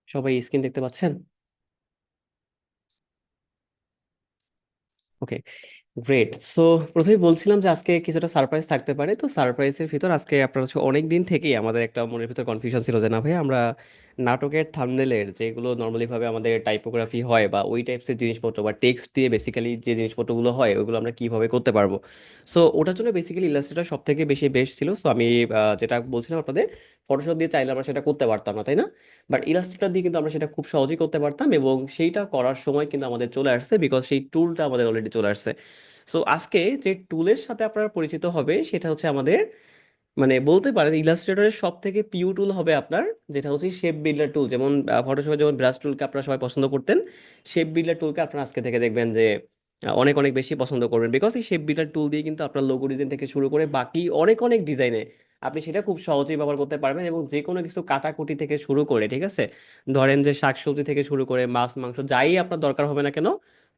সবাই স্ক্রিন দেখতে পাচ্ছেন? ওকে, গ্রেট। সো প্রথমেই বলছিলাম যে আজকে কিছুটা সারপ্রাইজ থাকতে পারে। তো সারপ্রাইজের ভিতর আজকে আপনার হচ্ছে অনেক দিন থেকেই আমাদের একটা মনের ভিতর কনফিউশন ছিল যে না ভাই আমরা নাটকের থাম্বনেলের যেগুলো নর্মালি ভাবে আমাদের টাইপোগ্রাফি হয় বা ওই টাইপসের জিনিসপত্র বা টেক্সট দিয়ে বেসিক্যালি যে জিনিসপত্রগুলো হয় ওইগুলো আমরা কিভাবে করতে পারবো। সো ওটার জন্য বেসিক্যালি ইলাস্ট্রেটর সব থেকে বেশি বেস্ট ছিল। সো আমি যেটা বলছিলাম আপনাদের, ফটোশপ দিয়ে চাইলে আমরা সেটা করতে পারতাম না, তাই না? বাট ইলাস্ট্রেটর দিয়ে কিন্তু আমরা সেটা খুব সহজেই করতে পারতাম, এবং সেইটা করার সময় কিন্তু আমাদের চলে আসছে বিকজ সেই টুলটা আমাদের অলরেডি চলে আসছে। সো আজকে যে টুলের সাথে আপনারা পরিচিত হবে সেটা হচ্ছে আমাদের, মানে বলতে পারেন ইলাস্ট্রেটরের সব থেকে পিউ টুল হবে আপনার, যেটা হচ্ছে শেপ বিল্ডার টুল। যেমন ফটোশপে যেমন ব্রাশ টুলকে আপনারা সবাই পছন্দ করতেন, শেপ বিল্ডার টুলকে আপনারা আজকে থেকে দেখবেন যে অনেক অনেক বেশি পছন্দ করবেন, বিকজ এই শেপ বিল্ডার টুল দিয়ে কিন্তু আপনার লোগো ডিজাইন থেকে শুরু করে বাকি অনেক অনেক ডিজাইনে আপনি সেটা খুব সহজেই ব্যবহার করতে পারবেন। এবং যে কোনো কিছু কাটাকুটি থেকে শুরু করে, ঠিক আছে, ধরেন যে শাকসবজি থেকে শুরু করে মাছ মাংস যাই আপনার দরকার হবে না কেন,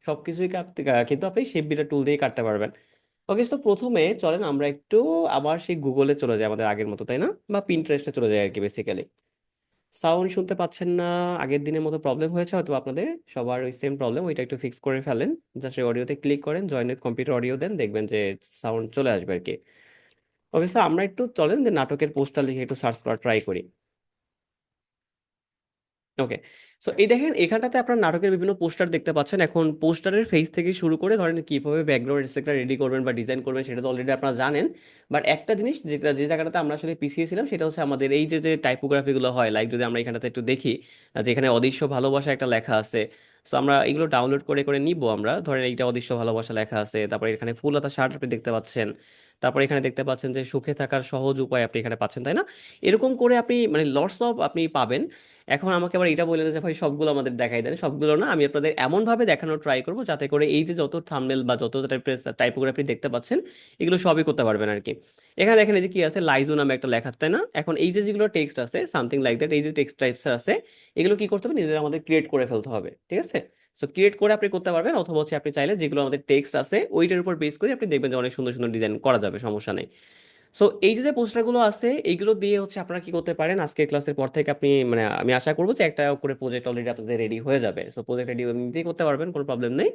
সবকিছুই কিন্তু আপনি শেপ বিল্ডার টুল দিয়ে কাটতে পারবেন। ওকে, তো প্রথমে চলেন আমরা একটু আবার সেই গুগলে চলে যাই আমাদের আগের মতো, তাই না? বা পিন্টারেস্টে চলে যাই আর কি বেসিক্যালি। সাউন্ড শুনতে পাচ্ছেন না? আগের দিনের মতো প্রবলেম হয়েছে হয়তো আপনাদের সবার, ওই সেম প্রবলেম, ওইটা একটু ফিক্স করে ফেলেন। জাস্ট অডিওতে ক্লিক করেন, জয়েন উইথ কম্পিউটার অডিও দেন, দেখবেন যে সাউন্ড চলে আসবে আর কি। ওকে, সো আমরা একটু চলেন যে নাটকের পোস্টার লিখে একটু সার্চ করা ট্রাই করি। ওকে, সো এই দেখেন এখানটাতে আপনার নাটকের বিভিন্ন পোস্টার দেখতে পাচ্ছেন। এখন পোস্টারের ফেস থেকে শুরু করে ধরেন কিভাবে ব্যাকগ্রাউন্ড এটসেট্রা রেডি করবেন বা ডিজাইন করবেন সেটা তো অলরেডি আপনারা জানেন। বাট একটা জিনিস যেটা যে জায়গাটাতে আমরা আসলে পিছিয়ে ছিলাম সেটা হচ্ছে আমাদের এই যে যে টাইপোগ্রাফি গুলো হয়, লাইক যদি আমরা এখানটাতে একটু দেখি, যেখানে অদৃশ্য ভালোবাসা একটা লেখা আছে। সো আমরা এগুলো ডাউনলোড করে করে নিব। আমরা ধরেন এইটা অদৃশ্য ভালোবাসা লেখা আছে, তারপরে এখানে ফুল হাতা শার্ট আপনি দেখতে পাচ্ছেন, তারপরে এখানে দেখতে পাচ্ছেন যে সুখে থাকার সহজ উপায় আপনি এখানে পাচ্ছেন, তাই না? এরকম করে আপনি মানে লটস অফ আপনি পাবেন। এখন আমাকে আবার এটা বলে যে ভাই সবগুলো আমাদের দেখাই দেন, সবগুলো না, আমি আপনাদের এমন ভাবে দেখানোর ট্রাই করবো যাতে করে এই যে যত থাম্বনেল বা যত টাইপোগ্রাফি দেখতে পাচ্ছেন এগুলো সবই করতে পারবেন আর কি। এখানে দেখেন এই যে কি আছে, লাইজু নামে একটা লেখা আছে, তাই না? এখন এই যে যেগুলো টেক্সট আছে সামথিং লাইক দ্যাট, এই যে টেক্সট টাইপস আছে, এগুলো কি করতে হবে, নিজেদের আমাদের ক্রিয়েট করে ফেলতে হবে, ঠিক আছে? সো ক্রিয়েট করে আপনি করতে পারবেন, অথবা হচ্ছে আপনি চাইলে যেগুলো আমাদের টেক্সট আছে ওইটার উপর বেস করে আপনি দেখবেন যে অনেক সুন্দর সুন্দর ডিজাইন করা যাবে, সমস্যা নেই। সো এই যে যে পোস্টারগুলো আছে এইগুলো দিয়ে হচ্ছে আপনারা কি করতে পারেন, আজকে ক্লাসের পর থেকে আপনি মানে আমি আশা করবো যে একটা করে প্রজেক্ট অলরেডি আপনাদের রেডি হয়ে যাবে। সো প্রজেক্ট রেডি এমনিতেই করতে পারবেন, কোনো প্রবলেম নেই।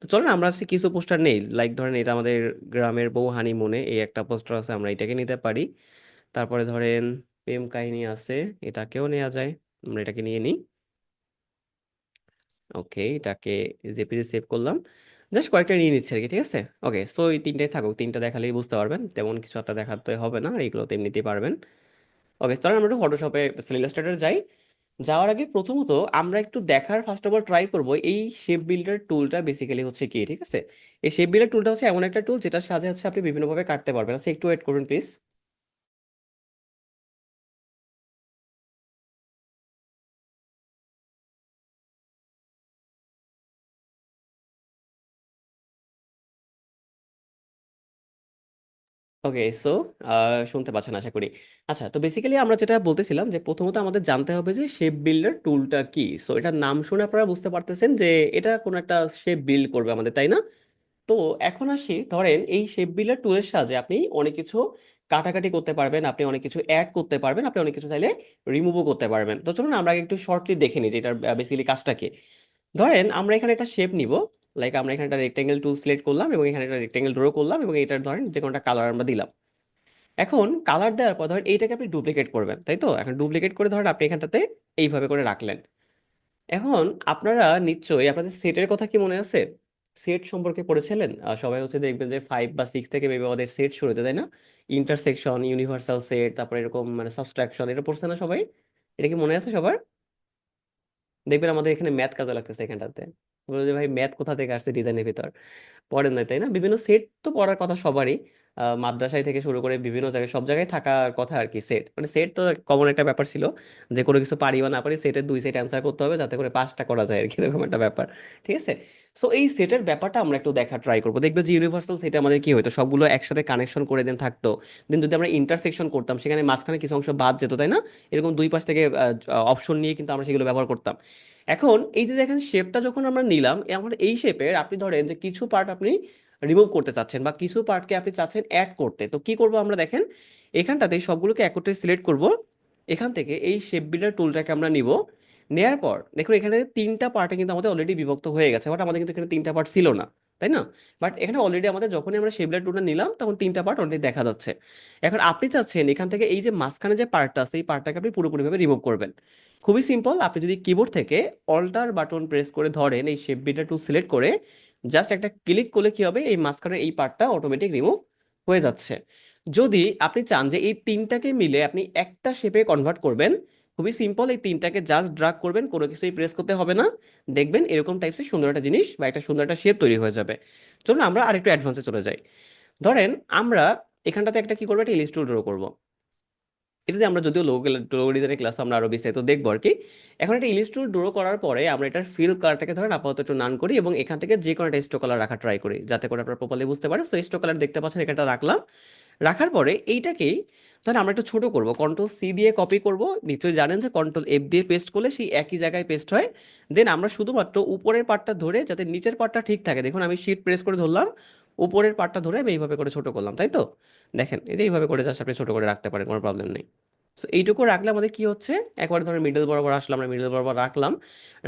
তো চলুন আমরা আজকে কিছু পোস্টার নেই, লাইক ধরেন এটা আমাদের গ্রামের বউ হানিমুনে, এই একটা পোস্টার আছে, আমরা এটাকে নিতে পারি। তারপরে ধরেন প্রেম কাহিনী আছে, এটাকেও নেওয়া যায়, আমরা এটাকে নিয়ে নিই। ওকে, এটাকে জেপিজি সেভ করলাম। জাস্ট কয়েকটা নিয়ে নিচ্ছে আর কি, ঠিক আছে? ওকে, সো এই তিনটাই থাকুক, তিনটা দেখালেই বুঝতে পারবেন, তেমন কিছু একটা দেখাতে হবে না, এইগুলো তো এমনিতেই পারবেন। ওকে, চলেন আমরা একটু ফটোশপে ইলাস্ট্রেটর যাই। যাওয়ার আগে প্রথমত আমরা একটু দেখার ফার্স্ট অফ অল ট্রাই করবো এই শেপ বিল্ডার টুলটা বেসিক্যালি হচ্ছে কি, ঠিক আছে? এই শেপ বিল্ডার টুলটা হচ্ছে এমন একটা টুল যেটার সাহায্যে হচ্ছে আপনি বিভিন্নভাবে কাটতে পারবেন। আচ্ছা একটু ওয়েট করুন প্লিজ। ওকে, সো শুনতে পাচ্ছেন আশা করি। আচ্ছা, তো বেসিক্যালি আমরা যেটা বলতেছিলাম যে প্রথমত আমাদের জানতে হবে যে শেপ বিল্ডার টুলটা কি। সো এটার নাম শুনে আপনারা বুঝতে পারতেছেন যে এটা কোনো একটা শেপ বিল্ড করবে আমাদের, তাই না? তো এখন আসি, ধরেন এই শেপ বিল্ডার টুলের সাহায্যে আপনি অনেক কিছু কাটাকাটি করতে পারবেন, আপনি অনেক কিছু অ্যাড করতে পারবেন, আপনি অনেক কিছু চাইলে রিমুভও করতে পারবেন। তো চলুন আমরা আগে একটু শর্টলি দেখে নিই যে এটার বেসিক্যালি কাজটা কি। ধরেন আমরা এখানে একটা শেপ নিব, লাইক আমরা এখানে একটা রেক্টেঙ্গেল টুল সিলেক্ট করলাম এবং এখানে একটা রেক্টেঙ্গেল ড্র করলাম এবং এটার ধরেন যে কোনটা কালার আমরা দিলাম। এখন কালার দেওয়ার পর ধরেন এইটাকে আপনি ডুপ্লিকেট করবেন, তাই তো? এখন ডুপ্লিকেট করে ধরেন আপনি এখানটাতে এইভাবে করে রাখলেন। এখন আপনারা নিশ্চয়ই আপনাদের সেটের কথা কি মনে আছে? সেট সম্পর্কে পড়েছিলেন? সবাই হচ্ছে দেখবেন যে 5 বা 6 থেকে মেবি আমাদের সেট শুরু হতে, তাই না? ইন্টারসেকশন, ইউনিভার্সাল সেট, তারপরে এরকম মানে সাবট্রাকশন, এটা পড়ছে না সবাই? এটা কি মনে আছে সবার? দেখবেন আমাদের এখানে ম্যাথ কাজে লাগতেছে এখানটাতে। বলে যে ভাই ম্যাথ কোথা থেকে আসছে ডিজাইনের ভিতর? পড়েন নাই, তাই না? বিভিন্ন সেট তো পড়ার কথা সবারই, মাদ্রাসায় থেকে শুরু করে বিভিন্ন জায়গায় সব জায়গায় থাকার কথা আর কি। সেট মানে সেট তো কমন একটা ব্যাপার ছিল, যে কোনো কিছু পারি বা না পারি সেটের 2 সেট অ্যান্সার করতে হবে যাতে করে পাসটা করা যায় আর কি, এরকম একটা ব্যাপার, ঠিক আছে? সো এই সেটের ব্যাপারটা আমরা একটু দেখা ট্রাই করবো। দেখবে যে ইউনিভার্সাল সেটে আমাদের কি হতো, সবগুলো একসাথে কানেকশন করে দেন থাকতো। দেন যদি আমরা ইন্টারসেকশন করতাম সেখানে মাঝখানে কিছু অংশ বাদ যেত, তাই না? এরকম দুই পাশ থেকে অপশন নিয়ে কিন্তু আমরা সেগুলো ব্যবহার করতাম। এখন এই যে দেখেন শেপটা যখন আমরা নিলাম, এখন এই শেপের আপনি ধরেন যে কিছু পার্ট আপনি রিমুভ করতে চাচ্ছেন বা কিছু পার্টকে আপনি চাচ্ছেন অ্যাড করতে, তো কি করব আমরা দেখেন, এখানটাতে সবগুলোকে একত্রে সিলেক্ট করব। এখান থেকে এই শেপ বিল্ডার টুলটাকে আমরা নিব, নেয়ার পর দেখুন এখানে তিনটা পার্টে কিন্তু আমাদের অলরেডি বিভক্ত হয়ে গেছে, বাট আমাদের কিন্তু এখানে তিনটা পার্ট ছিল না, তাই না? বাট এখানে অলরেডি আমাদের যখনই আমরা শেপ বিল্ডার টুলটা নিলাম তখন তিনটা পার্ট অলরেডি দেখা যাচ্ছে। এখন আপনি চাচ্ছেন এখান থেকে এই যে মাঝখানে যে পার্টটা আছে এই পার্টটাকে আপনি পুরোপুরিভাবে রিমুভ করবেন। খুবই সিম্পল, আপনি যদি কিবোর্ড থেকে অল্টার বাটন প্রেস করে ধরেন, এই শেপ বিল্ডার টুল সিলেক্ট করে জাস্ট একটা ক্লিক করলে কি হবে, এই মাঝখানে এই পার্টটা অটোমেটিক রিমুভ হয়ে যাচ্ছে। যদি আপনি চান যে এই তিনটাকে মিলে আপনি একটা শেপে কনভার্ট করবেন, খুবই সিম্পল, এই তিনটাকে জাস্ট ড্রাগ করবেন, কোনো কিছুই প্রেস করতে হবে না। দেখবেন এরকম টাইপসের সুন্দর একটা জিনিস বা একটা সুন্দর একটা শেপ তৈরি হয়ে যাবে। চলুন আমরা আরেকটু অ্যাডভান্সে চলে যাই। ধরেন আমরা এখানটাতে একটা কি করবো, একটা ইলিস্ট্রেটর ড্র করবো। এটাতে আমরা যদিও লোগো ডিজাইনের ক্লাস আমরা আরো বিস্তারিত দেখবো আর কি। এখন একটা ইলিস্ট্রেটর ড্র করার পরে আমরা এটার ফিল কালারটাকে ধরেন আপাতত একটু নান করি এবং এখান থেকে যে কোনো একটা স্টোক কালার রাখা ট্রাই করি, যাতে করে আপনারা প্রপারলি বুঝতে পারেন। সো স্টোক কালার দেখতে পাচ্ছেন এখানটা রাখলাম। রাখার পরে এইটাকেই ধরেন আমরা একটু ছোট করব, কন্ট্রোল সি দিয়ে কপি করব। নিশ্চয়ই জানেন যে কন্ট্রোল এফ দিয়ে পেস্ট করলে সেই একই জায়গায় পেস্ট হয়। দেন আমরা শুধুমাত্র উপরের পার্টটা ধরে যাতে নিচের পার্টটা ঠিক থাকে, দেখুন আমি শিট প্রেস করে ধরলাম, উপরের পার্টটা ধরে আমি এইভাবে করে ছোট করলাম, তাই তো? দেখেন এই যে এইভাবে করে জাস্ট আপনি ছোট করে রাখতে পারেন, কোনো প্রবলেম নেই। সো এইটুকু রাখলে আমাদের কি হচ্ছে, একবার ধরে মিডল বরাবর আসলাম, আমরা মিডল বরাবর রাখলাম।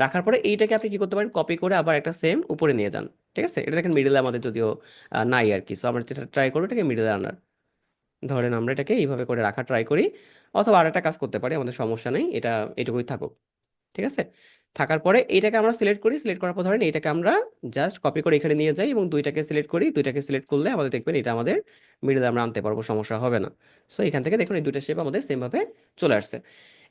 রাখার পরে এইটাকে আপনি কি করতে পারেন, কপি করে আবার একটা সেম উপরে নিয়ে যান। ঠিক আছে, এটা দেখেন মিডলে আমাদের যদিও নাই আর কি। সো আমরা যেটা ট্রাই করবো এটাকে মিডলে আনার। ধরেন আমরা এটাকে এইভাবে করে রাখা ট্রাই করি, অথবা আরেকটা কাজ করতে পারি, আমাদের সমস্যা নেই, এটা এটুকুই থাকুক। ঠিক আছে, থাকার পরে এইটাকে আমরা সিলেক্ট করি, সিলেক্ট করার পর ধরেন এইটাকে আমরা জাস্ট কপি করে এখানে নিয়ে যাই এবং দুইটাকে সিলেক্ট করি। দুইটাকে সিলেক্ট করলে আমাদের দেখবেন এটা আমাদের মিডিলে আমরা আনতে পারবো, সমস্যা হবে না। সো এখান থেকে দেখুন এই দুইটা শেপ আমাদের সেম ভাবে চলে আসছে।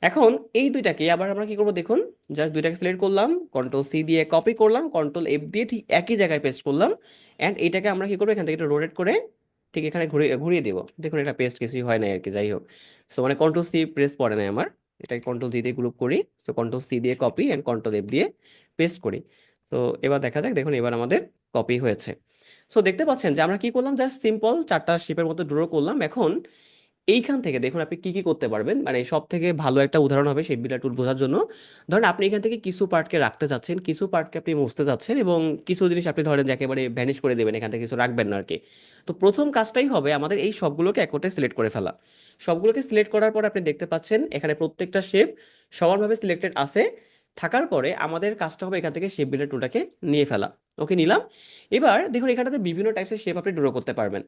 এখন এই দুইটাকে আবার আমরা কি করবো দেখুন, জাস্ট দুইটাকে সিলেক্ট করলাম, কন্ট্রোল সি দিয়ে কপি করলাম, কন্ট্রোল এফ দিয়ে ঠিক একই জায়গায় পেস্ট করলাম। অ্যান্ড এইটাকে আমরা কি করবো, এখান থেকে একটু রোটেট করে ঠিক এখানে ঘুরিয়ে ঘুরিয়ে দিব। দেখুন এটা পেস্ট কিছুই হয় না আর কি, যাই হোক। সো মানে কন্ট্রোল সি প্রেস পড়ে নাই আমার, এটাকে কন্ট্রোল জি দিয়ে গ্রুপ করি। সো কন্ট্রোল সি দিয়ে কপি অ্যান্ড কন্ট্রোল এফ দিয়ে পেস্ট করি। তো এবার দেখা যাক, দেখুন এবার আমাদের কপি হয়েছে। সো দেখতে পাচ্ছেন যে আমরা কি করলাম, জাস্ট সিম্পল চারটা শেপের মতো ড্র করলাম। এখন এইখান থেকে দেখুন আপনি কি কি করতে পারবেন, মানে সব থেকে ভালো একটা উদাহরণ হবে শেপ বিল্ডার টুল বোঝার জন্য। ধরেন আপনি এখান থেকে কিছু পার্টকে রাখতে চাচ্ছেন, কিছু পার্টকে আপনি মুছতে চাচ্ছেন, এবং কিছু জিনিস আপনি ধরেন যে একেবারে ভ্যানিশ করে দেবেন, এখান থেকে কিছু রাখবেন না আর কি। তো প্রথম কাজটাই হবে আমাদের এই সবগুলোকে এক করতে সিলেক্ট করে ফেলা। সবগুলোকে সিলেক্ট করার পর আপনি দেখতে পাচ্ছেন এখানে প্রত্যেকটা শেপ সমানভাবে সিলেক্টেড আছে। থাকার পরে আমাদের কাজটা হবে এখান থেকে শেপ বিল্ডার টুলটাকে নিয়ে ফেলা। ওকে, নিলাম। এবার দেখুন এখানটাতে বিভিন্ন টাইপসের শেপ আপনি ড্র করতে পারবেন।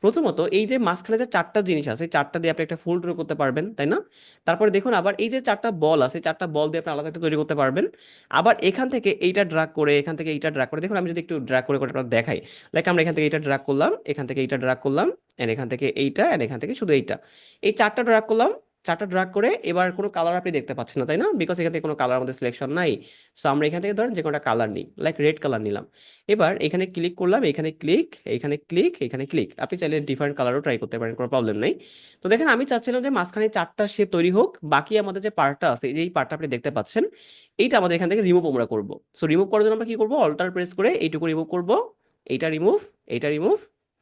প্রথমত এই যে মাঝখানে যে চারটা জিনিস আছে, চারটা দিয়ে আপনি একটা ফুল ড্র করতে পারবেন, তাই না? তারপরে দেখুন আবার এই যে চারটা বল আছে, চারটা বল দিয়ে আপনি আলাদা একটা তৈরি করতে পারবেন। আবার এখান থেকে এইটা ড্রাগ করে, এখান থেকে এইটা ড্রাগ করে, দেখুন আমি যদি একটু ড্রাগ করে করে আপনার দেখাই। লাইক আমরা এখান থেকে এইটা ড্রাগ করলাম, এখান থেকে এইটা ড্রাগ করলাম, এন্ড এখান থেকে এইটা, এন্ড এখান থেকে শুধু এইটা, এই চারটা ড্রাগ করলাম। চারটা ড্রাগ করে এবার কোনো কালার আপনি দেখতে পাচ্ছেন না, তাই না? বিকজ এখান থেকে কোনো কালার আমাদের সিলেকশন নাই। সো আমরা এখান থেকে ধরেন যে কোনো কালার নিই, লাইক রেড কালার নিলাম। এবার এখানে ক্লিক করলাম, এখানে ক্লিক, এখানে ক্লিক, এখানে ক্লিক, আপনি চাইলে ডিফারেন্ট কালারও ট্রাই করতে পারেন, কোনো প্রবলেম নেই। তো দেখেন আমি চাচ্ছিলাম যে মাঝখানে চারটা শেপ তৈরি হোক, বাকি আমাদের যে পার্টটা আছে, এই যে এই পার্টটা আপনি দেখতে পাচ্ছেন, এইটা আমাদের এখান থেকে রিমুভ আমরা করবো। সো রিমুভ করার জন্য আমরা কি করবো, অল্টার প্রেস করে এইটুকু রিমুভ করবো। এইটা রিমুভ, এইটা রিমুভ,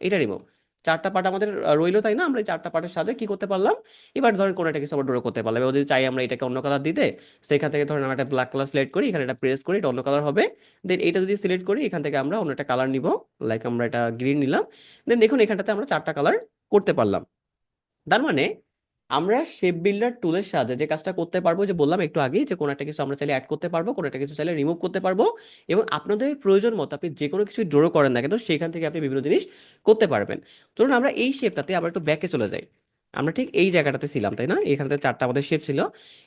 এইটা রিমুভ। চারটা পার্ট আমাদের রইলো, তাই না? আমরা এই চারটা পার্টের সাথে কি করতে পারলাম, এবার ধরেন কোনো একটা কিছু আমরা ড্র করতে পারলাম। এবার যদি চাই আমরা এটাকে অন্য কালার দিতে, সেখান থেকে ধরেন আমরা একটা ব্ল্যাক কালার সিলেক্ট করি, এখানে এটা প্রেস করি, এটা অন্য কালার হবে। দেন এটা যদি সিলেক্ট করি, এখান থেকে আমরা অন্য একটা কালার নিব, লাইক আমরা এটা গ্রিন নিলাম। দেন দেখুন এখানটাতে আমরা চারটা কালার করতে পারলাম। তার মানে আমরা শেপ বিল্ডার টুলের সাহায্যে যে কাজটা করতে পারবো, যে বললাম একটু আগেই, যে কোনো একটা কিছু আমরা চাইলে অ্যাড করতে পারবো, কোনো একটা কিছু চাইলে রিমুভ করতে পারবো। এবং আপনাদের প্রয়োজন মতো আপনি যে কোনো কিছু ড্র করেন না কেন, সেখান থেকে আপনি বিভিন্ন জিনিস করতে পারবেন। ধরুন আমরা এই শেপটাতে আবার একটু ব্যাকে চলে যাই। আমরা ঠিক এই জায়গাটাতে ছিলাম, তাই না? এখানটাতে চারটা আমাদের শেপ ছিল।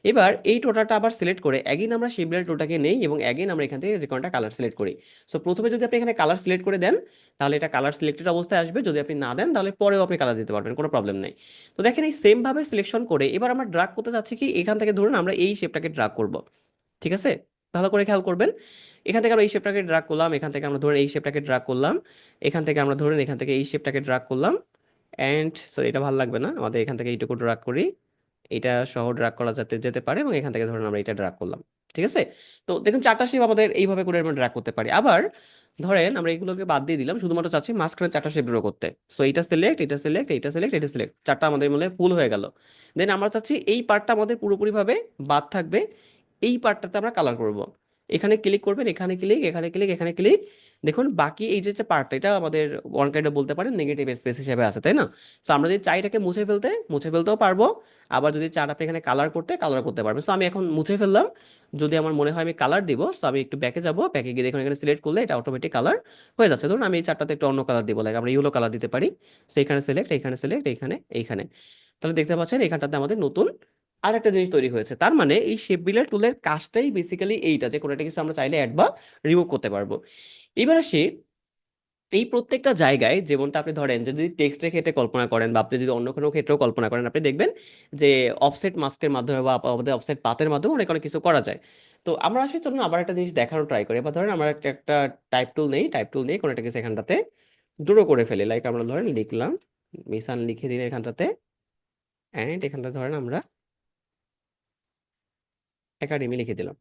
এবার এই টোটালটা আবার সিলেক্ট করে অ্যাগেন আমরা শেপ বিল্ডার টুলটাকে নেই এবং অ্যাগেন আমরা এখান থেকে যে কোনোটা কালার সিলেক্ট করি। সো প্রথমে যদি আপনি এখানে কালার সিলেক্ট করে দেন, তাহলে এটা কালার সিলেক্টেড অবস্থায় আসবে। যদি আপনি না দেন তাহলে পরেও আপনি কালার দিতে পারবেন, কোনো প্রবলেম নেই। তো দেখেন এই সেম ভাবে সিলেকশন করে এবার আমরা ড্রাগ করতে যাচ্ছি কি, এখান থেকে ধরুন আমরা এই শেপটাকে ড্রাগ করব। ঠিক আছে, ভালো করে খেয়াল করবেন। এখান থেকে আমরা এই শেপটাকে ড্রাগ করলাম, এখান থেকে আমরা ধরুন এই শেপটাকে ড্রাগ করলাম, এখান থেকে আমরা ধরুন এখান থেকে এই শেপটাকে ড্রাগ করলাম। অ্যান্ড সো এটা ভালো লাগবে না আমাদের, এখান থেকে এইটুকু ড্রাগ করি, এটা সহ ড্রাগ করা যেতে যেতে পারে, এবং এখান থেকে ধরুন আমরা এটা ড্রাগ করলাম। ঠিক আছে, তো দেখুন চারটা শেপ আমাদের এইভাবে করে আমরা ড্রাগ করতে পারি। আবার ধরেন আমরা এগুলোকে বাদ দিয়ে দিলাম, শুধুমাত্র চাচ্ছি মাঝখানে চারটা শেপ ড্র করতে। সো এইটা সিলেক্ট, এটা সিলেক্ট, এইটা সিলেক্ট, এটা সিলেক্ট, চারটা আমাদের মধ্যে ফুল হয়ে গেল। দেন আমরা চাচ্ছি এই পার্টটা আমাদের পুরোপুরি ভাবে বাদ থাকবে, এই পার্টটাতে আমরা কালার করব। এখানে ক্লিক করবেন, এখানে ক্লিক, এখানে ক্লিক, এখানে ক্লিক। দেখুন বাকি এই যে পার্টটা, এটা আমাদের ওয়ান কাইন্ড বলতে পারেন নেগেটিভ স্পেস হিসেবে আছে, তাই না? তো আমরা যদি চাই এটাকে মুছে ফেলতে, মুছে ফেলতেও পারবো। আবার যদি চান আপনি এখানে কালার করতে, কালার করতে পারবেন। তো আমি এখন মুছে ফেললাম। যদি আমার মনে হয় আমি কালার দিব, তো আমি একটু ব্যাকে যাব, ব্যাকে গিয়ে দেখুন এখানে সিলেক্ট করলে এটা অটোমেটিক কালার হয়ে যাচ্ছে। ধরুন আমি এই চারটাতে একটু অন্য কালার দিব, লাইক আমরা ইয়েলো কালার দিতে পারি। তো এখানে সিলেক্ট, এখানে সিলেক্ট, এইখানে, এইখানে। তাহলে দেখতে পাচ্ছেন এখানটাতে আমাদের নতুন আর একটা জিনিস তৈরি হয়েছে। তার মানে এই শেপ বিল্ডার টুলের কাজটাই বেসিক্যালি এইটা, যে কোনো একটা কিছু আমরা চাইলে অ্যাড বা রিমুভ করতে পারবো। এবার আসি, এই প্রত্যেকটা জায়গায় যেমনটা আপনি ধরেন যে যদি টেক্সটের ক্ষেত্রে কল্পনা করেন বা আপনি যদি অন্য কোনো ক্ষেত্রেও কল্পনা করেন, আপনি দেখবেন যে অফসেট মাস্কের মাধ্যমে বা আমাদের অফসেট পাতের মাধ্যমে অনেক অনেক কিছু করা যায়। তো আমরা আসলে চলুন আবার একটা জিনিস দেখানো ট্রাই করি। এবার ধরেন আমরা একটা টাইপ টুল নেই, টাইপ টুল নিয়ে কোনো একটা কিছু এখানটাতে ড্র করে ফেলি। লাইক আমরা ধরেন লিখলাম মিশান, লিখে দিন এখানটাতে, অ্যান্ড এখানটা ধরেন আমরা একাডেমি লিখে দিলাম।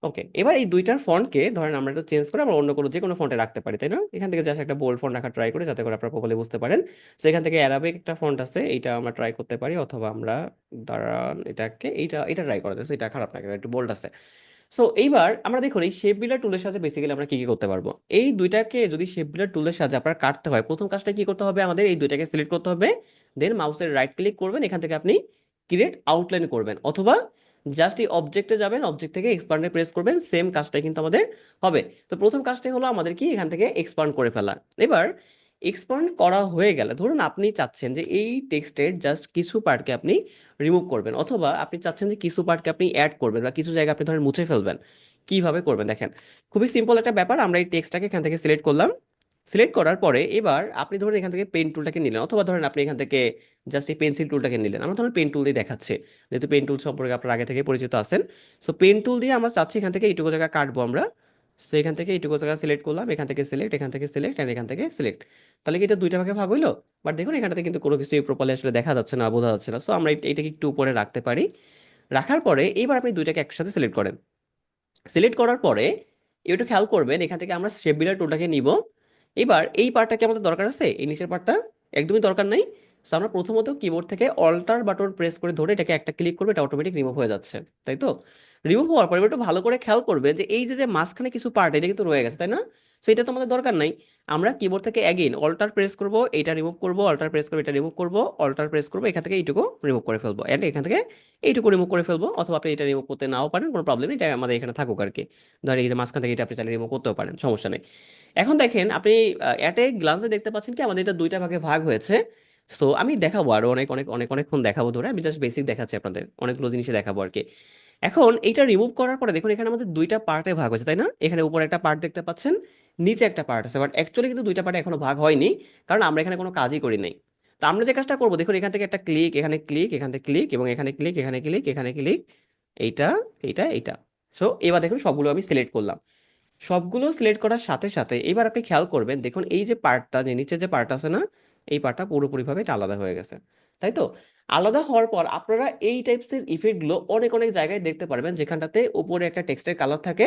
ওকে, এবার এই দুইটার ফন্টকে ধরেন আমরা একটু চেঞ্জ করে আমরা অন্য কোনো যে কোনো ফন্টে রাখতে পারি, তাই না? এখান থেকে জাস্ট একটা বোল্ড ফন্ট রাখা ট্রাই করি, যাতে করে আপনারা প্রপারলি বুঝতে পারেন। তো এখান থেকে অ্যারাবিক একটা ফন্ট আছে, এইটা আমরা ট্রাই করতে পারি, অথবা আমরা দাঁড়ান এটাকে, এইটা এটা ট্রাই করা যায়। So, এটা খারাপ না, এটা একটু বোল্ড আছে। সো এইবার আমরা দেখুন এই শেপ বিল্ডার টুলের সাথে বেসিক্যালি আমরা কি কি করতে পারবো। এই দুইটাকে যদি শেপ বিল্ডার টুলের সাথে আপনার কাটতে হয়, প্রথম কাজটা কি করতে হবে, আমাদের এই দুইটাকে সিলেক্ট করতে হবে। দেন মাউসের রাইট ক্লিক করবেন, এখান থেকে আপনি ক্রিয়েট আউটলাইন করবেন, অথবা জাস্ট এই অবজেক্টে যাবেন, অবজেক্ট থেকে এক্সপান্ডে প্রেস করবেন, সেম কাজটাই কিন্তু আমাদের হবে। তো প্রথম কাজটাই হলো আমাদের কি এখান থেকে এক্সপান্ড করে ফেলা। এবার এক্সপান্ড করা হয়ে গেলে ধরুন আপনি চাচ্ছেন যে এই টেক্সটের জাস্ট কিছু পার্টকে আপনি রিমুভ করবেন, অথবা আপনি চাচ্ছেন যে কিছু পার্টকে আপনি অ্যাড করবেন, বা কিছু জায়গা আপনি ধরেন মুছে ফেলবেন। কিভাবে করবেন দেখেন, খুবই সিম্পল একটা ব্যাপার। আমরা এই টেক্সটটাকে এখান থেকে সিলেক্ট করলাম। সিলেক্ট করার পরে এবার আপনি ধরেন এখান থেকে পেন টুলটাকে নিলেন, অথবা ধরেন আপনি এখান থেকে জাস্ট এই পেন্সিল টুলটাকে নিলেন। আমরা ধরেন পেন টুল দিয়ে দেখাচ্ছে, যেহেতু পেন টুল সম্পর্কে আপনার আগে থেকে পরিচিত আছেন। সো পেন টুল দিয়ে আমরা চাচ্ছি এখান থেকে এইটুকু জায়গা কাটবো আমরা। সো এখান থেকে এইটুকু জায়গা সিলেক্ট করলাম, এখান থেকে সিলেক্ট, এখান থেকে সিলেক্ট, এন্ড এখান থেকে সিলেক্ট। তাহলে কি এটা দুইটা ভাগে ভাগ হইলো? বাট দেখুন এখানটাতে কিন্তু কোনো কিছু প্রপারলি আসলে দেখা যাচ্ছে না, বোঝা যাচ্ছে না। সো আমরা এইটাকে একটু উপরে রাখতে পারি। রাখার পরে এবার আপনি দুইটাকে একসাথে সিলেক্ট করেন। সিলেক্ট করার পরে একটু খেয়াল করবেন, এখান থেকে আমরা শেপ বিল্ডার টুলটাকে নিব। এবার এই পার্টটা কি আমাদের দরকার আছে? এই নিচের পার্টটা একদমই দরকার নাই। তো আমরা প্রথমত কিবোর্ড থেকে অল্টার বাটন প্রেস করে ধরে এটাকে একটা ক্লিক করবে, এটা অটোমেটিক রিমুভ হয়ে যাচ্ছে, তাই তো? রিমুভ হওয়ার পর এবার একটু ভালো করে খেয়াল করবে যে এই যে যে মাঝখানে কিছু পার্ট, এটা কিন্তু রয়ে গেছে, তাই না? সো এটা তো আমাদের দরকার নাই। আমরা কিবোর্ড থেকে অ্যাগেইন অল্টার প্রেস করব, এটা রিমুভ করব, অল্টার প্রেস করবো, এটা রিমুভ করব, অল্টার প্রেস করবো, এখান থেকে এইটুকু রিমুভ করে ফেলবো, এন্ড এখান থেকে এইটুকু রিমুভ করে ফেলবো। অথবা আপনি এটা রিমুভ করতে নাও পারেন, কোনো প্রবলেম নেই, এটা আমাদের এখানে থাকুক আর কি। ধরেন এই যে মাঝখান থেকে এটা আপনি চাইলে রিমুভ করতেও পারেন, সমস্যা নেই। এখন দেখেন আপনি অ্যাট এ গ্লান্সে দেখতে পাচ্ছেন কি আমাদের এটা দুইটা ভাগে ভাগ হয়েছে। সো আমি দেখাবো আরো অনেক অনেক অনেক অনেকক্ষণ দেখাবো, ধরে আমি জাস্ট বেসিক দেখাচ্ছি আপনাদের, অনেকগুলো জিনিসে দেখাবো আর কি। এখন এইটা রিমুভ করার পরে দেখুন এখানে আমাদের দুইটা পার্টে ভাগ হয়েছে, তাই না? এখানে উপরে একটা পার্ট দেখতে পাচ্ছেন, নিচে একটা পার্ট আছে, বাট অ্যাকচুয়ালি কিন্তু দুইটা পার্টে এখনো ভাগ হয়নি, কারণ আমরা এখানে কোনো কাজই করি নাই। তো আমরা যে কাজটা করবো দেখুন, এখান থেকে একটা ক্লিক, এখানে ক্লিক, এখান থেকে ক্লিক, এবং এখানে ক্লিক, এখানে ক্লিক, এখানে ক্লিক, এইটা, এইটা, এইটা। সো এবার দেখুন সবগুলো আমি সিলেক্ট করলাম। সবগুলো সিলেক্ট করার সাথে সাথে এবার আপনি খেয়াল করবেন, দেখুন এই যে পার্টটা, যে নিচে যে পার্ট আছে না, এই পার্টটা পুরোপুরিভাবে এটা আলাদা হয়ে গেছে, তাই তো? আলাদা হওয়ার পর আপনারা এই টাইপসের ইফেক্টগুলো অনেক অনেক জায়গায় দেখতে পারবেন, যেখানটাতে উপরে একটা টেক্সটের কালার থাকে,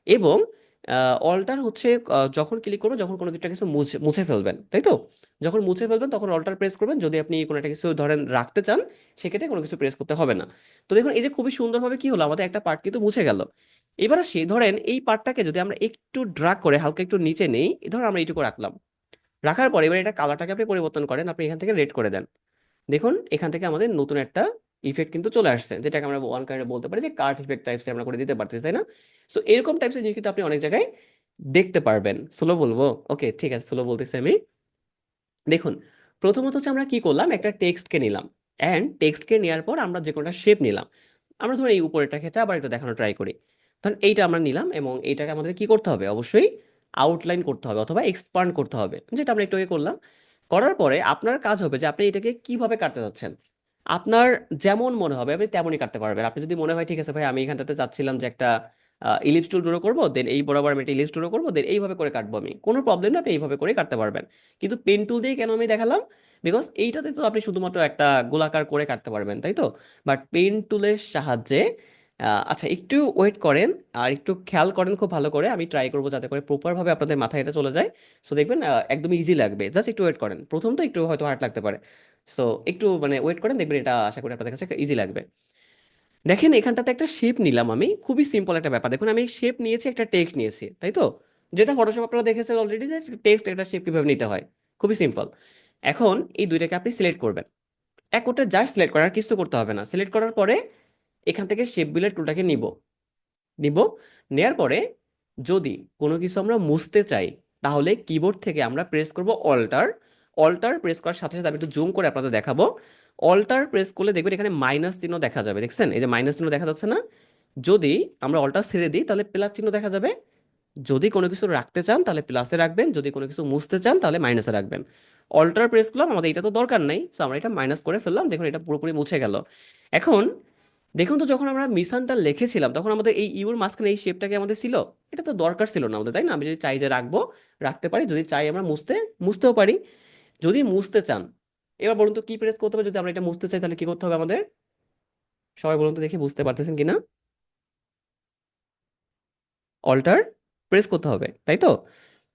এবং অল্টার হচ্ছে যখন ক্লিক করবেন, যখন কোনো একটা কিছু মুছে মুছে ফেলবেন, তাই তো? যখন মুছে ফেলবেন তখন অল্টার প্রেস করবেন, যদি আপনি কোনো একটা কিছু ধরেন রাখতে চান, সেক্ষেত্রে কোনো কিছু প্রেস করতে হবে না। তো দেখুন এই যে খুবই সুন্দরভাবে কি হলো, আমাদের একটা পার্ট কিন্তু মুছে গেল। এবার আসি, ধরেন এই পার্টটাকে যদি আমরা একটু ড্রাগ করে হালকা একটু নিচে নেই, ধর আমরা এইটুকু রাখলাম। রাখার পর এবার এটা কালারটাকে আপনি পরিবর্তন করেন, আপনি এখান থেকে রেড করে দেন। দেখুন এখান থেকে আমাদের নতুন একটা ইফেক্ট কিন্তু চলে আসছে, যেটাকে আমরা ওয়ান কাইন্ডে বলতে পারি যে কার্ট ইফেক্ট টাইপস আমরা করে দিতে পারতেছি, তাই না? সো এরকম টাইপসের জিনিস কিন্তু আপনি অনেক জায়গায় দেখতে পারবেন। স্লো বলবো? ওকে ঠিক আছে, স্লো বলতেছি আমি। দেখুন প্রথমত হচ্ছে আমরা কি করলাম, একটা টেক্সটকে নিলাম, অ্যান্ড টেক্সটকে নেওয়ার পর আমরা যে কোনোটা শেপ নিলাম। আমরা ধরুন এই উপরেরটা ক্ষেত্রে আবার একটু দেখানো ট্রাই করি। ধরুন এইটা আমরা নিলাম, এবং এইটাকে আমাদের কি করতে হবে, অবশ্যই আউটলাইন করতে হবে, অথবা এক্সপান্ড করতে হবে, যেটা আমরা একটু আগে করলাম। করার পরে আপনার কাজ হবে যে আপনি এটাকে কিভাবে কাটতে যাচ্ছেন। আপনার যেমন মনে হবে আপনি তেমনই কাটতে পারবেন। আপনি যদি মনে হয় ঠিক আছে ভাই আমি এখানটাতে চাচ্ছিলাম যে একটা ইলিপস টুল ড্র করবো, দেন এই বরাবর আমি একটা ইলিপস ড্র করবো, দেন এইভাবে করে কাটবো, আমি কোনো প্রবলেম না, আপনি এইভাবে করে কাটতে পারবেন। কিন্তু পেন টুল দিয়ে কেন আমি দেখালাম, বিকজ এইটাতে তো আপনি শুধুমাত্র একটা গোলাকার করে কাটতে পারবেন, তাই তো? বাট পেন টুলের সাহায্যে আচ্ছা একটু ওয়েট করেন, আর একটু খেয়াল করেন খুব ভালো করে, আমি ট্রাই করবো যাতে করে প্রপার ভাবে আপনাদের মাথায় এটা চলে যায়। সো দেখবেন একদম ইজি লাগবে, জাস্ট একটু ওয়েট করেন, প্রথম তো একটু হয়তো হার্ড লাগতে পারে। সো একটু মানে ওয়েট করেন, দেখবেন এটা আশা করি আপনাদের কাছে ইজি লাগবে। দেখেন এখানটাতে একটা শেপ নিলাম আমি, খুবই সিম্পল একটা ব্যাপার। দেখুন আমি শেপ নিয়েছি, একটা টেক্সট নিয়েছি, তাই তো? যেটা ফটোশপ আপনারা দেখেছেন অলরেডি, যে টেক্সট একটা শেপ কিভাবে নিতে হয়, খুবই সিম্পল। এখন এই দুইটাকে আপনি সিলেক্ট করবেন, এক ওটা জাস্ট সিলেক্ট করার কিছু করতে হবে না। সিলেক্ট করার পরে এখান থেকে শেপ বিলের টুলটাকে নিব, নিব। নেয়ার পরে যদি কোনো কিছু আমরা মুছতে চাই, তাহলে কিবোর্ড থেকে আমরা প্রেস করব অল্টার। অল্টার প্রেস করার সাথে সাথে আমি একটু জুম করে আপনাদের দেখাবো। অল্টার প্রেস করলে দেখবেন এখানে মাইনাস চিহ্ন দেখা যাবে, দেখছেন? এই যে মাইনাস চিহ্ন দেখা যাচ্ছে না? যদি আমরা অল্টার ছেড়ে দিই তাহলে প্লাস চিহ্ন দেখা যাবে। যদি কোনো কিছু রাখতে চান তাহলে প্লাসে রাখবেন, যদি কোনো কিছু মুছতে চান তাহলে মাইনাসে রাখবেন। অল্টার প্রেস করলাম, আমাদের এটা তো দরকার নেই, সো আমরা এটা মাইনাস করে ফেললাম। দেখুন এটা পুরোপুরি মুছে গেল। এখন দেখুন তো, যখন আমরা মিশনটা লিখেছিলাম তখন আমাদের এই ইউর মাঝখানে এই শেপটাকে আমাদের ছিল, এটা তো দরকার ছিল না আমাদের, তাই না? আমি যদি চাই যে রাখবো, রাখতে পারি। যদি চাই আমরা মুছতেও পারি। যদি মুছতে চান, এবার বলুন তো কি প্রেস করতে হবে? যদি আমরা এটা মুছতে চাই তাহলে কি করতে হবে আমাদের? সবাই বলুন তো দেখি, বুঝতে পারতেছেন কিনা? অল্টার প্রেস করতে হবে, তাই তো?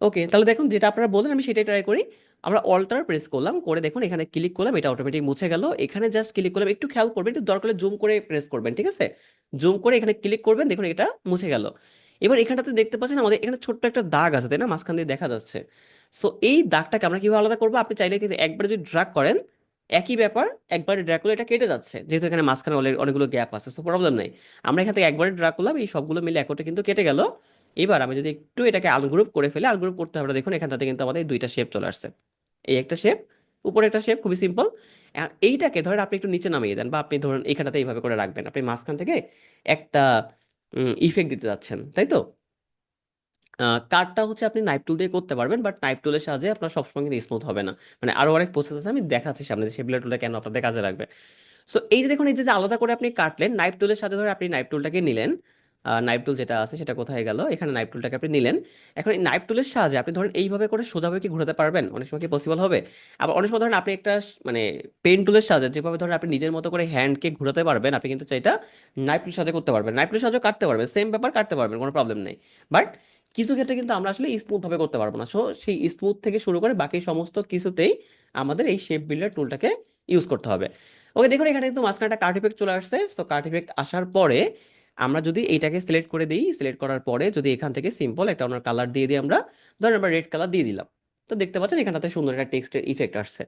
ওকে, তাহলে দেখুন যেটা আপনারা বললেন আমি সেটাই ট্রাই করি। আমরা অল্টার প্রেস করলাম, করে দেখুন এখানে ক্লিক করলাম, এটা অটোমেটিক মুছে গেল। এখানে জাস্ট ক্লিক করলাম, একটু খেয়াল করবেন, একটু দরকার হলে জুম করে প্রেস করবেন, ঠিক আছে? জুম করে এখানে ক্লিক করবেন, দেখুন এটা মুছে গেল। এবার এখানটাতে দেখতে পাচ্ছেন আমাদের এখানে ছোট্ট একটা দাগ আছে, তাই না? মাঝখান দিয়ে দেখা যাচ্ছে। সো এই দাগটাকে আমরা কিভাবে আলাদা করবো? আপনি চাইলে কিন্তু একবার যদি ড্র্যাগ করেন, একই ব্যাপার, একবারে ড্র্যাগ করলে এটা কেটে যাচ্ছে, যেহেতু এখানে মাঝখানে অনেকগুলো গ্যাপ আছে, সো প্রবলেম নাই। আমরা এখান থেকে একবারে ড্র্যাগ করলাম, এই সবগুলো মিলে একটা কিন্তু কেটে গেল। এবার আমি যদি একটু এটাকে আনগ্রুপ করে ফেলি, আনগ্রুপ করতে হবে না, দেখুন এখানটাতে কিন্তু আমাদের দুইটা শেপ চলে আসছে। এই একটা শেপ, উপরে একটা শেপ, খুবই সিম্পল। এইটাকে ধরেন আপনি একটু নিচে নামিয়ে দেন, বা আপনি ধরুন এইখানটাতে এইভাবে করে রাখবেন, আপনি মাঝখান থেকে একটা ইফেক্ট দিতে যাচ্ছেন, তাই তো? কাটটা হচ্ছে আপনি নাইফ টুল দিয়ে করতে পারবেন, বাট নাইফ টুলের সাহায্যে আপনার সবসময় কিন্তু স্মুথ হবে না। মানে আরো অনেক প্রসেস আছে, আমি দেখাচ্ছি সামনে যে শেপলার টুলটা কেন আপনাদের কাজে লাগবে। সো এই যে দেখুন, এই যে যে আলাদা করে আপনি কাটলেন নাইফ টুলের সাথে, ধরে আপনি নাইফ টুলটাকে নিলেন। নাইফ টুল যেটা আছে সেটা কোথায় গেল? এখানে নাইফ টুলটাকে আপনি নিলেন। এখন এই নাইফ টুলের সাহায্যে আপনি ধরেন এইভাবে করে সোজাভাবে কি ঘোরাতে পারবেন? অনেক সময় কি পসিবল হবে? আবার অনেক সময় ধরেন আপনি একটা মানে পেন টুলের সাহায্যে যেভাবে ধরেন আপনি নিজের মতো করে হ্যান্ডকে ঘোরাতে পারবেন, আপনি কিন্তু সেটা নাইফ টুলের সাহায্যে করতে পারবেন। নাইফ টুলের সাহায্যে কাটতে পারবেন, সেম ব্যাপার, কাটতে পারবেন, কোনো প্রবলেম নেই। বাট কিছু ক্ষেত্রে কিন্তু আমরা আসলে স্মুথ ভাবে করতে পারবো না। সো সেই স্মুথ থেকে শুরু করে বাকি সমস্ত কিছুতেই আমাদের এই শেপ বিল্ডার টুলটাকে ইউজ করতে হবে। ওকে, দেখুন এখানে কিন্তু মাঝখানে একটা কার্ট ইফেক্ট চলে আসছে। সো কার্ট ইফেক্ট আসার পরে আমরা যদি এইটাকে সিলেক্ট করে দিই, সিলেক্ট করার পরে যদি এখান থেকে সিম্পল একটা অন্য কালার দিয়ে দিই, আমরা ধরেন আমরা রেড কালার দিয়ে দিলাম, তো দেখতে পাচ্ছেন এখানটাতে সুন্দর একটা টেক্সটের ইফেক্ট আসছে।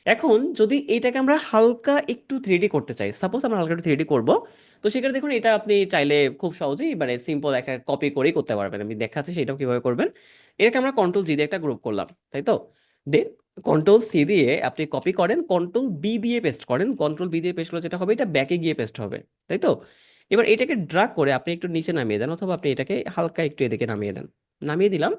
এখন যদি এইটাকে আমরা হালকা একটু থ্রিডি করতে চাই, সাপোজ আমরা হালকা একটু থ্রিডি করবো, তো সেক্ষেত্রে দেখুন এটা আপনি চাইলে খুব সহজেই মানে সিম্পল একটা কপি করেই করতে পারবেন। আমি দেখাচ্ছি সেটাও কিভাবে করবেন। এটাকে আমরা কন্ট্রোল জি দিয়ে একটা গ্রুপ করলাম, তাই তো? দেন কন্ট্রোল সি দিয়ে আপনি কপি করেন, কন্ট্রোল বি দিয়ে পেস্ট করেন। কন্ট্রোল বি দিয়ে পেস্ট করলে যেটা হবে, এটা ব্যাকে গিয়ে পেস্ট হবে, তাই তো? এবার এটাকে ড্রাগ করে আপনি একটু নিচে নামিয়ে দেন, অথবা আপনি এটাকে হালকা একটু এদিকে নামিয়ে দেন। নামিয়ে দিলাম।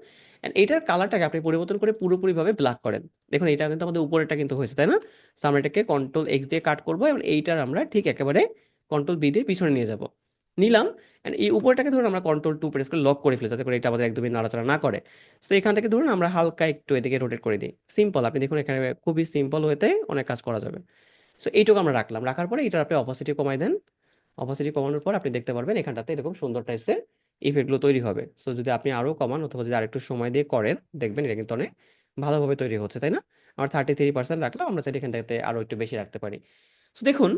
And এটার কালারটাকে আপনি পরিবর্তন করে পুরোপুরিভাবে ব্ল্যাক করেন। দেখুন এটা কিন্তু আমাদের উপরেরটা কিন্তু হয়েছে, তাই না? তো আমরা এটাকে কন্ট্রোল এক্স দিয়ে কাট করবো, এবং এইটার আমরা ঠিক একেবারে কন্ট্রোল বি দিয়ে পিছনে নিয়ে যাব। নিলাম। And এই উপরটাকে ধরুন আমরা কন্ট্রোল টু প্রেস করে লক করে ফেলি, যাতে করে এটা আমাদের একদমই নাড়াচাড়া না করে। সো এখান থেকে ধরুন আমরা হালকা একটু এদিকে রোটেট করে দিই, সিম্পল। আপনি দেখুন এখানে খুবই সিম্পল হতে অনেক কাজ করা যাবে। সো এইটুকু আমরা রাখলাম, রাখার পরে এটার আপনি অপাসিটি কমাই দেন। অপাসিটি কমানোর পর আপনি দেখতে পারবেন এখানটাতে এরকম সুন্দর টাইপসের ইফেক্টগুলো তৈরি হবে। সো যদি আপনি আরো কমান অথবা যদি আরেকটু সময় দিয়ে করেন, দেখবেন এটা কিন্তু অনেক ভালোভাবে তৈরি হচ্ছে, তাই না? আমরা 33% রাখলাম, আমরা চাইলে এখানটাতে আরো একটু বেশি রাখতে পারি। তো দেখুন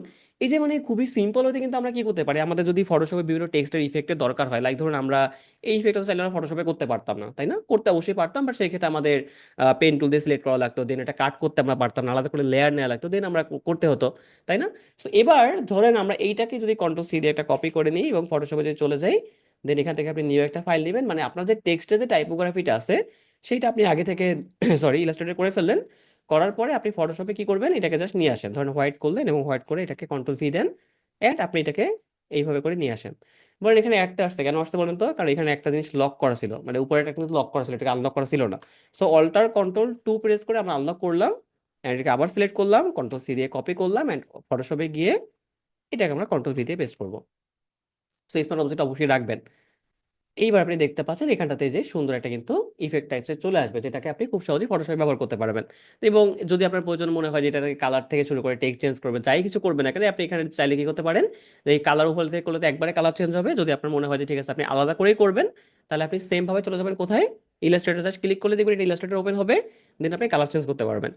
এই যে মানে খুবই সিম্পল হতে কিন্তু আমরা কি করতে পারি, আমাদের যদি ফটোশপে বিভিন্ন টেক্সটের ইফেক্টের দরকার হয়, লাইক ধরুন আমরা এই ইফেক্টটা চাইলে আমরা ফটোশপে করতে পারতাম না, তাই না? করতে অবশ্যই পারতাম, বাট সেই ক্ষেত্রে আমাদের পেন টুল দিয়ে সিলেক্ট করা লাগতো, দেন এটা কাট করতে আমরা পারতাম না, আলাদা করে লেয়ার নেওয়া লাগতো, দেন আমরা করতে হতো, তাই না? তো এবার ধরেন আমরা এইটাকে যদি কন্ট্রোল সি দিয়ে একটা কপি করে নিই এবং ফটোশপে যদি চলে যাই, দেন এখান থেকে আপনি নিউ একটা ফাইল নেবেন, মানে আপনার যে টেক্সটের যে টাইপোগ্রাফিটা আছে সেইটা আপনি আগে থেকে সরি ইলাস্ট্রেটর করে ফেললেন। করার পরে আপনি ফটোশপে কি করবেন, এটাকে জাস্ট নিয়ে আসেন, ধরেন হোয়াইট করলেন এবং হোয়াইট করে এটাকে কন্ট্রোল ভি দেন, অ্যাড আপনি এটাকে এইভাবে করে নিয়ে আসেন। বলেন এখানে একটা আসছে কেন, আসছে বলেন তো? কারণ এখানে একটা জিনিস লক করা ছিল, মানে উপরে একটা কিন্তু লক করা ছিল, এটাকে আনলক করা ছিল না। So alter control two press করে আমরা আনলক করলাম, and এটাকে আবার সিলেক্ট করলাম, কন্ট্রোল সি দিয়ে কপি করলাম, অ্যান্ড ফটোশপে গিয়ে এটাকে আমরা কন্ট্রোল ভি দিয়ে পেস্ট করবো। সো স্মার্ট অবজেক্ট অবশ্যই রাখবেন। এইবার আপনি দেখতে পাচ্ছেন এখানটাতে যে সুন্দর একটা কিন্তু ইফেক্ট টাইপসের চলে আসবে, যেটাকে আপনি খুব সহজেই ফটোশপে ব্যবহার করতে পারবেন। এবং যদি আপনার প্রয়োজন মনে হয় যে এটা কালার থেকে শুরু করে টেক্সট চেঞ্জ করবে, যাই কিছু করবে না কেন, আপনি এখানে চাইলে কি করতে পারেন, যে এই কালার উপর থেকে করলে তো একবারে কালার চেঞ্জ হবে। যদি আপনার মনে হয় যে ঠিক আছে আপনি আলাদা করেই করবেন, তাহলে আপনি সেম ভাবে চলে যাবেন কোথায়, ইলাস্ট্রেটর, জাস্ট ক্লিক করলে দেখবেন এটা ইলাস্ট্রেটর ওপেন হবে, দেন আপনি কালার চেঞ্জ করতে পারবেন।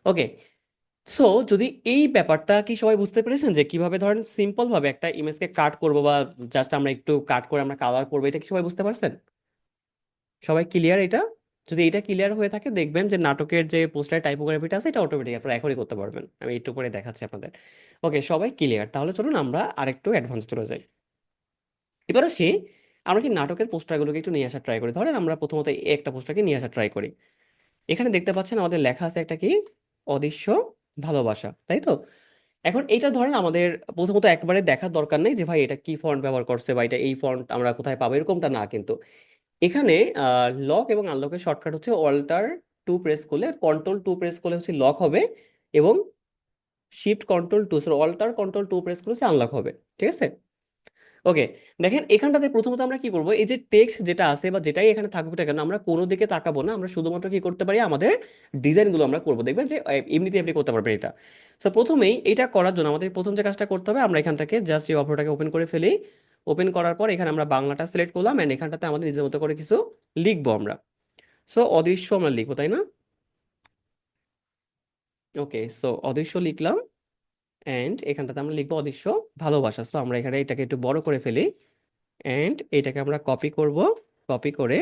ওকে, সো যদি এই ব্যাপারটা কি সবাই বুঝতে পেরেছেন যে কিভাবে ধরেন সিম্পল ভাবে একটা ইমেজকে কাট করবো বা জাস্ট আমরা একটু কাট করে আমরা কালার করবো, এটা কি সবাই বুঝতে পারছেন? সবাই ক্লিয়ার এটা? যদি এটা ক্লিয়ার হয়ে থাকে দেখবেন যে নাটকের যে পোস্টার টাইপোগ্রাফিটা আছে এটা অটোমেটিক আপনারা এখনই করতে পারবেন। আমি একটু করে দেখাচ্ছি আপনাদের। ওকে, সবাই ক্লিয়ার? তাহলে চলুন আমরা আরেকটু অ্যাডভান্স চলে যাই। এবার আসি, আমরা কি নাটকের পোস্টারগুলোকে একটু নিয়ে আসার ট্রাই করি। ধরেন আমরা প্রথমত এই একটা পোস্টারকে নিয়ে আসার ট্রাই করি। এখানে দেখতে পাচ্ছেন আমাদের লেখা আছে একটা কি, অদৃশ্য ভালোবাসা, তাই তো? এখন এটা ধরেন আমাদের প্রথমত একবারে দেখার দরকার নেই যে ভাই এটা কি ফন্ট ব্যবহার করছে বা এটা এই ফন্ট আমরা কোথায় পাবো, এরকমটা না কিন্তু। এখানে লক এবং আনলকের শর্টকাট হচ্ছে অল্টার 2 প্রেস করলে, কন্ট্রোল 2 প্রেস করলে হচ্ছে লক হবে, এবং shift control 2, alter control 2 press করলে আনলক হবে। ঠিক আছে? ওকে, দেখেন এখানটাতে প্রথমত আমরা কি করব, এই যে টেক্সট যেটা আছে বা যেটাই এখানে থাকুক না কেন আমরা কোনো দিকে তাকাবো না, আমরা শুধুমাত্র কি করতে পারি, আমাদের ডিজাইনগুলো আমরা করব। দেখবেন যে এমনিতেই আপনি করতে পারবেন এটা। সো প্রথমেই এটা করার জন্য আমাদের প্রথম যে কাজটা করতে হবে, আমরা এখানটাকে জাস্ট এই অপরটাকে ওপেন করে ফেলি। ওপেন করার পর এখানে আমরা বাংলাটা সিলেক্ট করলাম, এন্ড এখানটাতে আমাদের নিজের মতো করে কিছু লিখবো আমরা। সো অদৃশ্য আমরা লিখবো, তাই না? ওকে, সো অদৃশ্য লিখলাম, এন্ড এখানটাতে আমরা লিখবো অদৃশ্য ভালোবাসা। সো আমরা এখানে এটাকে একটু বড় করে ফেলি, এন্ড এটাকে আমরা কপি করব। কপি করে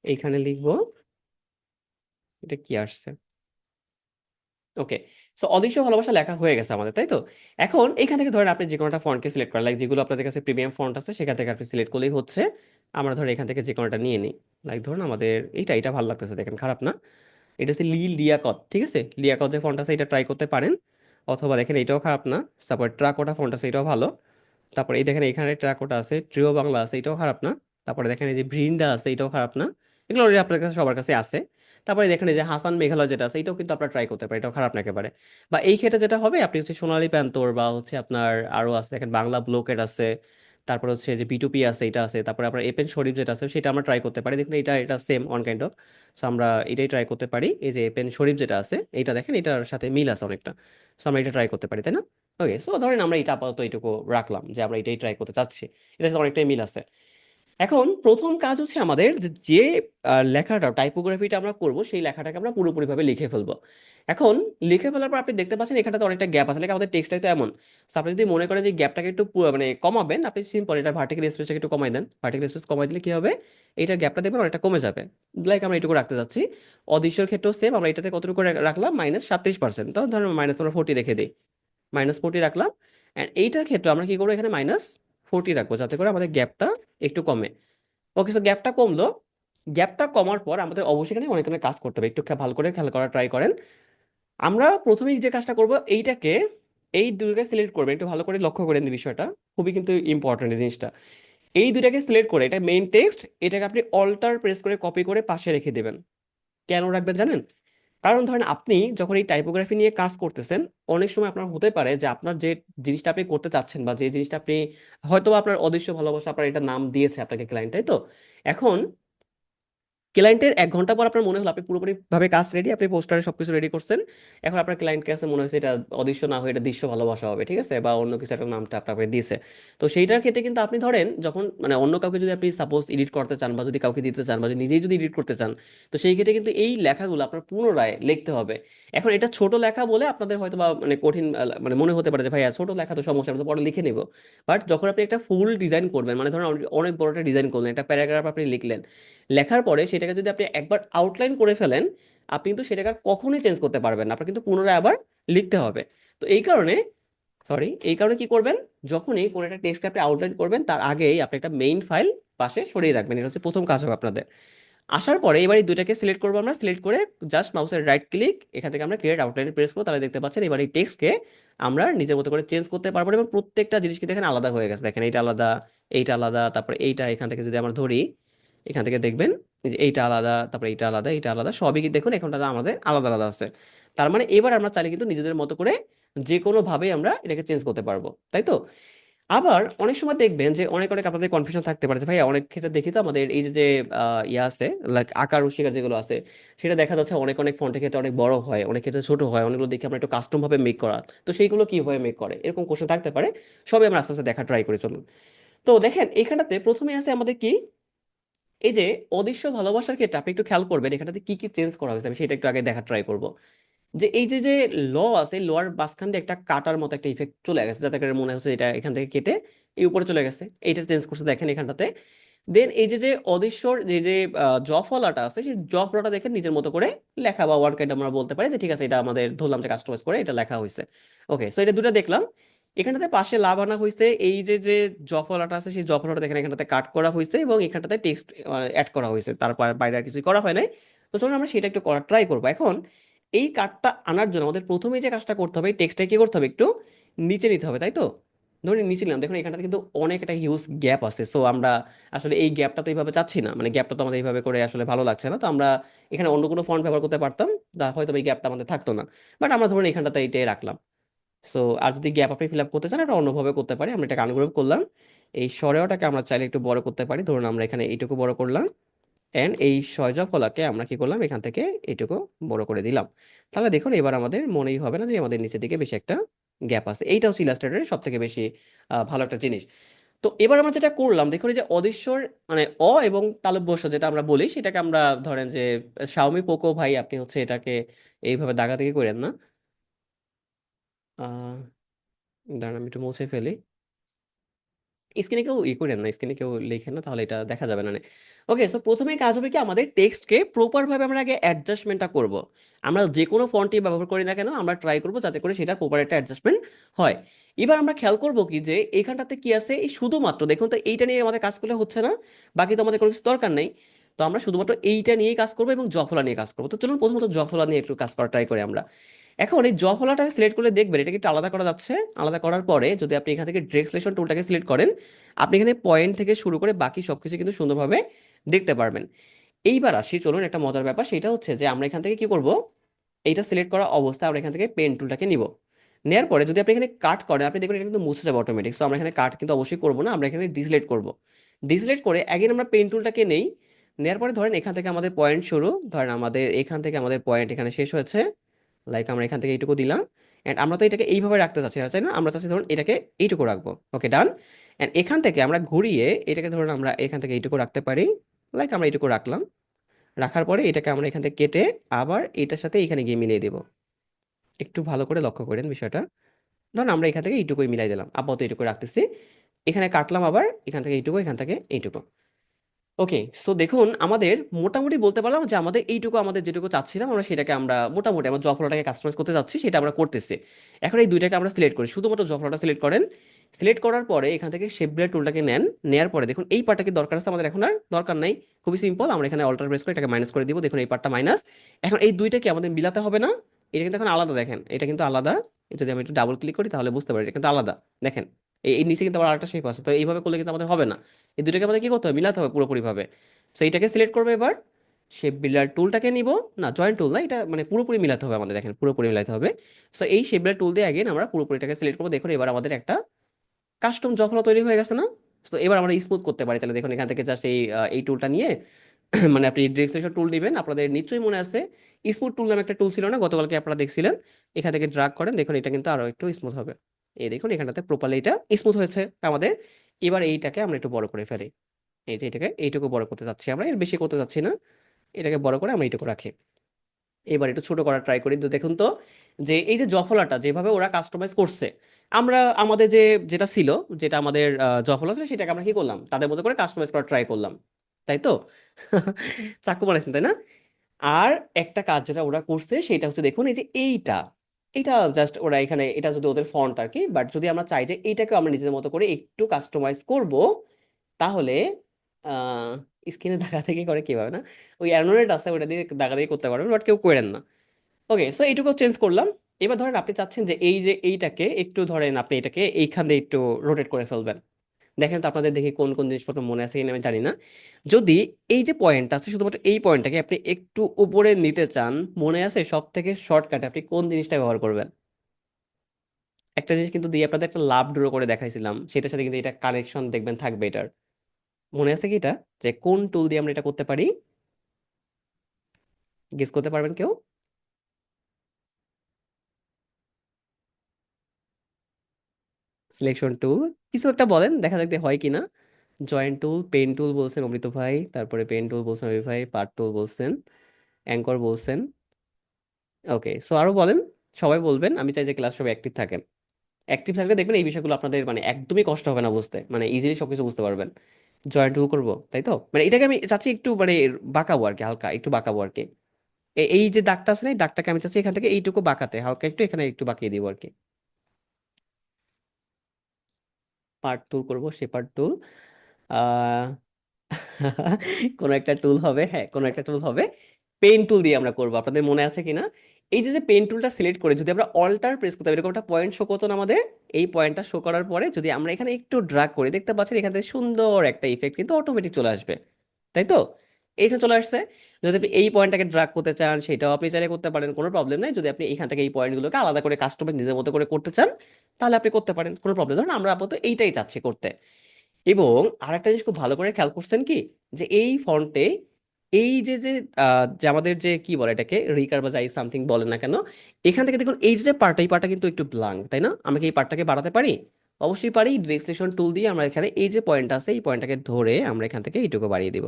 এইখানে লিখবো, এটা কি আসছে, ওকে। সো অদৃশ্য ভালোবাসা লেখা হয়ে গেছে আমাদের, তাই তো? এখন এখান থেকে ধরেন আপনি যে কোনো একটা ফন্টকে সিলেক্ট করেন, লাইক যেগুলো আপনাদের কাছে প্রিমিয়াম ফন্ট আছে সেখান থেকে আপনি সিলেক্ট করলেই হচ্ছে। আমরা ধরেন এখান থেকে যে কোনোটা নিয়ে নিই। লাইক ধরুন আমাদের এইটা এটা ভালো লাগতেছে, দেখেন খারাপ না। এটা হচ্ছে লিয়াকত, ঠিক আছে? লিয়াকত যে ফন্ট আছে এটা ট্রাই করতে পারেন। অথবা দেখেন এটাও খারাপ না। তারপর ট্রাকোটা ফন্ট আছে, এটাও ভালো। তারপরে এই দেখেন এখানে ট্রাকোটা আছে, ট্রিও বাংলা আছে, এটাও খারাপ না। তারপরে দেখেন এই যে ভ্রিন্ডা আছে, এটাও খারাপ না। এগুলো already আপনার কাছে সবার কাছে আছে। তারপরে দেখেন এই যে হাসান মেঘালয় যেটা আছে, এটাও কিন্তু আপনারা ট্রাই করতে পারেন, এটাও খারাপ না একেবারে। বা এই ক্ষেত্রে যেটা হবে, আপনি হচ্ছে সোনালী প্যান্থর বা হচ্ছে আপনার আরো আছে, দেখেন বাংলা ব্লকেট আছে। তারপর হচ্ছে যে বিটুপি আছে, এটা আছে। তারপরে আপনার এপেন শরীফ যেটা আছে সেটা আমরা ট্রাই করতে পারি। দেখুন এটা এটা same one kind of. So আমরা এটাই ট্রাই করতে পারি। এই যে এপেন শরীফ যেটা আছে এটা দেখেন এটার সাথে মিল আছে অনেকটা। সো আমরা এটা ট্রাই করতে পারি, তাই না? ওকে, সো ধরেন আমরা এটা আপাতত এইটুকু রাখলাম যে আমরা এটাই ট্রাই করতে চাচ্ছি। এটা সাথে অনেকটাই মিল আছে। এখন প্রথম কাজ হচ্ছে আমাদের যে যে লেখাটা টাইপোগ্রাফিটা আমরা করব সেই লেখাটাকে আমরা পুরোপুরিভাবে লিখে ফেলবো। এখন লিখে ফেলার পর আপনি দেখতে পাচ্ছেন এখানটাতে অনেকটা গ্যাপ আছে, like আমাদের টেক্সটটাই তো এমন। So আপনি যদি মনে করেন যে গ্যাপটাকে একটু মানে কমাবেন, আপনি সিম্পল এটা ভার্টিক্যাল স্পেসটাকে একটু কমাই দেন। ভার্টিক্যাল স্পেস কমাই দিলে কি হবে, এইটার গ্যাপটা দেখবেন অনেকটা কমে যাবে। লাইক আমরা এটুকু রাখতে যাচ্ছি। অদৃশ্যের ক্ষেত্রেও সেম, আমরা এটাতে কতটুকু করে রাখলাম, -37%। তো ধরুন -40 রেখে দিই। -40 রাখলাম। অ্যান্ড এইটার ক্ষেত্রে আমরা কি করবো, এখানে -40 রাখবো যাতে করে আমাদের গ্যাপটা একটু কমে। ওকে, সো গ্যাপটা কমলো। গ্যাপটা কমার পর আমাদের অবশ্যই এখানে অনেক ধরনের কাজ করতে হবে, একটু ভালো করে খেয়াল করার ট্রাই করেন। আমরা প্রথমেই যে কাজটা করব, এইটাকে এই দুটোকে সিলেক্ট করবেন, একটু ভালো করে লক্ষ্য করেন এই বিষয়টা। খুবই কিন্তু ইম্পর্টেন্ট এই জিনিসটা। এই দুটাকে সিলেক্ট করে এটা মেইন টেক্সট, এটাকে আপনি অল্টার প্রেস করে কপি করে পাশে রেখে দেবেন। কেন রাখবেন জানেন? কারণ ধরেন আপনি যখন এই টাইপোগ্রাফি নিয়ে কাজ করতেছেন, অনেক সময় আপনার হতে পারে যে আপনার যে জিনিসটা আপনি করতে চাচ্ছেন বা যে জিনিসটা আপনি হয়তো আপনার অদৃশ্য ভালোবাসা আপনার এটা নাম দিয়েছে আপনাকে ক্লায়েন্ট, তাই তো? এখন ক্লায়েন্টের 1 ঘন্টা পর আপনার মনে হলো আপনি পুরোপুরি ভাবে কাজ রেডি, আপনি পোস্টারে সবকিছু রেডি করছেন। এখন আপনার ক্লায়েন্টকে কাছে মনে হয়েছে এটা অদৃশ্য না হয়ে এটা দৃশ্য ভালোবাসা হবে, ঠিক আছে? বা অন্য কিছু একটা নামটা আপনাকে দিয়েছে। তো সেইটার ক্ষেত্রে কিন্তু আপনি ধরেন যখন মানে অন্য কাউকে যদি আপনি সাপোজ এডিট করতে চান বা যদি কাউকে দিতে চান বা যদি নিজেই যদি এডিট করতে চান, তো সেই ক্ষেত্রে কিন্তু এই লেখাগুলো আপনার পুনরায় লিখতে হবে। এখন এটা ছোট লেখা বলে আপনাদের হয়তো বা মানে কঠিন মানে মনে হতে পারে যে ভাই ছোট লেখা তো সমস্যা, আমরা তো পরে লিখে নেব। বাট যখন আপনি একটা ফুল ডিজাইন করবেন, মানে ধরেন অনেক বড় একটা ডিজাইন করলেন, একটা প্যারাগ্রাফ আপনি লিখলেন, লেখার পরে সেটাকে যদি আপনি একবার আউটলাইন করে ফেলেন, আপনি কিন্তু সেটাকে আর কখনোই চেঞ্জ করতে পারবেন না, আপনার কিন্তু পুনরায় আবার লিখতে হবে। তো এই কারণে, এই কারণে কি করবেন, যখনই কোনো একটা টেক্সটকে আপনি আউটলাইন করবেন তার আগেই আপনি একটা মেইন ফাইল পাশে সরিয়ে রাখবেন। এটা হচ্ছে প্রথম কাজ হবে আপনাদের। আসার পরে এবার এই দুইটাকে সিলেক্ট করবো আমরা, সিলেক্ট করে জাস্ট মাউসের রাইট ক্লিক, এখান থেকে আমরা ক্রিয়েট আউটলাইনে প্রেস করবো, তাহলে দেখতে পাচ্ছেন এবার এই টেক্সটকে আমরা নিজের মতো করে চেঞ্জ করতে পারবো। এবং প্রত্যেকটা জিনিস কি দেখেন আলাদা হয়ে গেছে, দেখেন এইটা আলাদা, এইটা আলাদা, তারপরে এইটা এখান থেকে যদি আমরা ধরি, এখান থেকে দেখবেন এই যে এইটা আলাদা, তারপরে এইটা আলাদা, এইটা আলাদা, সবই কি দেখুন এখানটা আমাদের আলাদা আলাদা আছে। তার মানে এবার আমরা চাইলে কিন্তু নিজেদের মতো করে যে কোনো ভাবে আমরা এটাকে চেঞ্জ করতে পারবো, তাই তো? আবার অনেক সময় দেখবেন যে অনেক অনেক আপনাদের কনফিউশন থাকতে পারে যে ভাই অনেক ক্ষেত্রে দেখি তো আমাদের এই যে যে ইয়ে আছে, লাইক আকার ও শিকার যেগুলো আছে, সেটা দেখা যাচ্ছে অনেক অনেক ফন্টের ক্ষেত্রে অনেক বড় হয়, অনেক ক্ষেত্রে ছোট হয়, অনেকগুলো দেখি আমরা একটু কাস্টম ভাবে মেক করা। তো সেইগুলো কিভাবে মেক করে, এরকম কোশ্চেন থাকতে পারে। সবই আমরা আস্তে আস্তে দেখা ট্রাই করে চলুন। তো দেখেন এখানটাতে প্রথমে আছে আমাদের কি, এই যে অদৃশ্য ভালোবাসার ক্ষেত্রে আপনি একটু খেয়াল করবেন এখানটাতে কি কি চেঞ্জ করা হয়েছে, আমি সেটা একটু আগে দেখা ট্রাই করব। যে এই যে যে ল আছে, লোয়ার মাঝখান দিয়ে একটা কাটার মতো একটা ইফেক্ট চলে গেছে, যাতে করে মনে হচ্ছে এটা এখান থেকে কেটে এই উপরে চলে গেছে। এইটা চেঞ্জ করছে দেখেন এখানটাতে। দেন এই যে যে অদৃশ্যর যে যে জ ফলাটা আছে, সেই জ ফলাটা দেখে নিজের মতো করে লেখা বা ওয়ার্ড কাইন্ড আমরা বলতে পারি যে ঠিক আছে এটা আমাদের ধরলাম যে কাস্টমাইজ করে এটা লেখা হয়েছে। ওকে, সো এটা দুটো দেখলাম। এখানটাতে পাশে লাভ আনা হয়েছে, এই যে যে জ ফলাটা আছে সেই জ ফলাটা দেখেন এখানটাতে কাট করা হয়েছে এবং এখানটাতে টেক্সট অ্যাড করা হয়েছে, তারপর বাইরে আর কিছুই করা হয় নাই। তো চলুন আমরা সেটা একটু করার ট্রাই করবো এখন। এই কার্ডটা আনার জন্য আমাদের প্রথমে যে কাজটা করতে হবে, টেক্সটটা কি করতে হবে, একটু নিচে নিতে হবে, তাই তো? ধরুন নিচে নিলাম, দেখুন এখানটাতে কিন্তু অনেক একটা হিউজ গ্যাপ আছে। সো আমরা আসলে এই গ্যাপটা তো এইভাবে চাচ্ছি না, মানে গ্যাপটা তো আমাদের এইভাবে করে আসলে ভালো লাগছে না। তো আমরা এখানে অন্য কোনো ফন্ট ব্যবহার করতে পারতাম, হয়তো এই গ্যাপটা আমাদের থাকতো না। বাট আমরা ধরুন এখানটাতে এইটাই রাখলাম। সো আর যদি গ্যাপ আপনি ফিল আপ করতে চান, এটা অন্যভাবে করতে পারি। আমরা এটাকে আনগ্রুপ করলাম। এই সরেওটাকে আমরা চাইলে একটু বড় করতে পারি, ধরুন আমরা এখানে এইটুকু বড় করলাম। এন্ড এই সহযোগ ফলাকে আমরা কি করলাম, এখান থেকে এইটুকু বড় করে দিলাম। তাহলে দেখুন এবার আমাদের মনেই হবে না যে আমাদের নিচের দিকে বেশি একটা গ্যাপ আছে। এইটা হচ্ছে ইলাস্ট্রেটরের সব থেকে বেশি ভালো একটা জিনিস। তো এবার আমরা যেটা করলাম, দেখুন এই যে অদৃশ্যর মানে এবং তালব্য যেটা আমরা বলি, সেটাকে আমরা ধরেন যে শাওমি পোকো ভাই, আপনি হচ্ছে এটাকে এইভাবে দাগাদাগি করেন না। আহ দাঁড়ান আমি একটু মুছে ফেলি। স্ক্রিনে কেউ করেন না, স্ক্রিনে কেউ লিখেন না, তাহলে এটা দেখা যাবে না। ওকে, সো প্রথমে কাজ হবে কি, আমাদের টেক্সটকে প্রপার ভাবে আমরা আগে অ্যাডজাস্টমেন্টটা করব। আমরা যে কোনো ফন্টই ব্যবহার করি না কেন, আমরা ট্রাই করব যাতে করে সেটার প্রপার একটা অ্যাডজাস্টমেন্ট হয়। এবার আমরা খেয়াল করব কি যে এইখানটাতে কি আছে, এই শুধুমাত্র দেখুন তো এইটা নিয়ে আমাদের কাজ করলে হচ্ছে না, বাকি তো আমাদের কোনো কিছু দরকার নেই। তো আমরা শুধুমাত্র এইটা নিয়েই কাজ করবো এবং জফলা নিয়ে কাজ করবো। তো চলুন প্রথমত জফলা নিয়ে একটু কাজ করা ট্রাই করি আমরা। এখন এই জফলাটাকে সিলেক্ট করলে দেখবেন এটাকে একটু আলাদা করা যাচ্ছে। আলাদা করার পরে যদি আপনি এখান থেকে ডিরেক্ট সিলেকশন টুলটাকে সিলেক্ট করেন, আপনি এখানে পয়েন্ট থেকে শুরু করে বাকি সবকিছু কিন্তু সুন্দরভাবে দেখতে পারবেন। এইবার আসি, চলুন একটা মজার ব্যাপার, সেটা হচ্ছে যে আমরা এখান থেকে কি করব, এইটা সিলেক্ট করা অবস্থায় আমরা এখান থেকে পেন টুলটাকে নিব। নেওয়ার পরে যদি আপনি এখানে কাট করেন, আপনি দেখবেন এটা কিন্তু মুছে যাবে অটোমেটিক। সো আমরা এখানে কাট কিন্তু অবশ্যই করবো না, আমরা এখানে ডিসলেট করব। ডিসলেট করে অ্যাগেন আমরা পেন টুলটাকে নেই। নেওয়ার পরে ধরেন এখান থেকে আমাদের পয়েন্ট শুরু, ধরেন আমাদের এখান থেকে আমাদের পয়েন্ট এখানে শেষ হয়েছে। লাইক আমরা এখান থেকে এইটুকু দিলাম। এন্ড আমরা তো এটাকে এইভাবে রাখতে চাচ্ছি না, তাই না? আমরা চাচ্ছি ধরুন এটাকে এইটুকু রাখবো। ওকে, ডান। এন্ড এখান থেকে আমরা ঘুরিয়ে এটাকে ধরুন আমরা এখান থেকে এইটুকু রাখতে পারি। লাইক আমরা এইটুকু রাখলাম। রাখার পরে এটাকে আমরা এখান থেকে কেটে আবার এটার সাথে এখানে গিয়ে মিলিয়ে দেবো। একটু ভালো করে লক্ষ্য করেন বিষয়টা। ধরুন আমরা এখান থেকে এইটুকুই মিলাই দিলাম, আপাতত এইটুকু রাখতেছি। এখানে কাটলাম আবার এখান থেকে এইটুকু, এখান থেকে এইটুকু। ওকে, সো দেখুন আমাদের মোটামুটি বলতে পারলাম যে আমাদের এইটুকু, আমাদের যেটুকু চাচ্ছিলাম আমরা সেটাকে আমরা মোটামুটি আমার জফলাটাকে কাস্টমাইজ করতে চাচ্ছি, সেটা আমরা করতেছি। এখন এই দুইটাকে আমরা সিলেক্ট করি, শুধুমাত্র জফলাটা সিলেক্ট করেন। সিলেক্ট করার পরে এখান থেকে শেপ ব্লেড টুলটাকে নেন। নেয়ার পরে দেখুন এই পার্টটা কি দরকার আছে, আমাদের এখন আর দরকার নাই। খুবই সিম্পল, আমরা এখানে অল্টার প্রেস করে এটাকে মাইনাস করে দিব। দেখুন এই পার্টটা মাইনাস। এখন এই দুইটাকে আমাদের মিলাতে হবে না, এটা কিন্তু এখন আলাদা, দেখেন এটা কিন্তু আলাদা। যদি আমি একটু ডাবল ক্লিক করি তাহলে বুঝতে পারি এটা কিন্তু আলাদা। দেখেন এই নিচে কিন্তু আবার আরেকটা শেপ আছে, তো এইভাবে করলে কিন্তু আমাদের হবে না। এই দুইটাকে আমাদের কি করতে হবে, মিলাতে হবে পুরোপুরি ভাবে। সো এইটাকে সিলেক্ট করবো এবার। শেপ বিল্ডার টুলটাকে নিব। না, জয়েন্ট টুল না, এটা মানে পুরোপুরি মিলাতে হবে আমাদের, দেখেন পুরোপুরি মিলাতে হবে। সো এই শেপ বিল্ডার টুল দিয়ে অ্যাগেন আমরা পুরোপুরিটাকে সিলেক্ট করবো। দেখুন এবার আমাদের একটা কাস্টম জখলা তৈরি হয়ে গেছে না? তো এবার আমরা স্মুথ করতে পারি, তাহলে দেখুন এখান থেকে জাস্ট এই টুলটা নিয়ে মানে আপনি ডিরেক্টর টুল দিবেন, আপনাদের নিশ্চয়ই মনে আছে স্মুথ টুল নামে একটা টুল ছিল না, গতকালকে আপনারা দেখছিলেন। এখান থেকে ড্রাগ করেন, দেখুন এটা কিন্তু আরো একটু স্মুথ হবে। এই দেখুন এখানটাতে প্রপারলি এটা স্মুথ হয়েছে আমাদের। এবার এইটাকে আমরা একটু বড় করে ফেলি। এই যে এটাকে এইটুকু বড় করতে চাচ্ছি আমরা, এর বেশি করতে চাচ্ছি না। এটাকে বড় করে আমরা এইটুকু রাখি। এবার একটু ছোট করার ট্রাই করি। তো দেখুন তো যে এই যে জফলাটা যেভাবে ওরা কাস্টমাইজ করছে, আমরা আমাদের যে যেটা ছিল, যেটা আমাদের জফলা ছিল, সেটাকে আমরা কি করলাম, তাদের মতো করে কাস্টমাইজ করার ট্রাই করলাম, তাই তো? চাকু বানাইছেন তাই না? আর একটা কাজ যেটা ওরা করছে সেটা হচ্ছে দেখুন এই যে এইটা, এটা জাস্ট ওরা এখানে এটা যদি ওদের ফন্ট আর কি, বাট যদি আমরা চাই যে এইটাকে আমরা নিজেদের মতো করে একটু কাস্টমাইজ করব, তাহলে আহ স্ক্রিনে দেখা থেকে করে কিভাবে না, ওই অ্যানোনেট আছে ওটা দিয়ে দেখা দেখি করতে পারবেন, বাট কেউ করেন না। ওকে, সো এইটুকু চেঞ্জ করলাম। এবার ধরেন আপনি চাচ্ছেন যে এই যে এইটাকে একটু ধরেন আপনি এটাকে এইখান দিয়ে একটু রোটেট করে ফেলবেন। দেখেন তো আপনাদের দেখি কোন কোন জিনিসপত্র মনে আছে কিনা আমি জানি না। যদি এই যে পয়েন্টটা আছে, শুধুমাত্র এই পয়েন্টটাকে আপনি একটু উপরে নিতে চান, মনে আছে সব থেকে শর্টকাটে আপনি কোন জিনিসটা ব্যবহার করবেন? একটা জিনিস কিন্তু দিয়ে আপনাদের একটা লাভ ড্র করে দেখাইছিলাম, সেটার সাথে কিন্তু এটা কানেকশন দেখবেন থাকবে এটার। মনে আছে কি এটা, যে কোন টুল দিয়ে আমরা এটা করতে পারি? গেস করতে পারবেন কেউ? সিলেকশন টুল কিছু একটা বলেন, দেখা যাক যে হয় কিনা। জয়েন্ট টুল, পেন টুল বলছেন অমৃত ভাই, তারপরে পেন টুল বলছেন রবি ভাই, পার্ট টুল বলছেন, অ্যাঙ্কর বলছেন। ওকে, সো আরো বলেন, সবাই বলবেন, আমি চাই যে ক্লাস সবাই অ্যাক্টিভ থাকেন। অ্যাক্টিভ থাকলে দেখবেন এই বিষয়গুলো আপনাদের মানে একদমই কষ্ট হবে না বুঝতে, মানে ইজিলি সবকিছু বুঝতে পারবেন। জয়েন্ট টুল করবো তাই তো, মানে এটাকে আমি চাচ্ছি একটু মানে বাঁকাবো আর কি, হালকা একটু বাঁকাবো আর কি। এই যে দাগটা আছে না, এই দাগটাকে আমি চাচ্ছি এখান থেকে এইটুকু বাঁকাতে, হালকা একটু এখানে একটু বাঁকিয়ে দিব আর কি। পার্ট টুল করবো, সে পার্ট টুল। আহ কোন একটা টুল হবে, হ্যাঁ কোন একটা টুল হবে। পেন টুল দিয়ে আমরা করবো, আপনাদের মনে আছে কিনা? এই যে যে পেন টুলটা সিলেক্ট করে যদি আমরা অল্টার প্রেস করতে পারি, এরকম একটা পয়েন্ট শো করতো না আমাদের। এই পয়েন্টটা শো করার পরে যদি আমরা এখানে একটু ড্রাগ করি, দেখতে পাচ্ছেন এখান থেকে সুন্দর একটা ইফেক্ট কিন্তু অটোমেটিক চলে আসবে, তাই তো? এইখানে চলে আসছে। যদি আপনি এই পয়েন্টটাকে ড্রাগ করতে চান সেটাও আপনি চাইলে করতে পারেন, কোনো প্রবলেম নাই। যদি আপনি এখান থেকে এই পয়েন্টগুলোকে আলাদা করে কাস্টমাইজ নিজের মতো করে করতে চান, তাহলে আপনি করতে পারেন, কোনো প্রবলেম। ধরুন আমরা আপাতত এইটাই চাচ্ছি করতে। এবং আরেকটা জিনিস খুব ভালো করে খেয়াল করছেন কি, যে এই ফন্টে এই যে যে যে আমাদের যে কি বলে এটাকে, রিকার বা যাই সামথিং বলেন না কেন, এখান থেকে দেখুন এই যে পার্ট, এই পার্টটা কিন্তু একটু ব্লাঙ্ক, তাই না? আমি কি এই পার্টটাকে বাড়াতে পারি? অবশ্যই পারি। ডিরেকশন টুল দিয়ে আমরা এখানে এই যে পয়েন্ট আছে এই পয়েন্টটাকে ধরে আমরা এখান থেকে এইটুকু বাড়িয়ে দিব।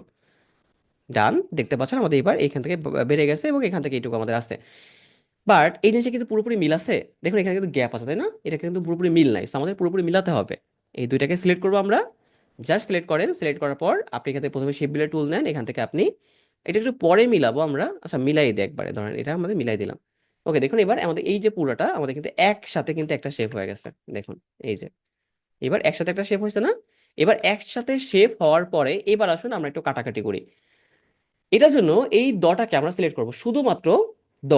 ডান, দেখতে পাচ্ছেন আমাদের এবার এখান থেকে বেড়ে গেছে এবং এখান থেকে এইটুকু আমাদের আসছে। বাট এই জিনিসটা কিন্তু পুরোপুরি মিল আছে। দেখুন এখানে কিন্তু গ্যাপ আছে, তাই না? এটা কিন্তু পুরোপুরি মিল নাই, so আমাদের পুরোপুরি মিলাতে হবে। এই দুইটাকে সিলেক্ট করবো আমরা। জাস্ট সিলেক্ট করেন, সিলেক্ট করার পর আপনি এখান থেকে প্রথমে শেপ বিল্ডার টুল নেন, এখান থেকে আপনি এটা একটু পরে মিলাবো আমরা, আচ্ছা মিলাই দিই একবারে, ধরেন এটা আমাদের মিলাই দিলাম। ওকে, দেখুন এবার আমাদের এই যে পুরোটা আমাদের কিন্তু একসাথে কিন্তু একটা শেপ হয়ে গেছে। দেখুন এই যে এবার একসাথে একটা শেপ হয়েছে না? এবার একসাথে শেপ হওয়ার পরে এবার আসুন আমরা একটু কাটাকাটি করি। এটার জন্য এই দটাকে আমরা সিলেক্ট করব, শুধুমাত্র দ।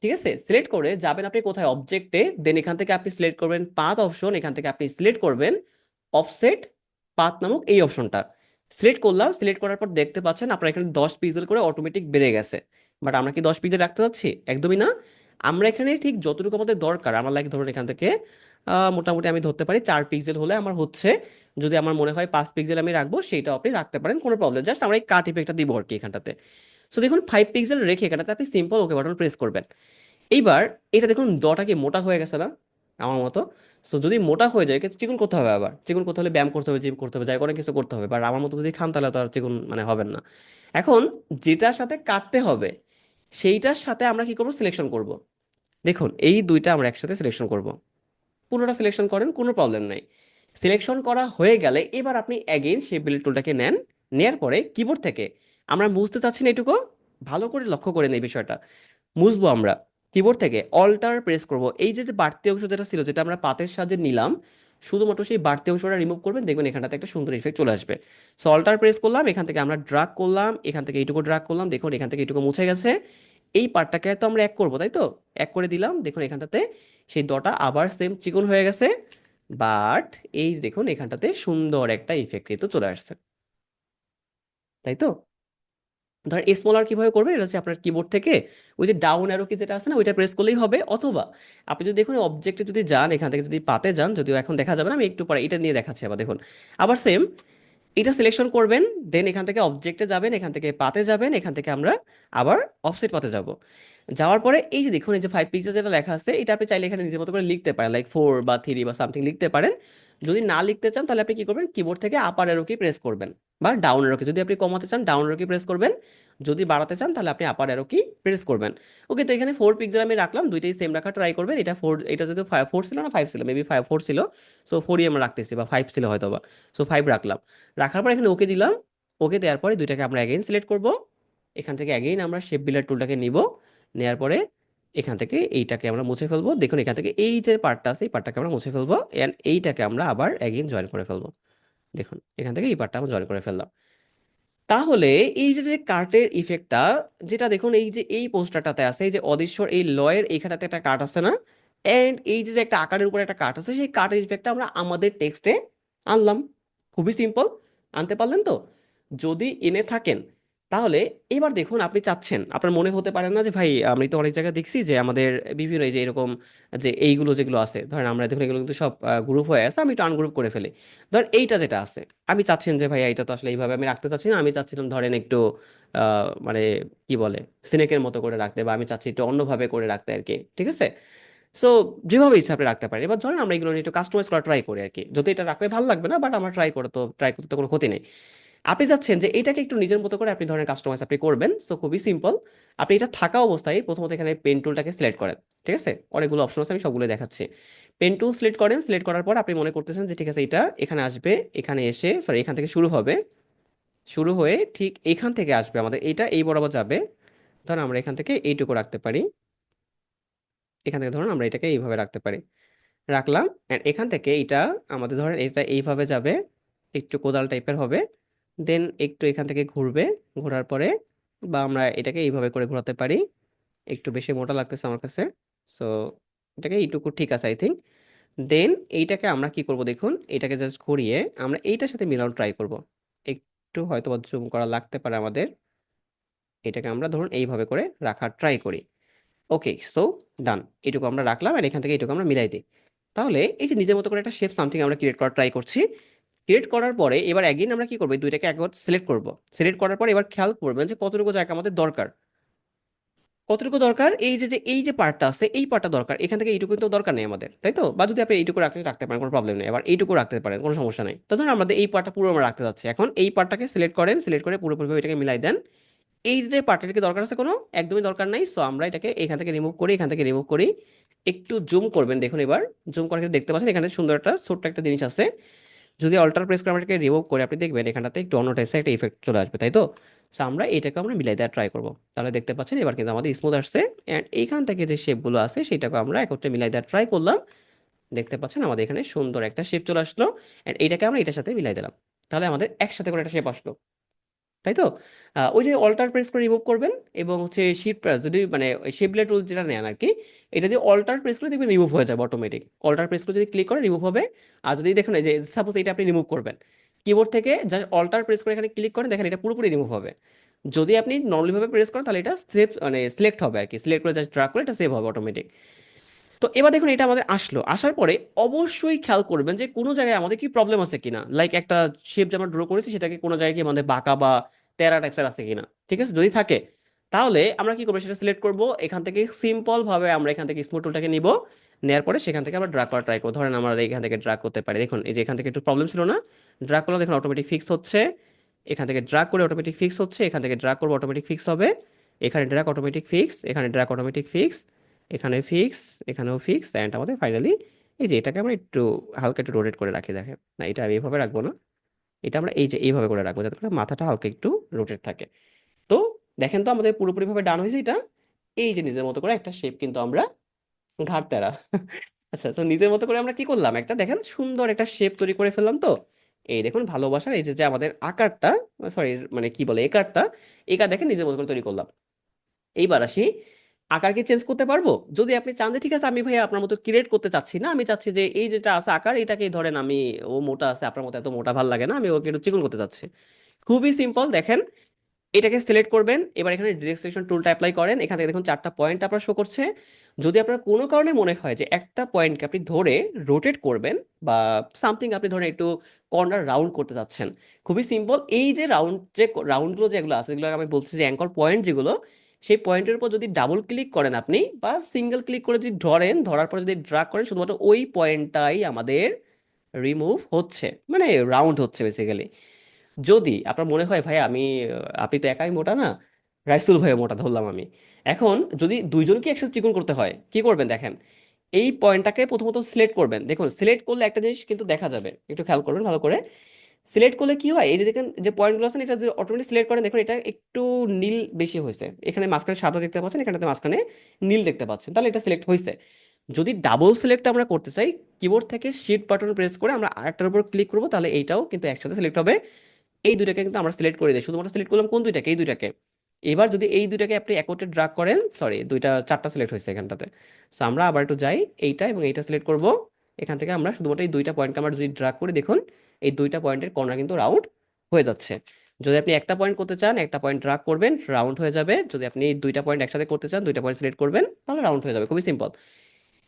ঠিক আছে, সিলেক্ট করে যাবেন আপনি কোথায়, অবজেক্টে, দেন এখান থেকে আপনি সিলেক্ট করবেন পাথ অপশন, এখান থেকে আপনি সিলেক্ট করবেন অফসেট পাথ নামক এই অপশনটা। সিলেক্ট করলাম, সিলেক্ট করার পর দেখতে পাচ্ছেন আপনার এখানে 10 পিক্সেল করে অটোমেটিক বেড়ে গেছে। বাট আমরা কি 10 পিক্সেল রাখতে চাচ্ছি? একদমই না। আমরা এখানে ঠিক যতটুকু আমাদের দরকার, আমার লাগে ধরুন এখান থেকে মোটামুটি আমি ধরতে পারি 4 পিক্সেল হলে আমার হচ্ছে। যদি আমার মনে হয় 5 পিক্সেল আমি রাখবো, সেটা আপনি রাখতে পারেন, কোনো প্রবলেম। জাস্ট আমরা এই কাট ইফেক্টটা দিব আর কি এখানটাতে। সো দেখুন 5 পিক্সেল রেখে এখানটাতে আপনি সিম্পল ওকে বাটন প্রেস করবেন। এইবার এটা দেখুন ডটা কি মোটা হয়ে গেছে না আমার মতো? সো যদি মোটা হয়ে যায় কিন্তু চিকন করতে হবে, আবার চিকন করতে হলে ব্যায়াম করতে হবে, জিম করতে হবে, যাই অনেক কিছু করতে হবে। বা আমার মতো যদি খান তাহলে তো আর চিকন মানে হবেন না। এখন যেটার সাথে কাটতে হবে সেইটার সাথে আমরা কি করব, সিলেকশন করব। দেখুন এই দুইটা আমরা একসাথে সিলেকশন করব। পুরোটা সিলেকশন করেন, কোনো প্রবলেম নাই। সিলেকশন করা হয়ে গেলে এবার আপনি অ্যাগেইন সেই বিল্ড টুলটাকে নেন। নেয়ার পরে কিবোর্ড থেকে আমরা বুঝতে চাচ্ছি না এটুকু, ভালো করে লক্ষ্য করে নেই বিষয়টা। মুছবো আমরা কিবোর্ড থেকে অল্টার প্রেস করব, এই যে যে বাড়তি অংশ যেটা ছিল, যেটা আমরা পাতের সাহায্যে নিলাম, শুধুমাত্র সেই বাড়তি অংশটা রিমুভ করবেন, দেখবেন এখানটাতে একটা সুন্দর ইফেক্ট চলে আসবে। সো অল্টার প্রেস করলাম, এখান থেকে আমরা ড্রাগ করলাম, এখান থেকে এইটুকু ড্রাগ করলাম, দেখুন এখান থেকে এইটুকু মুছে গেছে। এই পার্টটাকে তো আমরা এক করবো তাই তো, এক করে দিলাম, দেখুন এখানটাতে সেই ডটা আবার সেম চিকন হয়ে গেছে। বাট এই দেখুন এখানটাতে সুন্দর একটা ইফেক্ট কিন্তু চলে আসছে, তাই তো? ধর স্মলার কিভাবে করবেন, এটা হচ্ছে আপনার কিবোর্ড থেকে ওই যে ডাউন অ্যারো কি যেটা আছে না, ওইটা প্রেস করলেই হবে। অথবা আপনি যদি দেখুন অবজেক্টে যদি যান, এখান থেকে যদি পাতে যান, যদিও এখন দেখা যাবে না, আমি একটু পরে এটা নিয়ে দেখাচ্ছি। আবার দেখুন আবার সেম, এটা সিলেকশন করবেন, দেন এখান থেকে অবজেক্টে যাবেন, এখান থেকে পাতে যাবেন, এখান থেকে আমরা আবার অফসেট পাতে যাব। যাওয়ার পরে এই যে দেখুন এই যে 5 পিক্সেল যেটা লেখা আছে, এটা আপনি চাইলে এখানে নিজের মতো করে লিখতে পারেন, লাইক 4 বা 3 বা সামথিং লিখতে পারেন। যদি না লিখতে চান তাহলে আপনি কি করবেন, কিবোর্ড থেকে আপার অ্যারো কি প্রেস করবেন, বা ডাউন অ্যারো কি, যদি আপনি কমাতে চান ডাউন অ্যারো কি প্রেস করবেন, যদি বাড়াতে চান তাহলে আপনি আপার অ্যারো কি প্রেস করবেন। ওকে, তো এখানে 4 পিক্সেল আমি রাখলাম, দুইটাই সেম রাখা ট্রাই করবেন। এটা 4, এটা যদি 4 ছিল না 5 ছিল, মেবি 4 ছিল। সো 4ই আমরা রাখতেছি, বা 5 ছিল হয়তো বা। সো 5 রাখলাম। রাখার পর এখানে ওকে দিলাম। ওকে দেওয়ার পরে দুইটাকে আমরা অ্যাগেইন সিলেক্ট করব। এখান থেকে অ্যাগেইন আমরা শেপ বিল্ডার টুলটাকে নিব। নেয়ার পরে এখান থেকে এইটাকে আমরা মুছে ফেলবো, দেখুন এখান থেকে এই যে পার্টটা আছে এই পার্টটাকে আমরা মুছে ফেলবো, এন্ড এইটাকে আমরা আবার অ্যাগেইন জয়েন করে ফেলবো। দেখুন এখান থেকে এই পার্টটা আমরা জয়েন করে ফেললাম। তাহলে এই যে যে কার্টের ইফেক্টটা, যেটা দেখুন এই যে এই পোস্টারটাতে আছে, এই যে অদৃশ্যর এই লয়ের এইখানটাতে একটা কাট আছে না, এন্ড এই যে যে একটা আকারের উপরে একটা কাট আছে, সেই কার্টের ইফেক্টটা আমরা আমাদের টেক্সটে আনলাম। খুবই সিম্পল। আনতে পারলেন তো? যদি এনে থাকেন তাহলে এবার দেখুন আপনি চাচ্ছেন, আপনার মনে হতে পারে না যে ভাই আমি তো অনেক জায়গায় দেখছি যে আমাদের বিভিন্ন এই যে এরকম যে এইগুলো যেগুলো আছে, ধরেন আমরা দেখুন এগুলো কিন্তু সব গ্রুপ হয়ে আছে, আমি একটু আনগ্রুপ করে ফেলি। ধর এইটা যেটা আছে, আমি চাচ্ছেন যে ভাই এটা তো আসলে এইভাবে আমি রাখতে চাচ্ছি না, আমি চাচ্ছিলাম ধরেন একটু মানে কি বলে সিনেকের মতো করে রাখতে, বা আমি চাচ্ছি একটু অন্যভাবে করে রাখতে আর কি, ঠিক আছে? সো যেভাবে ইচ্ছা আপনি রাখতে পারেন। এবার ধরেন আমরা এগুলো নিয়ে একটু কাস্টমাইজ করা ট্রাই করি আর কি, যদি এটা রাখলে ভালো লাগবে না, বাট আমার ট্রাই করে তো ট্রাই করতে তো কোনো ক্ষতি নেই। আপনি চাচ্ছেন যে এটাকে একটু নিজের মতো করে আপনি ধরেন কাস্টমাইজ আপনি করবেন, সো খুবই সিম্পল। আপনি এটা থাকা অবস্থায় প্রথমত এখানে পেন টুলটাকে সিলেক্ট করেন। ঠিক আছে, অনেকগুলো অপশন আছে, আমি সবগুলো দেখাচ্ছি। পেন টুল সিলেক্ট করেন, সিলেক্ট করার পর আপনি মনে করতেছেন যে ঠিক আছে এটা এখানে আসবে, এখানে এসে সরি এখান থেকে শুরু হবে, শুরু হয়ে ঠিক এখান থেকে আসবে আমাদের এটা এই বরাবর যাবে। ধরুন আমরা এখান থেকে এইটুকু রাখতে পারি, এখান থেকে ধরুন আমরা এটাকে এইভাবে রাখতে পারি, রাখলাম। এন্ড এখান থেকে এটা আমাদের ধরেন এটা এইভাবে যাবে, একটু কোদাল টাইপের হবে, দেন একটু এখান থেকে ঘুরবে, ঘোরার পরে বা আমরা এটাকে এইভাবে করে ঘোরাতে পারি। একটু বেশি মোটা লাগতেছে আমার কাছে, সো এটাকে এইটুকু ঠিক আছে আই থিঙ্ক। দেন এইটাকে আমরা কি করব দেখুন, এটাকে জাস্ট ঘুরিয়ে আমরা এইটার সাথে মিলানো ট্রাই করব। একটু হয়তো বা জুম করা লাগতে পারে আমাদের। এটাকে আমরা ধরুন এইভাবে করে রাখার ট্রাই করি। ওকে, সো ডান, এটুকু আমরা রাখলাম আর এখান থেকে এটুকু আমরা মিলাই দিই। তাহলে এই যে নিজের মতো করে একটা শেপ সামথিং আমরা ক্রিয়েট করার ট্রাই করছি। ক্রিয়েট করার পরে এবার অ্যাগেইন আমরা কি করবো, এই দুইটাকে একবার সিলেক্ট করব। সিলেক্ট করার পর এবার খেয়াল করবেন যে কতটুকু জায়গা আমাদের দরকার। কতটুকু দরকার, এই যে পার্টটা আছে এই পার্টটা দরকার, এখান থেকে এইটুকু তো দরকার নেই আমাদের, তাই তো? বা যদি আপনি এইটুকু রাখতে পারেন, কোনো প্রবলেম নেই, আবার এইটুকু রাখতে পারেন, কোনো সমস্যা নেই। তো ধরুন আমাদের এই পার্টটা পুরো আমরা রাখতে যাচ্ছি, এখন এই পার্টটাকে সিলেক্ট করেন, সিলেক্ট করে পুরোপুরিভাবে এটাকে মিলাই দেন। এই যে পার্টটা কি দরকার আছে, কোনো একদমই দরকার নাই, সো আমরা এটাকে এখান থেকে রিমুভ করি, এখান থেকে রিমুভ করি। একটু জুম করবেন, দেখুন এবার জুম করে কিন্তু দেখতে পাচ্ছেন এখানে সুন্দর একটা ছোট্ট একটা জিনিস আছে। যদি অল্টার প্রেস করে আমরা এটাকে রিমুভ করে আপনি দেখবেন এখানটাতে একটু অন্য টাইপসের একটা ইফেক্ট চলে আসবে, তাই তো? সো আমরা এটাকে আমরা মিলাই দেওয়ার ট্রাই করবো, তাহলে দেখতে পাচ্ছেন এবার কিন্তু আমাদের স্মুথ আসছে। অ্যান্ড এইখান থেকে যে শেপগুলো আছে সেটাকে আমরা একত্রে মিলাই দেওয়ার ট্রাই করলাম। দেখতে পাচ্ছেন আমাদের এখানে সুন্দর একটা শেপ চলে আসলো। অ্যান্ড এইটাকে আমরা এটার সাথে মিলাই দিলাম, তাহলে আমাদের একসাথে করে একটা শেপ আসলো, তাই তো? ওই যে অল্টার প্রেস করে রিমুভ করবেন এবং হচ্ছে শিফট প্রেস যদি মানে শেপলে টুল যেটা নেন আর কি, এটা দিয়ে অল্টার প্রেস করে দেখবেন রিমুভ হয়ে যাবে অটোমেটিক। অল্টার প্রেস করে যদি ক্লিক করে রিমুভ হবে। আর যদি দেখেন এই যে সাপোজ এটা আপনি রিমুভ করবেন, কিবোর্ড থেকে জাস্ট অল্টার প্রেস করে এখানে ক্লিক করেন, দেখেন এটা পুরোপুরি রিমুভ হবে। যদি আপনি নর্মালি ভাবে প্রেস করেন তাহলে এটা সেভ মানে সিলেক্ট হবে আর কি, সিলেক্ট করে জাস্ট ড্রাগ করে এটা সেভ হবে অটোমেটিক। তো এবার দেখুন এটা আমাদের আসলো, আসার পরে অবশ্যই খেয়াল করবেন যে কোনো জায়গায় আমাদের কি প্রবলেম আছে কিনা, লাইক একটা শেপ যে আমরা ড্র করেছি সেটাকে কোনো জায়গায় কি আমাদের বাঁকা বা তেরা টাইপসের আছে কিনা। ঠিক আছে, যদি থাকে তাহলে আমরা কি করবো, সেটা সিলেক্ট করব, এখান থেকে সিম্পল ভাবে আমরা এখান থেকে স্মুথ টুলটাকে নিব। নেওয়ার পরে সেখান থেকে আমরা ড্রাগ করা ট্রাই করবো, ধরেন আমরা এখান থেকে ড্রাগ করতে পারি, দেখুন এই যে এখান থেকে একটু প্রবলেম ছিল না, ড্রাগ করলে দেখুন অটোমেটিক ফিক্স হচ্ছে। এখান থেকে ড্রাগ করে অটোমেটিক ফিক্স হচ্ছে, এখান থেকে ড্রাগ করবো অটোমেটিক ফিক্স হবে। এখানে ড্রাগ অটোমেটিক ফিক্স, এখানে ড্রাগ অটোমেটিক ফিক্স, এখানে ফিক্স, এখানেও ফিক্স। অ্যান্ড আমাদের ফাইনালি এই যে এটাকে আমরা একটু হালকা একটু রোটেট করে রাখি, দেখেন না এটা আমি এইভাবে রাখবো না, এটা আমরা এই যে এইভাবে করে রাখবো যাতে করে মাথাটা হালকা একটু রোটেট থাকে। তো দেখেন তো আমাদের পুরোপুরিভাবে ডান হয়েছে এটা। এই যে নিজের মতো করে একটা শেপ কিন্তু আমরা ঘাড় তেরা আচ্ছা, তো নিজের মতো করে আমরা কি করলাম, একটা দেখেন সুন্দর একটা শেপ তৈরি করে ফেললাম তো। এই দেখুন ভালোবাসার এই যে যে আমাদের আকারটা, সরি মানে কি বলে একারটা, একার দেখেন নিজের মতো করে তৈরি করলাম। এইবার আসি, আকার কি চেঞ্জ করতে পারবো? যদি আপনি চান যে ঠিক আছে আমি ভাইয়া আপনার মতো ক্রিয়েট করতে চাচ্ছি না, আমি চাচ্ছি যে এই যেটা আছে আকার এটাকেই ধরেন আমি, ও মোটা আছে আপনার মতো এত মোটা ভাল লাগে না, আমি ওকে একটু চিকন করতে চাচ্ছি। খুবই সিম্পল, দেখেন এটাকে সিলেক্ট করবেন, এবার এখানে ডিরেক্ট সিলেকশন টুলটা অ্যাপ্লাই করেন, এখান থেকে দেখুন চারটা পয়েন্ট আপনার শো করছে। যদি আপনার কোনো কারণে মনে হয় যে একটা পয়েন্টকে আপনি ধরে রোটেট করবেন বা সামথিং আপনি ধরেন একটু কর্নার রাউন্ড করতে চাচ্ছেন, খুবই সিম্পল, এই যে রাউন্ডগুলো যেগুলো আছে যেগুলো আমি বলছি যে অ্যাঙ্কর পয়েন্ট যেগুলো, সেই পয়েন্টের উপর যদি ডাবল ক্লিক করেন আপনি বা সিঙ্গেল ক্লিক করে যদি ধরেন, ধরার পর যদি ড্রাগ করেন, শুধুমাত্র ওই পয়েন্টটাই আমাদের রিমুভ হচ্ছে, মানে রাউন্ড হচ্ছে বেসিক্যালি। যদি আপনার মনে হয় ভাই আমি আপনি তো একাই মোটা না, রাইসুল ভাই মোটা ধরলাম আমি, এখন যদি দুইজনকে একসাথে চিকন করতে হয় কি করবেন দেখেন, এই পয়েন্টটাকে প্রথমত সিলেক্ট করবেন, দেখুন সিলেক্ট করলে একটা জিনিস কিন্তু দেখা যাবে, একটু খেয়াল করবেন ভালো করে। সিলেক্ট করলে কি হয়, এই যে দেখেন যে পয়েন্টগুলো আছে না, এটা যদি অটোমেটিক সিলেক্ট করেন দেখুন এটা একটু নীল বেশি হয়েছে, এখানে মাঝখানে সাদা দেখতে পাচ্ছেন, এখানে মাঝখানে নীল দেখতে পাচ্ছেন, তাহলে এটা সিলেক্ট হয়েছে। যদি ডাবল সিলেক্ট আমরা করতে চাই, কিবোর্ড থেকে শিফট বাটন প্রেস করে আমরা আরেকটার উপর ক্লিক করবো, তাহলে এইটাও কিন্তু একসাথে সিলেক্ট হবে। এই দুইটাকে কিন্তু আমরা সিলেক্ট করে দিই, শুধুমাত্র সিলেক্ট করলাম কোন দুইটাকে, এই দুইটাকে। এবার যদি এই দুইটাকে আপনি একত্রে ড্রাগ করেন, সরি দুইটা চারটা সিলেক্ট হয়েছে এখানটাতে, সো আমরা আবার একটু যাই, এইটা এবং এইটা সিলেক্ট করব। এখান থেকে আমরা শুধুমাত্র এই দুইটা পয়েন্টকে আমরা যদি ড্রাগ করি, দেখুন এই দুইটা পয়েন্টের কর্নার কিন্তু রাউন্ড হয়ে যাচ্ছে। যদি আপনি একটা পয়েন্ট করতে চান, একটা পয়েন্ট ড্রাগ করবেন, রাউন্ড হয়ে যাবে। যদি আপনি দুইটা পয়েন্ট একসাথে করতে চান, দুইটা পয়েন্ট সিলেক্ট করবেন, তাহলে রাউন্ড হয়ে যাবে, খুবই সিম্পল।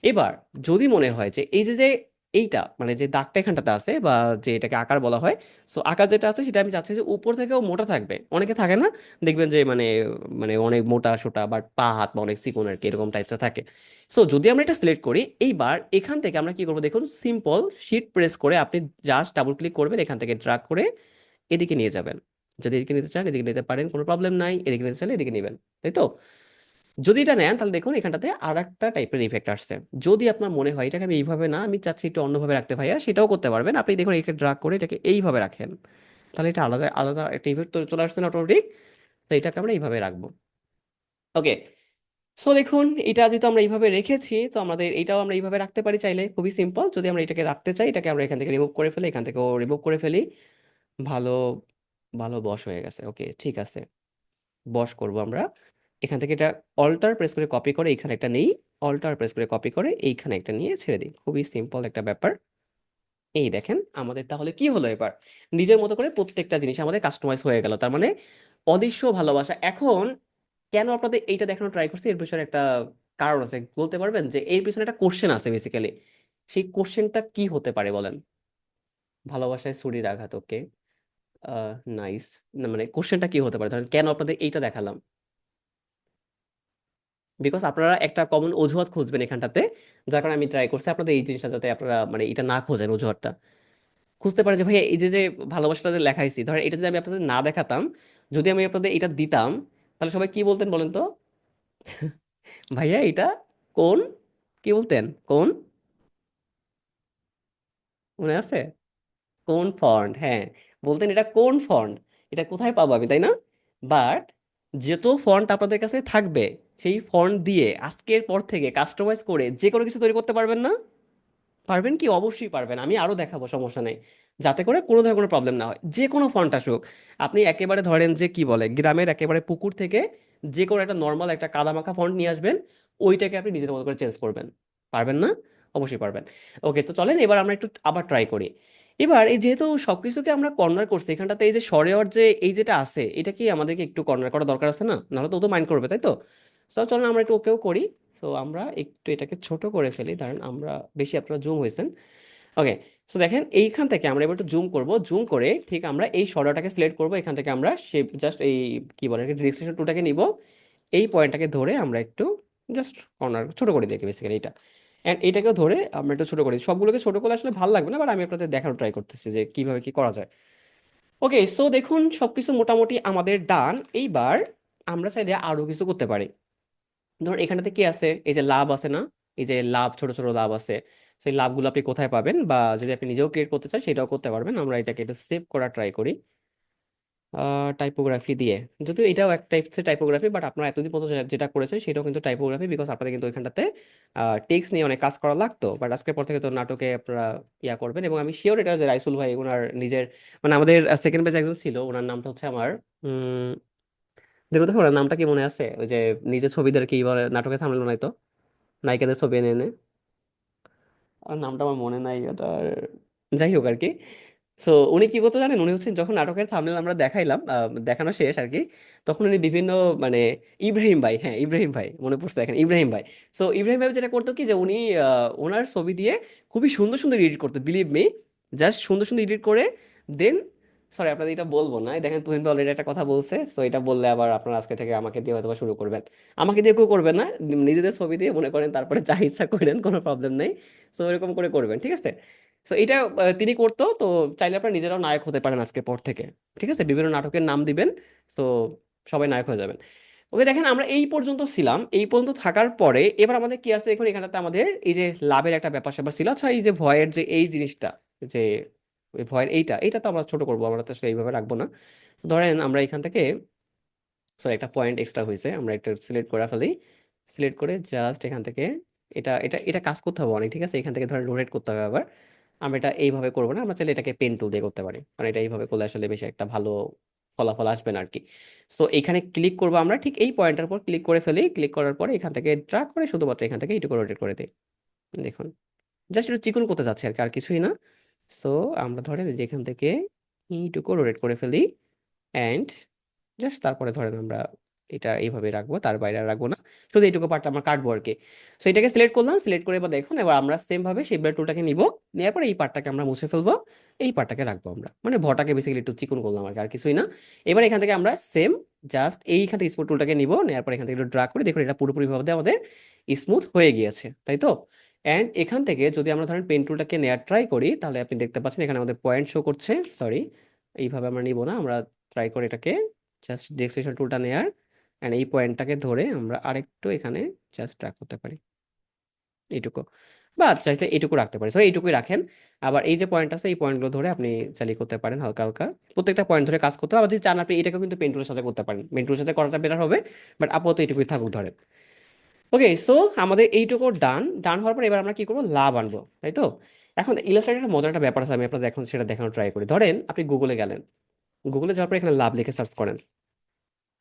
এবার যদি মনে হয় যে এই যে যে এইটা মানে যে দাগটা এখানটাতে আছে বা যে এটাকে আকার বলা হয়, সো আকার যেটা আছে সেটা আমি চাচ্ছি যে উপর থেকেও মোটা থাকবে, অনেকে থাকে না দেখবেন যে মানে মানে অনেক মোটা সোটা বা পা হাত বা অনেক চিকন আর কি এরকম টাইপসটা থাকে। সো যদি আমরা এটা সিলেক্ট করি, এইবার এখান থেকে আমরা কি করবো দেখুন, সিম্পল শিট প্রেস করে আপনি জাস্ট ডাবল ক্লিক করবেন, এখান থেকে ড্রাগ করে এদিকে নিয়ে যাবেন। যদি এদিকে নিতে চান এদিকে নিতে পারেন, কোনো প্রবলেম নাই, এদিকে নিতে চাইলে এদিকে নেবেন, তাই তো? যদি এটা নেন তাহলে দেখুন এখানটাতে আর একটা টাইপের ইফেক্ট আসছে। যদি আপনার মনে হয় এটাকে আমি এইভাবে না, আমি চাচ্ছি একটু অন্যভাবে রাখতে ভাইয়া, সেটাও করতে পারবেন। আপনি দেখুন একে ড্রাগ করে এটাকে এইভাবে রাখেন, তাহলে এটা আলাদা আলাদা একটা ইফেক্ট চলে আসছে না অটোমেটিক। তো এটাকে আমরা এইভাবে রাখবো। ওকে, সো দেখুন এটা যেহেতু আমরা এইভাবে রেখেছি, তো আমাদের এটাও আমরা এইভাবে রাখতে পারি চাইলে, খুবই সিম্পল। যদি আমরা এটাকে রাখতে চাই, এটাকে আমরা এখান থেকে রিমুভ করে ফেলি, এখান থেকেও রিমুভ করে ফেলি। ভালো, ভালো বশ হয়ে গেছে। ওকে ঠিক আছে, বশ করব আমরা। এখান থেকে এটা অল্টার প্রেস করে কপি করে এখানে একটা নেই, অল্টার প্রেস করে কপি করে এইখানে একটা নিয়ে ছেড়ে দিই। খুবই সিম্পল একটা ব্যাপার। এই দেখেন আমাদের তাহলে কি হলো, এবার নিজের মতো করে প্রত্যেকটা জিনিস আমাদের কাস্টমাইজ হয়ে গেল, তার মানে অদৃশ্য ভালোবাসা। এখন কেন আপনাদের এইটা দেখানো ট্রাই করছি, এর পিছনে একটা কারণ আছে, বলতে পারবেন যে এর পিছনে একটা কোশ্চেন আছে বেসিক্যালি। সেই কোশ্চেনটা কি হতে পারে বলেন? ভালোবাসায় ছুরির আঘাত, ওকে, নাইস। না মানে কোশ্চেনটা কি হতে পারে, ধরেন কেন আপনাদের এইটা দেখালাম? বিকজ আপনারা একটা কমন অজুহাত খুঁজবেন এখানটাতে, যার কারণে আমি ট্রাই করছি আপনাদের এই জিনিসটা যাতে আপনারা মানে এটা না খোঁজেন, অজুহাতটা খুঁজতে পারে যে ভাই এই যে যে ভালোবাসাটা যে লেখাইছি, ধরেন এটা যদি আমি আপনাদের না দেখাতাম, যদি আমি আপনাদের এটা দিতাম, তাহলে সবাই কি বলতেন বলেন তো? ভাইয়া এটা কোন, কি বলতেন কোন, মনে আছে? কোন ফন্ট, হ্যাঁ, বলতেন এটা কোন ফন্ট, এটা কোথায় পাবো আমি, তাই না? বাট যত ফন্ট আপনাদের কাছে থাকবে, সেই ফন্ট দিয়ে আজকের পর থেকে কাস্টমাইজ করে যে কোনো কিছু তৈরি করতে পারবেন না? পারবেন কি? অবশ্যই পারবেন, আমি আরো দেখাবো, সমস্যা নেই। যাতে করে কোনো ধরনের কোনো প্রবলেম না হয়, যে কোনো ফন্ট আসুক। আপনি একেবারে ধরেন যে কি বলে গ্রামের একেবারে পুকুর থেকে যে কোনো একটা নর্মাল একটা কাদামাখা ফন্ট নিয়ে আসবেন, ওইটাকে আপনি নিজের মতো করে চেঞ্জ করবেন। পারবেন না? অবশ্যই পারবেন। ওকে, তো চলেন এবার আমরা একটু আবার ট্রাই করি। এবার এই যেহেতু সবকিছুকে আমরা কর্নার করছি, এখানটাতে এই যে সরেওয়ার যে এই যেটা আছে, এটা কি আমাদেরকে একটু কর্নার করা দরকার আছে না? নাহলে তো ও তো মাইন্ড করবে, তাই তো? তো চলেন আমরা একটু ওকেও করি। তো আমরা একটু এটাকে ছোট করে ফেলি, ধরেন আমরা বেশি আপনারা জুম হয়েছেন। ওকে, সো দেখেন এইখান থেকে আমরা এবার একটু জুম করব, জুম করে ঠিক আমরা এই সরোটাকে সিলেক্ট করব, এখান থেকে আমরা শেপ জাস্ট এই কি বলে ডিরেকশন টুলটাকে নিব, এই পয়েন্টটাকে ধরে আমরা একটু জাস্ট কর্নার ছোট করে দিই বেসিক্যালি এটা। অ্যান্ড এটাকে ধরে আমরা একটু ছোট করে দিই, সবগুলোকে ছোট করলে আসলে ভালো লাগবে না, বাট আমি আপনাদের দেখানো ট্রাই করতেছি যে কিভাবে কি করা যায়। ওকে, সো দেখুন সবকিছু মোটামুটি আমাদের ডান। এইবার আমরা চাইলে আরো কিছু করতে পারি। ধরুন এখানটাতে কি আছে, এই যে লাভ আছে না, এই যে লাভ, ছোট ছোট লাভ আছে। সেই লাভগুলো আপনি কোথায় পাবেন, বা যদি আপনি নিজেও ক্রিয়েট করতে চান সেটাও করতে পারবেন। আমরা এটাকে একটু সেভ করা ট্রাই করি টাইপোগ্রাফি দিয়ে। যদিও এটাও এক টাইপসের টাইপোগ্রাফি, বাট আপনারা এতদিন পর্যন্ত যেটা করেছেন সেটাও কিন্তু টাইপোগ্রাফি, বিকজ আপনাদের কিন্তু ওইখানটাতে টেক্সট নিয়ে অনেক কাজ করা লাগতো। বাট আজকের পর থেকে তো নাটকে আপনারা ইয়া করবেন, এবং আমি শিওর এটা যে রাইসুল ভাই ওনার নিজের, মানে আমাদের সেকেন্ড পেজ একজন ছিল, ওনার নামটা হচ্ছে আমার দেখো দেখো ওনার নামটা কি মনে আছে, ওই যে নিজের ছবিদের কি বলে নাটকে থামলে বানাইতো, নায়িকাদের ছবি এনে এনে, আর নামটা আমার মনে নাই ওটার। যাই হোক আর কি। সো উনি কি করতে জানেন, উনি হচ্ছে যখন নাটকের থাম্বনেল আমরা দেখাইলাম, দেখানো শেষ আর কি, তখন উনি বিভিন্ন মানে ইব্রাহিম ভাই, হ্যাঁ ইব্রাহিম ভাই মনে পড়ছে এখন, ইব্রাহিম ভাই। সো ইব্রাহিম ভাই যেটা করতো কি, যে উনি ওনার ছবি দিয়ে খুবই সুন্দর সুন্দর এডিট করতো, বিলিভ মি, জাস্ট সুন্দর সুন্দর এডিট করে দেন, সরি আপনাদের এটা বলবো না, এই দেখেন তুহিন ভাই অলরেডি একটা কথা বলছে, সো এটা বললে আবার আপনারা আজকে থেকে আমাকে দিয়ে হয়তো বা শুরু করবেন। আমাকে দিয়ে কেউ করবেন না, নিজেদের ছবি দিয়ে মনে করেন, তারপরে যা ইচ্ছা করেন, কোনো প্রবলেম নেই। সো এরকম করে করবেন, ঠিক আছে? তো এটা তিনি করতো, তো চাইলে আপনারা নিজেরাও নায়ক হতে পারেন আজকের পর থেকে। ঠিক আছে, বিভিন্ন নাটকের নাম দিবেন, তো সবাই নায়ক হয়ে যাবেন। ওকে, দেখেন আমরা এই পর্যন্ত ছিলাম, এই পর্যন্ত থাকার পরে এবার আমাদের কি আছে, এখন এখানটাতে আমাদের এই যে লাভের একটা ব্যাপার স্যাপার ছিল। আচ্ছা, এই যে ভয়ের যে এই জিনিসটা, যে ওই ভয়ের এইটা, এইটা তো আমরা ছোট করবো, আমরা তো আসলে এইভাবে রাখবো না। তো ধরেন আমরা এখান থেকে, সরি একটা পয়েন্ট এক্সট্রা হয়েছে, আমরা একটা সিলেক্ট করে ফেলি। সিলেক্ট করে জাস্ট এখান থেকে এটা এটা এটা কাজ করতে হবে অনেক, ঠিক আছে? এখান থেকে ধরেন রোটেট করতে হবে আবার। আমরা এটা এইভাবে করবো না, আমরা চাইলে এটাকে পেন টুল দিয়ে করতে পারি, কারণ এটা এইভাবে করলে আসলে বেশি একটা ভালো ফলাফল আসবে না আর কি। সো এখানে ক্লিক করবো আমরা, ঠিক এই পয়েন্টের উপর ক্লিক করে ফেলি, ক্লিক করার পরে এখান থেকে ড্রাগ করে শুধুমাত্র এখান থেকে এইটুকু রোটেট করে দিই। দেখুন জাস্ট একটু চিকন করতে চাচ্ছি আর কি, আর কিছুই না। সো আমরা ধরেন এই যে এখান থেকে এইটুকু রোটেট করে ফেলি, অ্যান্ড জাস্ট তারপরে ধরেন আমরা এটা এইভাবে রাখবো, তার বাইরে আর রাখবো না, শুধু এইটুকু পার্ট আমরা কাটবো আর কি। সো এটাকে সিলেক্ট করলাম, সিলেক্ট করে এবার দেখুন, এবার আমরা সেম ভাবে শেপবার টুলটাকে নিব, নেওয়ার পরে এই পার্টটাকে আমরা মুছে ফেলবো, এই পার্টটাকে রাখবো আমরা, মানে ভটাকে বেসিক্যালি একটু চিকন করলাম আর কি, আর কিছুই না। এবার এখান থেকে আমরা সেম জাস্ট এইখান থেকে স্মুথ টুলটাকে নিব, নেওয়ার পর এখান থেকে একটু ড্রাগ করে দেখুন এটা পুরোপুরি ভাবে আমাদের স্মুথ হয়ে গিয়েছে, তাই তো? অ্যান্ড এখান থেকে যদি আমরা ধরেন পেন টুলটাকে নেওয়ার ট্রাই করি, তাহলে আপনি দেখতে পাচ্ছেন এখানে আমাদের পয়েন্ট শো করছে, সরি এইভাবে আমরা নিব না, আমরা ট্রাই করে এটাকে জাস্ট ডিরেকশন টুলটা নেয়ার, অ্যান্ড এই পয়েন্টটাকে ধরে আমরা আরেকটু এখানে জাস্ট ট্র্যাক করতে পারি এইটুকু, বা চাইলে এইটুকু রাখতে পারি, সো এইটুকুই রাখেন। আবার এই যে পয়েন্ট আছে এই পয়েন্টগুলো ধরে আপনি চালিয়ে করতে পারেন হালকা হালকা, প্রত্যেকটা পয়েন্ট ধরে কাজ করতে হবে। আবার যদি চান আপনি এটাকেও কিন্তু পেন্টুলের সাথে করতে পারেন, পেন্টুলের সাথে করাটা বেটার হবে, বাট আপাতত এইটুকুই থাকুক ধরেন। ওকে, সো আমাদের এইটুকু ডান ডান হওয়ার পর এবার আমরা কি করবো, লাভ আনবো, তাই তো? এখন ইলাস্ট্রেটরের মজার একটা ব্যাপার আছে, আমি আপনাদের এখন সেটা দেখানোর ট্রাই করি। ধরেন আপনি গুগলে গেলেন, গুগলে যাওয়ার পর এখানে লাভ লিখে সার্চ করেন।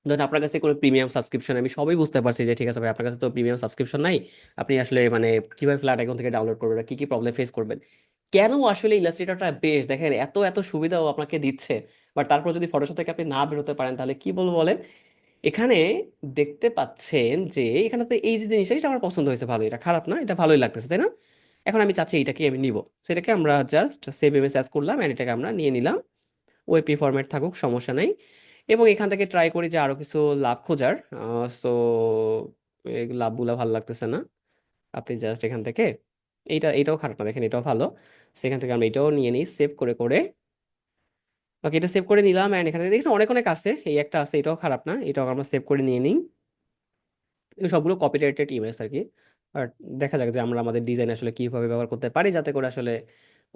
ধরেন আপনার কাছে কোনো প্রিমিয়াম সাবস্ক্রিপশন, আমি সবই বুঝতে পারছি যে ঠিক আছে ভাই আপনার কাছে তো প্রিমিয়াম সাবস্ক্রিপশন নাই, আপনি আসলে মানে কিভাবে ফ্ল্যাট অ্যাকাউন্ট থেকে ডাউনলোড করবেন বা কি কি প্রবলেম ফেস করবেন। কেন আসলে ইলাস্ট্রেটরটা বেশ, দেখেন এত এত সুবিধাও আপনাকে দিচ্ছে, বাট তারপর যদি ফটোশপ থেকে আপনি না বেরোতে পারেন তাহলে কি বলবো বলেন। এখানে দেখতে পাচ্ছেন যে এখানে তো এই যে জিনিসটা, এটা আমার পছন্দ হয়েছে, ভালো, এটা খারাপ না, এটা ভালোই লাগতেছে, তাই না? এখন আমি চাচ্ছি এটাকে আমি নিব, সেটাকে আমরা জাস্ট সেভ ইমেজ অ্যাজ করলাম, এন্ড এটাকে আমরা নিয়ে নিলাম। ওয়েপি ফরম্যাট থাকুক, সমস্যা নেই। এবং এখান থেকে ট্রাই করি যে আরো কিছু লাভ খোঁজার। সো এই লাভগুলো ভালো লাগতেছে না, আপনি জাস্ট এখান থেকে এটাও খারাপ না, দেখেন এটাও ভালো। সেখান থেকে আমরা এটাও নিয়ে নিই সেভ করে করে। ওকে, এটা সেভ করে নিলাম, এন্ড এখানে দেখেন অনেক অনেক আছে, এই একটা আছে, এটাও খারাপ না, এটাও আমরা সেভ করে নিয়ে নিই। এগুলো সবগুলো কপিরাইটেড ইমেজ আর কি। আর দেখা যাক যে আমরা আমাদের ডিজাইন আসলে কিভাবে ব্যবহার করতে পারি যাতে করে আসলে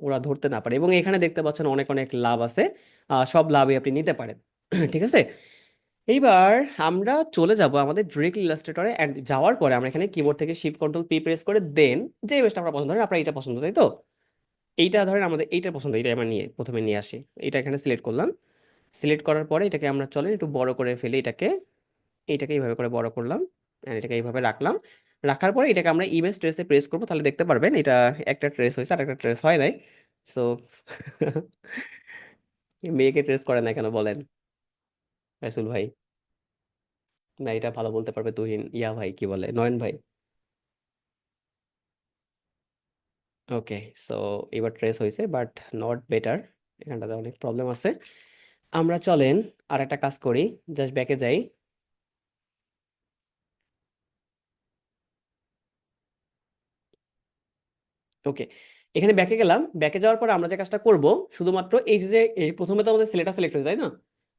ওরা ধরতে না পারে। এবং এখানে দেখতে পাচ্ছেন অনেক অনেক লাভ আছে, সব লাভই আপনি নিতে পারেন। ঠিক আছে, এইবার আমরা চলে যাব আমাদের ডিরেক্ট ইলাস্ট্রেটরে, অ্যান্ড যাওয়ার পরে আমরা এখানে কিবোর্ড থেকে শিফট কন্ট্রোল পি প্রেস করে দেন যে ইমেজটা আমরা পছন্দ, ধরেন আপনার এটা পছন্দ, তাই তো? এইটা ধরেন আমাদের এইটা পছন্দ, এটা আমরা নিয়ে প্রথমে নিয়ে আসি, এটা এখানে সিলেক্ট করলাম। সিলেক্ট করার পরে এটাকে আমরা চলেন একটু বড় করে ফেলি, এইটাকে এইভাবে করে বড় করলাম, and এটাকে এইভাবে রাখলাম। রাখার পরে এটাকে আমরা ইমেজ ট্রেসে প্রেস করবো, তাহলে দেখতে পারবেন এটা একটা ট্রেস হয়েছে আর একটা ট্রেস হয় নাই। সো মেয়েকে ট্রেস করে না কেন বলেন রাসুল ভাই? না, এটা ভালো বলতে পারবে তুহিন, ইয়া ভাই কি বলে, নয়ন ভাই। ওকে, সো এবার ট্রেস হয়েছে বাট নট বেটার, এখানটাতে অনেক প্রবলেম আছে। আমরা চলেন আর একটা কাজ করি, জাস্ট ব্যাকে যাই। ওকে, এখানে ব্যাকে গেলাম, ব্যাকে যাওয়ার পর আমরা যে কাজটা করব, শুধুমাত্র এই যে এই প্রথমে তো আমাদের সেলেটা সিলেক্ট হয়ে যায় না,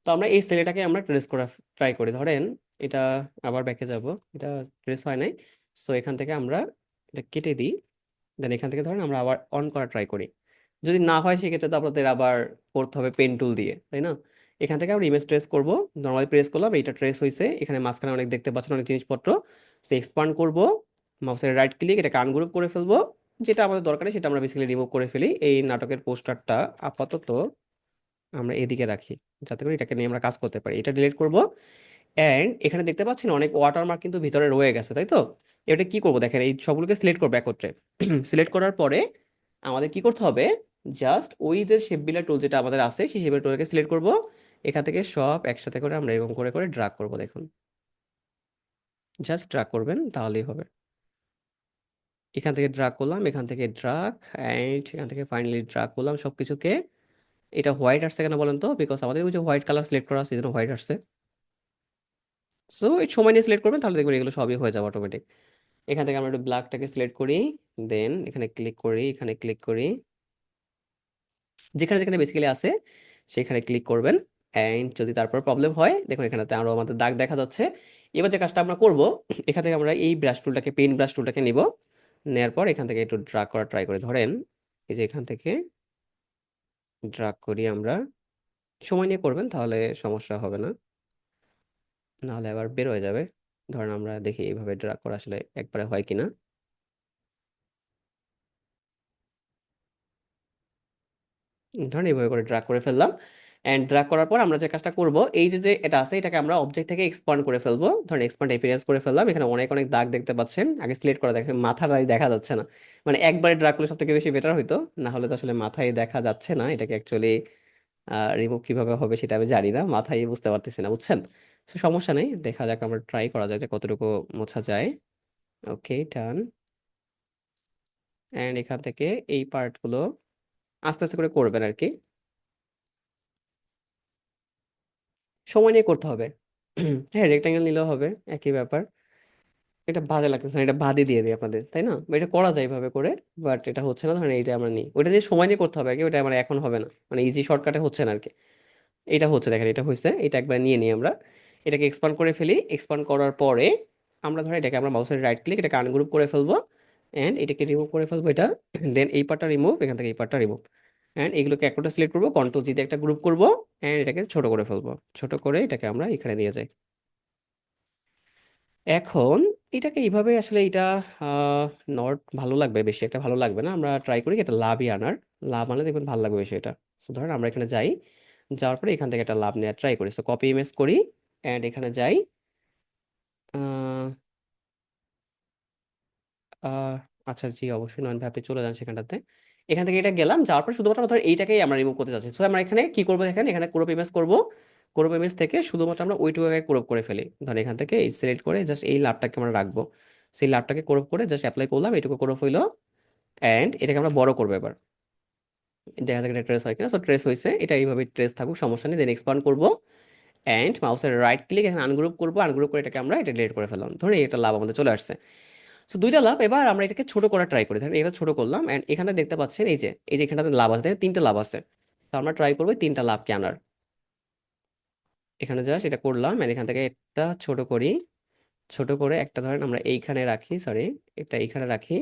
তো আমরা এই সেলেটাকে আমরা ট্রেস করা ট্রাই করি। ধরেন এটা, আবার ব্যাকে যাব, এটা ট্রেস হয় নাই, সো এখান থেকে আমরা এটা কেটে দিই। দেন এখান থেকে ধরেন আমরা আবার অন করা ট্রাই করি। যদি না হয় সেক্ষেত্রে তো আপনাদের আবার করতে হবে পেন টুল দিয়ে, তাই না? এখান থেকে আমরা ইমেজ ট্রেস করব, নর্মালি প্রেস করলাম, এইটা ট্রেস হয়েছে, এখানে মাঝখানে অনেক দেখতে পাচ্ছেন অনেক জিনিসপত্র, সো এক্সপান্ড করব, মাউসের রাইট ক্লিক, এটাকে আনগ্রুপ করে ফেলবো, যেটা আমাদের দরকার নেই সেটা আমরা বেসিক্যালি রিমুভ করে ফেলি। এই নাটকের পোস্টারটা আপাতত আমরা এদিকে রাখি, যাতে করে এটাকে নিয়ে আমরা কাজ করতে পারি। এটা ডিলিট করব, এন্ড এখানে দেখতে পাচ্ছেন অনেক ওয়াটারমার্ক কিন্তু ভিতরে রয়ে গেছে, তাই তো? এটা কি করব দেখেন, এই সবগুলোকে সিলেক্ট করবো একত্রে। সিলেক্ট করার পরে আমাদের কি করতে হবে, জাস্ট ওই যে শেপ বিল্ডার টুল যেটা আমাদের আছে সেই শেপ বিল্ডার টুলকে সিলেক্ট করব। এখান থেকে সব একসাথে করে আমরা এরকম করে করে ড্রাগ করব, দেখুন, জাস্ট ড্রাগ করবেন তাহলেই হবে। এখান থেকে ড্রাগ করলাম, এখান থেকে ড্রাগ, অ্যান্ড এখান থেকে ফাইনালি ড্রাগ করলাম সবকিছুকে। এটা হোয়াইট আসছে কেন বলেন তো, বিকজ আমাদের ওই যে হোয়াইট কালার সিলেক্ট করা আছে এই জন্য হোয়াইট আসছে। সো এই সময় নিয়ে সিলেক্ট করবেন, তাহলে দেখবেন এগুলো সবই হয়ে যাবে অটোমেটিক। এখান থেকে আমরা একটু ব্ল্যাকটাকে সিলেক্ট করি, দেন এখানে ক্লিক করি, এখানে ক্লিক করি, যেখানে যেখানে বেসিক্যালি আছে সেখানে ক্লিক করবেন। অ্যান্ড যদি তারপর প্রবলেম হয়, দেখুন এখানেতে আরও আমাদের দাগ দেখা যাচ্ছে। এবার যে কাজটা আমরা করব, এখান থেকে আমরা এই ব্রাশ টুলটাকে, পেইন্ট ব্রাশ টুলটাকে নিব, নেওয়ার পর এখান থেকে একটু ড্রাগ করা ট্রাই করি। ধরেন এই যে এখান থেকে ড্রাগ করি আমরা, সময় নিয়ে করবেন তাহলে সমস্যা হবে না, নাহলে আবার বের হয়ে যাবে। ধরেন আমরা দেখি এইভাবে ড্রাগ করা আসলে একবারে হয় কিনা। ধরেন এইভাবে করে ড্রাগ করে ফেললাম, অ্যান্ড ড্রাগ করার পর আমরা যে কাজটা করব, এই যে যে এটা আছে এটাকে আমরা অবজেক্ট থেকে এক্সপান্ড করে ফেলবো। ধরেন এক্সপান্ড এপিয়ারেন্স করে ফেললাম, এখানে অনেক অনেক দাগ দেখতে পাচ্ছেন, আগে সিলেক্ট করা দেখেন মাথাটাই দেখা যাচ্ছে না, মানে একবারে ড্রাগ করলে সব থেকে বেশি বেটার হইতো, না হলে তো আসলে মাথায় দেখা যাচ্ছে না। এটাকে অ্যাকচুয়ালি রিমুভ কিভাবে হবে সেটা আমি জানি না, মাথায় বুঝতে পারতেছি না, বুঝছেন? তো সমস্যা নেই, দেখা যাক, আমরা ট্রাই করা যায় যে কতটুকু মোছা যায়। ওকে, টান, অ্যান্ড এখান থেকে এই পার্টগুলো আস্তে আস্তে করে করবেন আর কি, সময় নিয়ে করতে হবে। হ্যাঁ, রেক্টাঙ্গেল নিলেও হবে, একই ব্যাপার। এটা বাজে লাগতেছে না, এটা বাদই দিয়ে দিই আপনাদের, তাই না? বা এটা করা যায় এইভাবে করে, বাট এটা হচ্ছে না, ধরেন এইটা আমরা নিই, ওইটা দিয়ে সময় নিয়ে করতে হবে আর কি, ওইটা আমার এখন হবে না, মানে ইজি শর্টকাটে হচ্ছে না আর কি। এটা হচ্ছে, দেখেন এটা হয়েছে, এটা একবার নিয়ে নিই আমরা। এটাকে এক্সপান্ড করে ফেলি। এক্সপান্ড করার পরে আমরা ধর এটাকে আমরা মাউসের রাইট ক্লিক, এটাকে আনগ্রুপ করে ফেলবো অ্যান্ড এটাকে রিমুভ করে ফেলবো এটা। দেন এই পার্টটা রিমুভ, এখান থেকে এই পার্টটা রিমুভ অ্যান্ড এগুলোকে একটা সিলেক্ট করবো, কন্ট্রোল জি দিয়ে একটা গ্রুপ করবো অ্যান্ড এটাকে ছোট করে ফেলবো। ছোট করে এটাকে আমরা এখানে নিয়ে যাই। এখন এটাকে এইভাবে আসলে এটা নট ভালো লাগবে, বেশি একটা ভালো লাগবে না, আমরা ট্রাই করি এটা লাভই আনার। লাভ আনলে দেখবেন ভালো লাগবে বেশি এটা। সো ধরেন আমরা এখানে যাই, যাওয়ার পরে এখান থেকে একটা লাভ নেওয়ার ট্রাই করি। সো কপি ইমেজ করি অ্যান্ড এখানে যাই। আহ, আহ, আচ্ছা জি অবশ্যই নয়ন ভাই, আপনি চলে যান সেখানটাতে। এখান থেকে এটা গেলাম, যাওয়ার পর শুধুমাত্র আমরা ধর এইটাকেই আমরা রিমুভ করতে চাচ্ছি। সো আমরা এখানে কি করবো, দেখেন এখানে ক্রপ ইমেজ করবো। ক্রপ ইমেজ থেকে শুধুমাত্র আমরা ওইটুকুকে ক্রপ করে ফেলি। ধর এখান থেকে এই সিলেক্ট করে জাস্ট এই লাভটাকে আমরা রাখবো। সেই লাভটাকে ক্রপ করে জাস্ট অ্যাপ্লাই করলাম, এটুকু ক্রপ হইলো অ্যান্ড এটাকে আমরা বড় করবো এবার। দেখা যাক এটা ট্রেস হয় কিনা। সো ট্রেস হয়েছে, এটা এইভাবে ট্রেস থাকুক, সমস্যা নেই। দেন এক্সপান্ড করবো অ্যান্ড মাউসের রাইট ক্লিক এখানে আনগ্রুপ করবো, আনগ্রুপ করে এটাকে আমরা এটা ডিলিট করে ফেললাম। ধরুন এটা লাভ আমাদের চলে আসছে। তো দুইটা লাভ, এবার আমরা এটাকে ছোট করার ট্রাই করি। ধরেন এটা ছোট করলাম অ্যান্ড এখানে দেখতে পাচ্ছেন এই যে এখানটাতে লাভ আছে, দেখেন তিনটা লাভ আছে। তো আমরা ট্রাই করবো এই তিনটা লাভকে আনার। এখানে জাস্ট এটা করলাম and এখান থেকে একটা ছোট করি। ছোট করে একটা ধরেন আমরা এইখানে রাখি, সরি এটা এইখানে রাখি।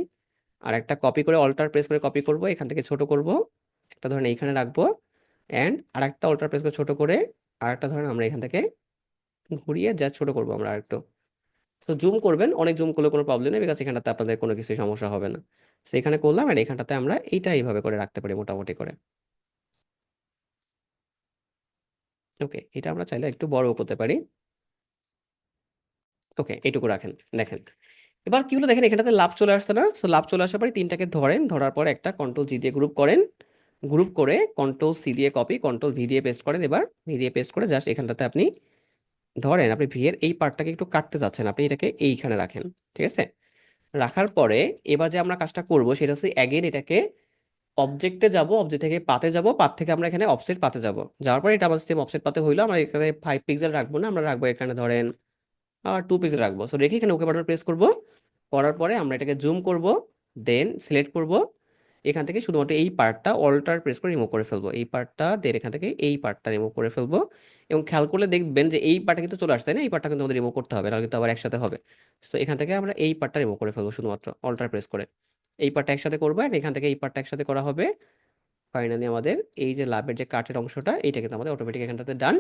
আর একটা কপি করে অল্টার প্রেস করে কপি করব, এখান থেকে ছোট করব। একটা ধরেন এইখানে রাখবো অ্যান্ড আর একটা অল্টার প্রেস করে ছোট করে আর একটা ধরেন আমরা এখান থেকে ঘুরিয়ে যা ছোট করবো আমরা আরেকটু। তো জুম করবেন, অনেক জুম করলে কোনো প্রবলেম নেই, বিকজ এখানটাতে আপনাদের কোনো কিছু সমস্যা হবে না। তো এখানে করলাম আর এখানটাতে আমরা এইটা এইভাবে করে রাখতে পারি মোটামুটি করে। ওকে, এটা আমরা চাইলে একটু বড় করতে পারি। ওকে, এইটুকু রাখেন। দেখেন এবার কি হলো, দেখেন এখানটাতে লাভ চলে আসছে না? সো লাভ চলে আসার পরে তিনটাকে ধরেন, ধরার পর একটা কন্ট্রোল জি দিয়ে গ্রুপ করেন। গ্রুপ করে কন্ট্রোল সি দিয়ে কপি, কন্ট্রোল ভি দিয়ে পেস্ট করেন। এবার ভি দিয়ে পেস্ট করে জাস্ট এখানটাতে আপনি ধরেন আপনি ভি এর এই পার্টটাকে একটু কাটতে চাচ্ছেন, আপনি এটাকে এইখানে রাখেন। ঠিক আছে? রাখার পরে এবার যে আমরা কাজটা করব সেটা হচ্ছে অ্যাগেন এটাকে অবজেক্টে যাব, অবজেক্ট থেকে পাতে যাব, পাত থেকে আমরা এখানে অফসেট পাতে যাব। যাওয়ার পরে এটা আমাদের সেম অফসেট পাতে হইলো, আমরা এখানে 5 পিক্সেল রাখবো না, আমরা রাখবো এখানে ধরেন 2 পিক্সেল রাখবো। সো রেখে এখানে ওকে বাটন প্রেস করব। করার পরে আমরা এটাকে জুম করব, দেন সিলেক্ট করব। এখান থেকে শুধুমাত্র এই পার্টটা অল্টার প্রেস করে রিমুভ করে ফেলবো, এই পার্টটা, দেন এখান থেকে এই পার্টটা রিমুভ করে ফেলবো। এবং খেয়াল করলে দেখবেন যে এই পার্টটা কিন্তু চলে আসছে, তাই না? এই পার্টটা কিন্তু আমাদের রিমুভ করতে হবে, নাহলে কিন্তু আবার একসাথে হবে। তো এখান থেকে আমরা এই পার্টটা রিমুভ করে ফেলবো শুধুমাত্র অল্টার প্রেস করে। এই পার্টটা একসাথে করবো আর এখান থেকে এই পার্টটা একসাথে করা হবে। ফাইনালি আমাদের এই যে লাভের যে কাটের অংশটা, এইটা কিন্তু আমাদের অটোমেটিক এখানটাতে ডান।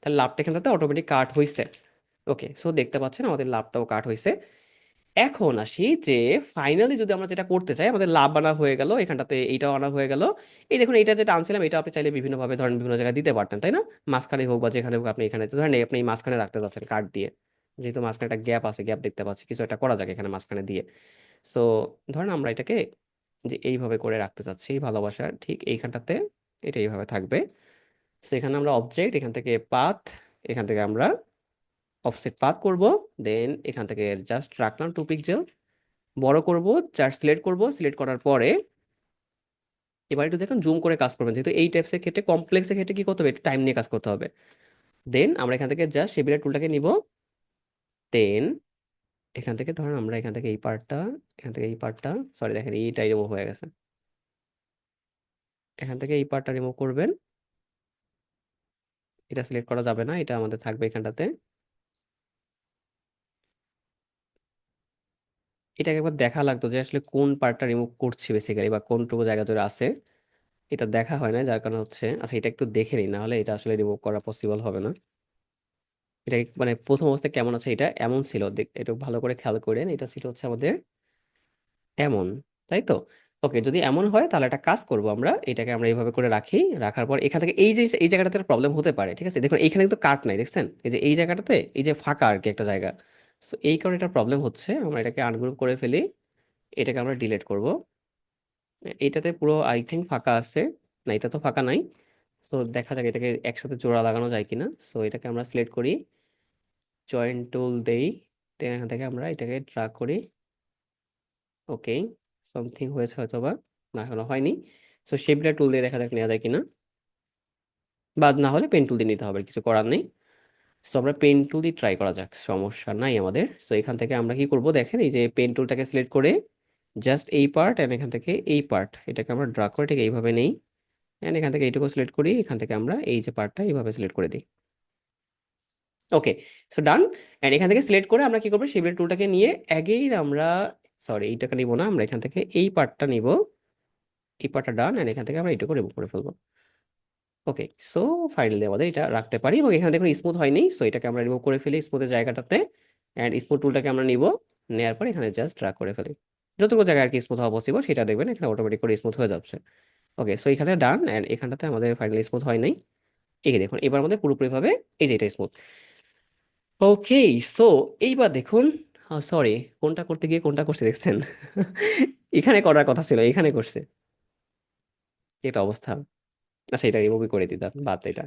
তাহলে লাভটা এখানটাতে অটোমেটিক কাট হয়েছে। ওকে, সো দেখতে পাচ্ছেন আমাদের লাভটাও কাট হয়েছে। এখন আসি যে ফাইনালি যদি আমরা যেটা করতে চাই, আমাদের লাভ আনা হয়ে গেল, এখানটাতে এইটাও আনা হয়ে গেল। এই দেখুন এটা যেটা আনছিলাম, এটা আপনি চাইলে বিভিন্নভাবে ধরেন বিভিন্ন জায়গায় দিতে পারতেন, তাই না? মাঝখানে হোক বা যেখানে হোক, আপনি এখানে তো ধরেন আপনি এই মাঝখানে রাখতে যাচ্ছেন কাট দিয়ে। যেহেতু মাঝখানে একটা গ্যাপ আছে, গ্যাপ দেখতে পাচ্ছি, কিছু একটা করা যাক এখানে মাঝখানে দিয়ে। সো ধরেন আমরা এটাকে যে এইভাবে করে রাখতে চাচ্ছি, ভালোবাসার ঠিক এইখানটাতে এটা এইভাবে থাকবে। সো এখানে আমরা অবজেক্ট, এখান থেকে পাথ, এখান থেকে আমরা অফসেট পাথ করব। দেন এখান থেকে জাস্ট রাখলাম 2 পিক্সেল, বড় করব, চার্ট সিলেক্ট করব। সিলেক্ট করার পরে এবার একটু দেখুন জুম করে কাজ করবেন, যেহেতু এই টাইপসের ক্ষেত্রে কমপ্লেক্সের ক্ষেত্রে কি করতে হবে, একটু টাইম নিয়ে কাজ করতে হবে। দেন আমরা এখান থেকে জাস্ট শেপিলার টুলটাকে নিব। দেন এখান থেকে ধরেন আমরা এখান থেকে এই পার্টটা, এখান থেকে এই পার্টটা, সরি দেখেন এইটাই রিমুভ হয়ে গেছে। এখান থেকে এই পার্টটা রিমুভ করবেন। এটা সিলেক্ট করা যাবে না, এটা আমাদের থাকবে এখানটাতে। এটাকে একবার দেখা লাগতো যে আসলে কোন পার্টটা রিমুভ করছি বেসিক্যালি, বা কোনটুকু জায়গা ধরে আছে। এটা দেখা হয় না, যার কারণে হচ্ছে, আচ্ছা এটা একটু দেখে নিই, না হলে এটা আসলে রিমুভ করা পসিবল হবে না। এটা মানে প্রথম অবস্থায় কেমন আছে, এটা এমন ছিল, দেখ একটু ভালো করে খেয়াল করেন, এটা ছিল হচ্ছে আমাদের এমন, তাই তো? ওকে, যদি এমন হয় তাহলে একটা কাজ করব, আমরা এটাকে আমরা এইভাবে করে রাখি। রাখার পর এখান থেকে এই যে এই জায়গাটাতে প্রবলেম হতে পারে, ঠিক আছে? দেখুন এইখানে কিন্তু কাট নাই, দেখছেন? এই যে এই জায়গাটাতে এই যে ফাঁকা আর কি একটা জায়গা। সো এই কারণে এটা প্রবলেম হচ্ছে, আমরা এটাকে আনগ্রুপ করে ফেলি। এটাকে আমরা ডিলিট করব। এটাতে পুরো আই থিঙ্ক ফাঁকা আছে। না, এটা তো ফাঁকা নাই। সো দেখা যাক এটাকে একসাথে জোড়া লাগানো যায় কিনা। সো এটাকে আমরা সিলেক্ট করি, জয়েন টুল দেই, দেন এখান থেকে আমরা এটাকে ড্রাগ করি। ওকে, সামথিং হয়েছে হয়তো বা, না এখনো হয়নি। সো শেপলের টুল দিয়ে দেখা যাক নেওয়া যায় কিনা, বা না হলে পেন টুল দিয়ে নিতে হবে, কিছু করার নেই। সো আমরা পেন টুল দিয়ে ট্রাই করা যাক, সমস্যা নাই আমাদের। সো এখান থেকে আমরা কি করব, দেখেন এই যে পেন টুলটাকে সিলেক্ট করে জাস্ট এই পার্ট এন্ড এখান থেকে এই পার্ট এটাকে আমরা ড্রা করে ঠিক এইভাবে নেই। এন্ড এখান থেকে এইটুকু সিলেক্ট করি, এখান থেকে আমরা এই যে পার্টটা এইভাবে সিলেক্ট করে দিই। ওকে, সো ডান। এন্ড এখান থেকে সিলেক্ট করে আমরা কি করবো, শিপলেট টুলটাকে নিয়ে অ্যাগেইন আমরা, সরি এইটাকে নিব না, আমরা এখান থেকে এই পার্টটা নিব, এই পার্টটা ডান, এন্ড এখান থেকে আমরা এইটুকু রিমুভ করে ফেলবো। ওকে, সো ফাইনালি আমাদের এটা রাখতে পারি, এবং এখানে দেখুন স্মুথ হয়নি, সো এটাকে আমরা রিমুভ করে ফেলি স্মুথের জায়গাটাতে। অ্যান্ড স্মুথ টুলটাকে আমরা নিব, নেওয়ার পর এখানে জাস্ট ড্র্যাগ করে ফেলি, যতটুকু জায়গায় আর কি স্মুথ হওয়া পসিবল সেটা দেখবেন এখানে অটোমেটিক করে স্মুথ হয়ে যাচ্ছে। ওকে, সো এখানে ডান, অ্যান্ড এখানটাতে আমাদের ফাইনালি স্মুথ হয় নাই। এই যে দেখুন এবার আমাদের পুরোপুরি ভাবে এই যে এটা স্মুথ। ওকে, সো এইবার দেখুন, সরি, কোনটা করতে গিয়ে কোনটা করছে দেখছেন? এখানে করার কথা ছিল, এখানে করছে, কি একটা অবস্থা। আচ্ছা, এটা রিমুভই করে দিতাম, বাদ এটা।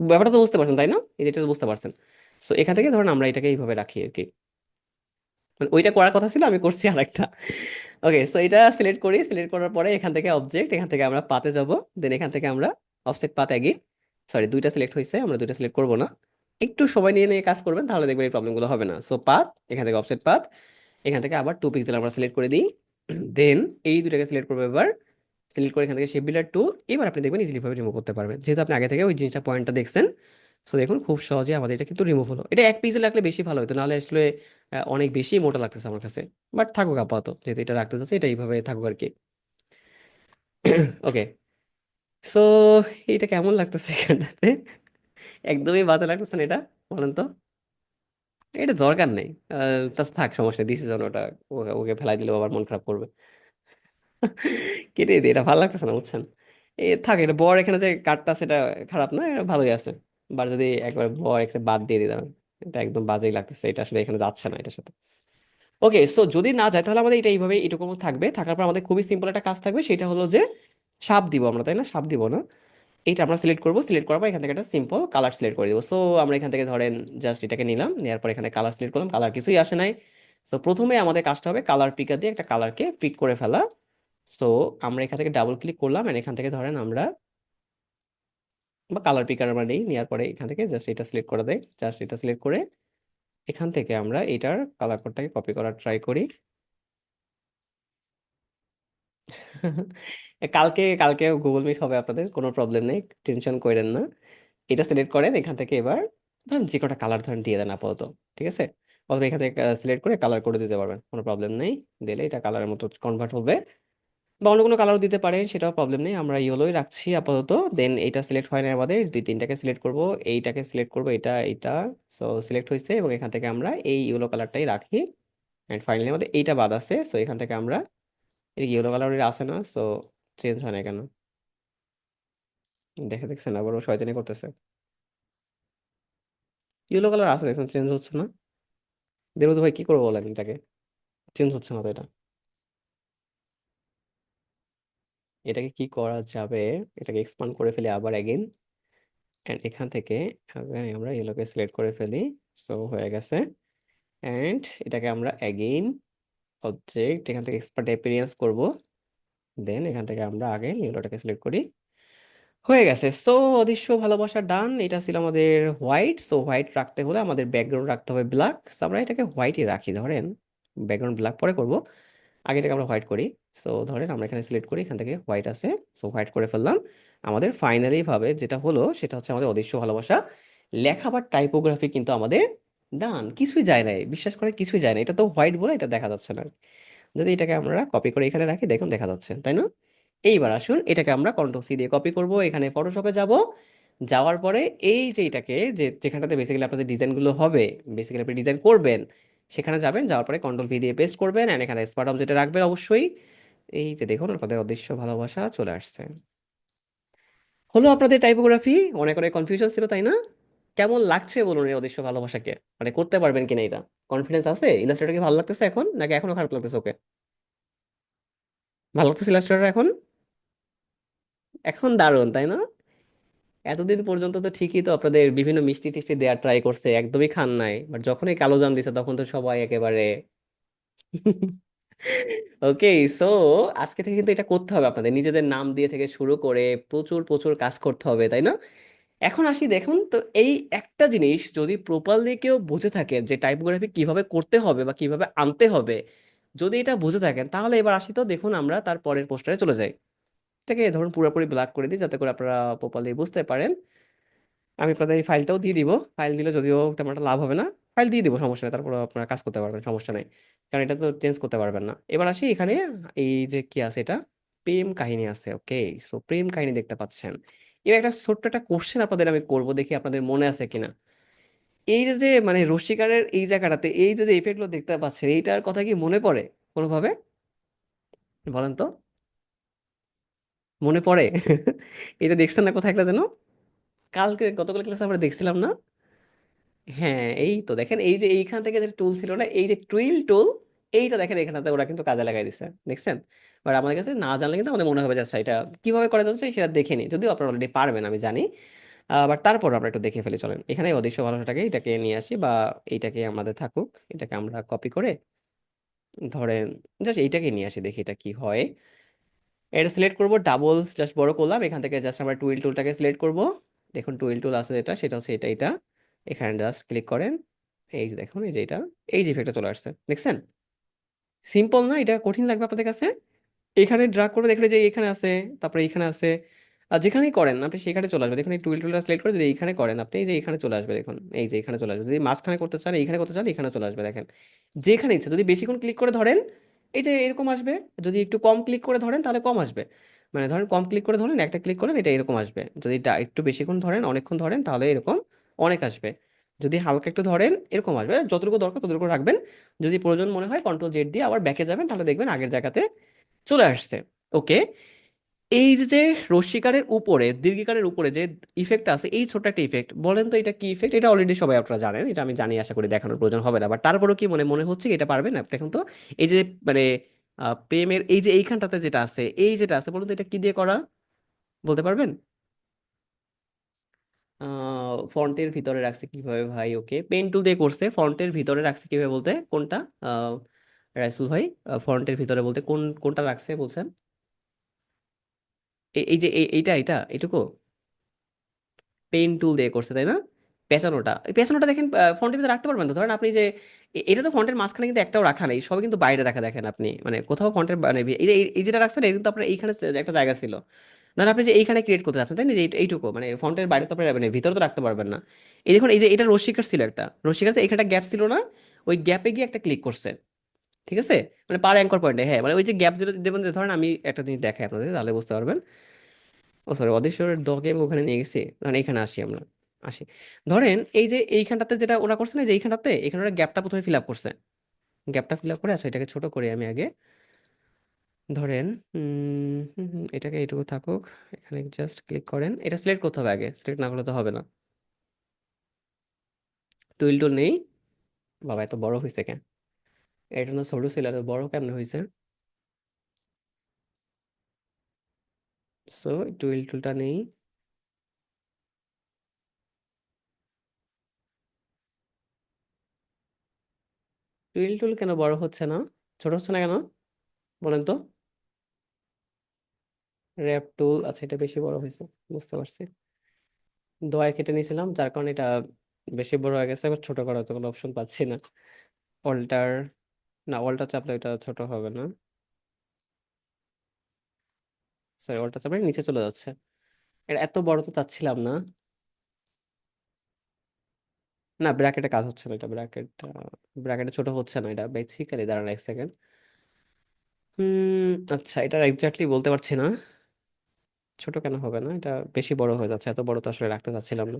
ব্যাপারটা তো বুঝতে পারছেন তাই না? এই যেটা তো বুঝতে পারছেন। সো এখান থেকে ধরুন আমরা এটাকে এইভাবে রাখি আর কি, মানে ওইটা করার কথা ছিল, আমি করছি আরেকটা। ওকে, সো এটা সিলেক্ট করি, সিলেক্ট করার পরে এখান থেকে অবজেক্ট, এখান থেকে আমরা পাতে যাব, দেন এখান থেকে আমরা অফসেট পাত এগিয়ে, সরি দুইটা সিলেক্ট হয়েছে, আমরা দুইটা সিলেক্ট করব না, একটু সময় নিয়ে নিয়ে কাজ করবেন, তাহলে দেখবেন এই প্রবলেমগুলো হবে না। সো পাত, এখান থেকে অফসেট পাত, এখান থেকে আবার 2 পিক্সেল আমরা সিলেক্ট করে দিই, দেন এই দুটাকে সিলেক্ট করবো এবার, সিলেক্ট করে এখান থেকে শেপ বিল্ডার টুল, এবার আপনি দেখবেন ইজিলি ভাবে রিমুভ করতে পারবেন, যেহেতু আপনি আগে থেকে ওই জিনিসটা পয়েন্টটা দেখছেন। সো দেখুন খুব সহজে আমাদের এটা কিন্তু রিমুভ হলো। এটা 1 পিক্সেল রাখলে বেশি ভালো হতো, নাহলে আসলে অনেক বেশি মোটা লাগতেছে আমার কাছে। বাট থাকুক আপাতত, যেহেতু এটা রাখতে চাচ্ছি এটা এইভাবে থাকুক আর কি। ওকে, সো এটা কেমন লাগতেছে এখানটাতে? একদমই বাজে লাগতেছে না এটা, বলেন তো? এটা দরকার নেই, তা থাক, সমস্যা দিছে জন ওটা, ওকে ওকে ফেলাই দিলে আবার মন খারাপ করবে। কেটে দিই, এটা ভালো লাগতেছে না বুঝছেন। থাক, এটা বর এখানে যে কাঠটা সেটা খারাপ না, এটা ভালোই আছে। বা যদি একবার বর একটা বাদ দিয়ে দিতাম, এটা একদম বাজেই লাগতেছে, এটা আসলে এখানে যাচ্ছে না এটার সাথে। ওকে, সো যদি না যায় তাহলে আমাদের এটা এইভাবে এরকম থাকবে, থাকার পর আমাদের খুবই সিম্পল একটা কাজ থাকবে, সেটা হলো যে সাপ দিব আমরা, তাই না? সাপ দিব না, এইটা আমরা সিলেক্ট করবো, সিলেক্ট করার পর এখান থেকে একটা সিম্পল কালার সিলেক্ট করে দিব। সো আমরা এখান থেকে ধরেন জাস্ট এটাকে নিলাম, নেওয়ার পর এখানে কালার সিলেক্ট করলাম, কালার কিছুই আসে নাই। তো প্রথমে আমাদের কাজটা হবে কালার পিকার দিয়ে একটা কালারকে পিক করে ফেলা। সো আমরা এখান থেকে ডাবল ক্লিক করলাম, এন্ড এখান থেকে ধরেন আমরা, বা কালার পিকার আমরা নেই, নেওয়ার পরে এখান থেকে জাস্ট এটা সিলেক্ট করে দেয়, জাস্ট এটা সিলেক্ট করে এখান থেকে আমরা এটার কালার কোডটাকে কপি করার ট্রাই করি। কালকে কালকে গুগল মিট হবে আপনাদের, কোনো প্রবলেম নেই, টেনশন করেন না। এটা সিলেক্ট করেন, এখান থেকে এবার ধরেন যে কটা কালার ধরেন দিয়ে দেন আপাতত, ঠিক আছে? অথবা এখান থেকে সিলেক্ট করে কালার করে দিতে পারবেন, কোনো প্রবলেম নেই। দিলে এটা কালারের মতো কনভার্ট হবে, বা অন্য কোনো কালারও দিতে পারেন, সেটাও প্রবলেম নেই, আমরা ইয়েলোই রাখছি আপাতত। দেন এটা সিলেক্ট হয় না, আমাদের দুই তিনটাকে সিলেক্ট করব, এইটাকে সিলেক্ট করব, এটা এটা। সো সিলেক্ট হয়েছে, এবং এখান থেকে আমরা এই ইয়েলো কালারটাই রাখি। অ্যান্ড ফাইনালি আমাদের এইটা বাদ আছে, সো এখান থেকে আমরা, এই ইয়েলো কালারের আছে না, সো চেঞ্জ হয় না কেন? দেখে দেখছেন আবারও শয়তানি করতেছে। ইয়েলো কালার আছে দেখছেন, চেঞ্জ হচ্ছে না। দেবো তো ভাই, কি করবো বলেন এটাকে? চেঞ্জ হচ্ছে না তো এটা। এটাকে কি করা যাবে? এটাকে এক্সপান্ড করে ফেলি আবার অ্যাগেন, এন্ড এখান থেকে again আমরা ইয়েলোকে সিলেক্ট করে ফেলি। সো হয়ে গেছে। এন্ড এটাকে আমরা অ্যাগেইন অবজেক্ট, এখান থেকে এক্সপার্ট অ্যাপিয়ারেন্স করব, দেন এখান থেকে আমরা আগে ইয়েলোটাকে সিলেক্ট করি। হয়ে গেছে। সো অদৃশ্য ভালোবাসা ডান। এটা ছিল আমাদের হোয়াইট। সো হোয়াইট রাখতে হলে আমাদের ব্যাকগ্রাউন্ড রাখতে হবে ব্ল্যাক। সো আমরা এটাকে হোয়াইটই রাখি, ধরেন ব্যাকগ্রাউন্ড ব্ল্যাক পরে করব, আগে এটাকে আমরা হোয়াইট করি। সো ধরেন আমরা এখানে সিলেক্ট করি, এখান থেকে হোয়াইট আছে, সো হোয়াইট করে ফেললাম। আমাদের ফাইনালি ভাবে যেটা হলো সেটা হচ্ছে আমাদের অদৃশ্য ভালোবাসা লেখা বা টাইপোগ্রাফি কিন্তু আমাদের ডান, কিছুই যায় না, বিশ্বাস করে কিছুই যায় না, এটা তো হোয়াইট বলে এটা দেখা যাচ্ছে না। যদি এটাকে আমরা কপি করে এখানে রাখি, দেখুন দেখা যাচ্ছে, তাই না? এইবার আসুন এটাকে আমরা কন্ট্রোল সি দিয়ে কপি করব, এখানে ফটোশপে যাব, যাওয়ার পরে এই যে এটাকে যে যেখানটাতে বেসিক্যালি আপনাদের ডিজাইনগুলো হবে, বেসিক্যালি আপনি ডিজাইন করবেন, সেখানে যাবেন, যাওয়ার পরে কন্ট্রোল ভি দিয়ে পেস্ট করবেন, এন্ড এখানে স্পট অবজেক্টে রাখবেন অবশ্যই। এই যে দেখুন আপনাদের অদৃশ্য ভালোবাসা চলে আসছে। হলো আপনাদের টাইপোগ্রাফি। অনেক অনেক কনফিউশন ছিল তাই না? কেমন লাগছে বলুন এই অদৃশ্য ভালোবাসাকে, মানে করতে পারবেন কিনা এটা? কনফিডেন্স আছে? ইলাস্ট্রেটর কি ভালো লাগতেছে এখন, নাকি এখনো খারাপ লাগতেছে? ওকে, ভালো লাগতেছে ইলাস্ট্রেটর এখন? এখন দারুণ তাই না? এতদিন পর্যন্ত তো ঠিকই তো আপনাদের বিভিন্ন মিষ্টি টিষ্টি দেওয়ার ট্রাই করছে, একদমই খান নাই, বাট যখনই কালো জাম দিছে তখন তো সবাই একেবারে। ওকে, সো আজকে থেকে কিন্তু এটা করতে হবে আপনাদের, নিজেদের নাম দিয়ে থেকে শুরু করে প্রচুর প্রচুর কাজ করতে হবে, তাই না? এখন আসি, দেখুন তো এই একটা জিনিস যদি প্রপারলি কেউ বুঝে থাকে যে টাইপোগ্রাফি কিভাবে করতে হবে বা কিভাবে আনতে হবে, যদি এটা বুঝে থাকেন, তাহলে এবার আসি তো দেখুন আমরা তার পরের পোস্টারে চলে যাই। এটাকে ধরুন পুরোপুরি ব্ল্যাক করে দিই যাতে করে আপনারা প্রপারলি বুঝতে পারেন। আমি আপনাদের এই ফাইলটাও দিয়ে দিব। ফাইল দিলে যদিও তেমন একটা লাভ হবে না, ফাইল দিয়ে দিব, সমস্যা নেই, তারপর আপনারা কাজ করতে পারবেন, সমস্যা নেই। কারণ এটা তো চেঞ্জ করতে পারবেন না। এবার আসি এখানে, এই যে কি আছে এটা, প্রেম কাহিনী আছে, ওকে। সো প্রেম কাহিনী দেখতে পাচ্ছেন। এবার একটা ছোট্ট একটা কোশ্চেন আপনাদের আমি করবো, দেখি আপনাদের মনে আছে কিনা। এই যে যে মানে রশ্মিকারের এই জায়গাটাতে এই যে যে ইফেক্ট গুলো দেখতে পাচ্ছেন, এইটার কথা কি মনে পড়ে কোনোভাবে? বলেন তো, মনে পড়ে? এটা দেখছেন না কোথায় একটা যেন, কালকে গতকাল ক্লাসে আমরা দেখছিলাম না? হ্যাঁ, এই তো দেখেন, এই যে এইখান থেকে যে টুল ছিল না, এই যে টুইল টুল, এইটা দেখেন এখানটাতে ওরা কিন্তু কাজে লাগাই দিচ্ছে, দেখছেন? বাট আমাদের কাছে না জানলে কিন্তু আমাদের মনে হবে যে আচ্ছা এটা কিভাবে করা যাচ্ছে সেটা দেখে নিই, যদিও আপনারা অলরেডি পারবেন আমি জানি। বাট তারপর আমরা একটু দেখে ফেলি, চলেন এখানে অদৃশ্য ভাষাটাকে এটাকে নিয়ে আসি, বা এইটাকে আমাদের থাকুক, এটাকে আমরা কপি করে ধরেন জাস্ট এইটাকে নিয়ে আসি, দেখি এটা কি হয়। এটা সিলেক্ট করব, ডাবল জাস্ট বড় করলাম, এখান থেকে জাস্ট আমরা টুইল টুলটাকে সিলেক্ট করব। দেখুন টুইল টুল আছে যেটা, সেটা হচ্ছে এটা এটা। এখানে জাস্ট ক্লিক করেন, এই যে দেখুন, এই যে এটা, এই যে ইফেক্টটা চলে আসছে, দেখছেন? সিম্পল না? এটা কঠিন লাগবে আপনাদের কাছে? এখানে ড্রাগ করে দেখলে যে এখানে আছে, তারপরে এখানে আছে, আর যেখানেই করেন আপনি সেখানে চলে আসবে। দেখুন এই টুল টুলটা সিলেক্ট করে যদি এইখানে করেন আপনি, এই যে এখানে চলে আসবে, দেখুন এই যে এখানে চলে আসবে। যদি মাঝখানে করতে চান, এইখানে করতে চান, এখানে চলে আসবে, দেখেন যেখানে ইচ্ছা। যদি বেশিক্ষণ ক্লিক করে ধরেন, এই যে এরকম আসবে। যদি একটু কম ক্লিক করে ধরেন তাহলে কম আসবে। মানে ধরেন কম ক্লিক করে ধরেন, একটা ক্লিক করেন, এটা এরকম আসবে। যদি একটু বেশিক্ষণ ধরেন, অনেকক্ষণ ধরেন, তাহলে এরকম অনেক আসবে। যদি হালকা একটু ধরেন এরকম আসবে, যতটুকু দরকার ততটুকু রাখবেন। যদি প্রয়োজন মনে হয় কন্ট্রোল জেড দিয়ে আবার ব্যাকে যাবেন, তাহলে দেখবেন আগের জায়গাতে চলে আসছে। ওকে। এই যে রশ্মিকারের উপরে, দীর্ঘিকারের উপরে যে ইফেক্ট আছে, এই ছোট্ট একটা ইফেক্ট, বলেন তো এটা কি ইফেক্ট? এটা অলরেডি সবাই আপনারা জানেন, এটা আমি জানি, আশা করি দেখানোর প্রয়োজন হবে না। বাট তারপরেও কি মনে মনে হচ্ছে কি এটা পারবেন না? দেখুন তো, এই যে মানে প্রেমের এই যে এইখানটাতে যেটা আছে, এই যেটা আছে, বলুন তো এটা কি দিয়ে করা, বলতে পারবেন? ফন্টের ভিতরে রাখছে কিভাবে ভাই? ওকে, পেন টুল দিয়ে করছে, ফন্টের ভিতরে রাখছে কিভাবে বলতে কোনটা? আহ রাইসুল ভাই, ফন্টের ভিতরে বলতে কোনটা রাখছে বলছেন? এই যে এইটা এইটা এইটুকু পেইন টুল দিয়ে করছে, তাই না? পেছানোটা, এই পেছানোটা দেখেন ফন্টের ভিতরে রাখতে পারবেন তো? ধরেন আপনি যে এটা তো ফন্টের মাঝখানে কিন্তু একটাও রাখা নেই, সবই কিন্তু বাইরে রাখা, দেখেন আপনি মানে কোথাও ফন্টের মানে এই যে এই যেটা রাখছেন, এটা কিন্তু আপনার এইখানে একটা জায়গা ছিল। ধরেন আপনি যে এইখানে ক্রিয়েট করতে চাচ্ছেন, তাই না? যে এইটুকু মানে ফন্টের বাইরে তো আপনি মানে ভিতরে তো রাখতে পারবেন না। এই দেখুন, এই যে এটা রশ্মিকার ছিল, একটা রশ্মিকার এখানে গ্যাপ ছিল না? ওই গ্যাপে গিয়ে একটা ক্লিক করছে, ঠিক আছে? মানে পার অ্যাঙ্কর পয়েন্টে, হ্যাঁ, মানে ওই যে গ্যাপ যেটা দেবেন, যে ধরেন আমি একটা জিনিস দেখাই আপনাদের তাহলে বুঝতে পারবেন। ও সরি, অদেশ্বরের দকে আমি ওখানে নিয়ে গেছি, ধরেন এখানে আসি আমরা, আসি। ধরেন এই যে এইখানটাতে যেটা ওরা করছে না, যে এইখানটাতে এখানে ওরা গ্যাপটা প্রথমে ফিল আপ করছে। গ্যাপটা ফিল আপ করে, আচ্ছা এটাকে ছোট করি আমি আগে। ধরেন এটাকে এইটুকু থাকুক। এখানে জাস্ট ক্লিক করেন, এটা সিলেক্ট করতে হবে আগে, সিলেক্ট না করলে তো হবে না। টুইল টুল নেই? বাবা এত বড় হয়েছে কেন? এটা না ছোট ছিল, এত বড় কেমনে হয়েছে? সো টুইল টুলটা নেই। টুইল টুল কেন বড় হচ্ছে না? ছোট হচ্ছে না কেন, বলেন তো? র্যাপ টুল, আচ্ছা এটা বেশি বড় হয়েছে, বুঝতে পারছি। দোয়ায় কেটে নিয়েছিলাম যার কারণে এটা বেশি বড় হয়ে গেছে, এবার ছোট করার তো কোনো অপশন পাচ্ছি না। অল্টার, না অল্টার চাপলে এটা ছোট হবে না। সরি, অল্টার চাপলে নিচে চলে যাচ্ছে। এটা এত বড় তো চাচ্ছিলাম না। না, ব্র্যাকেটে কাজ হচ্ছে না, এটা ব্র্যাকেট, ব্র্যাকেটে ছোট হচ্ছে না এটা বেসিক্যালি। দাঁড়ান এক সেকেন্ড। আচ্ছা, এটা এক্স্যাক্টলি বলতে পারছি না। ছোট কেন হবে না? এটা বেশি বড় হয়ে যাচ্ছে, এত বড় তো আসলে রাখতে চাচ্ছিলাম না।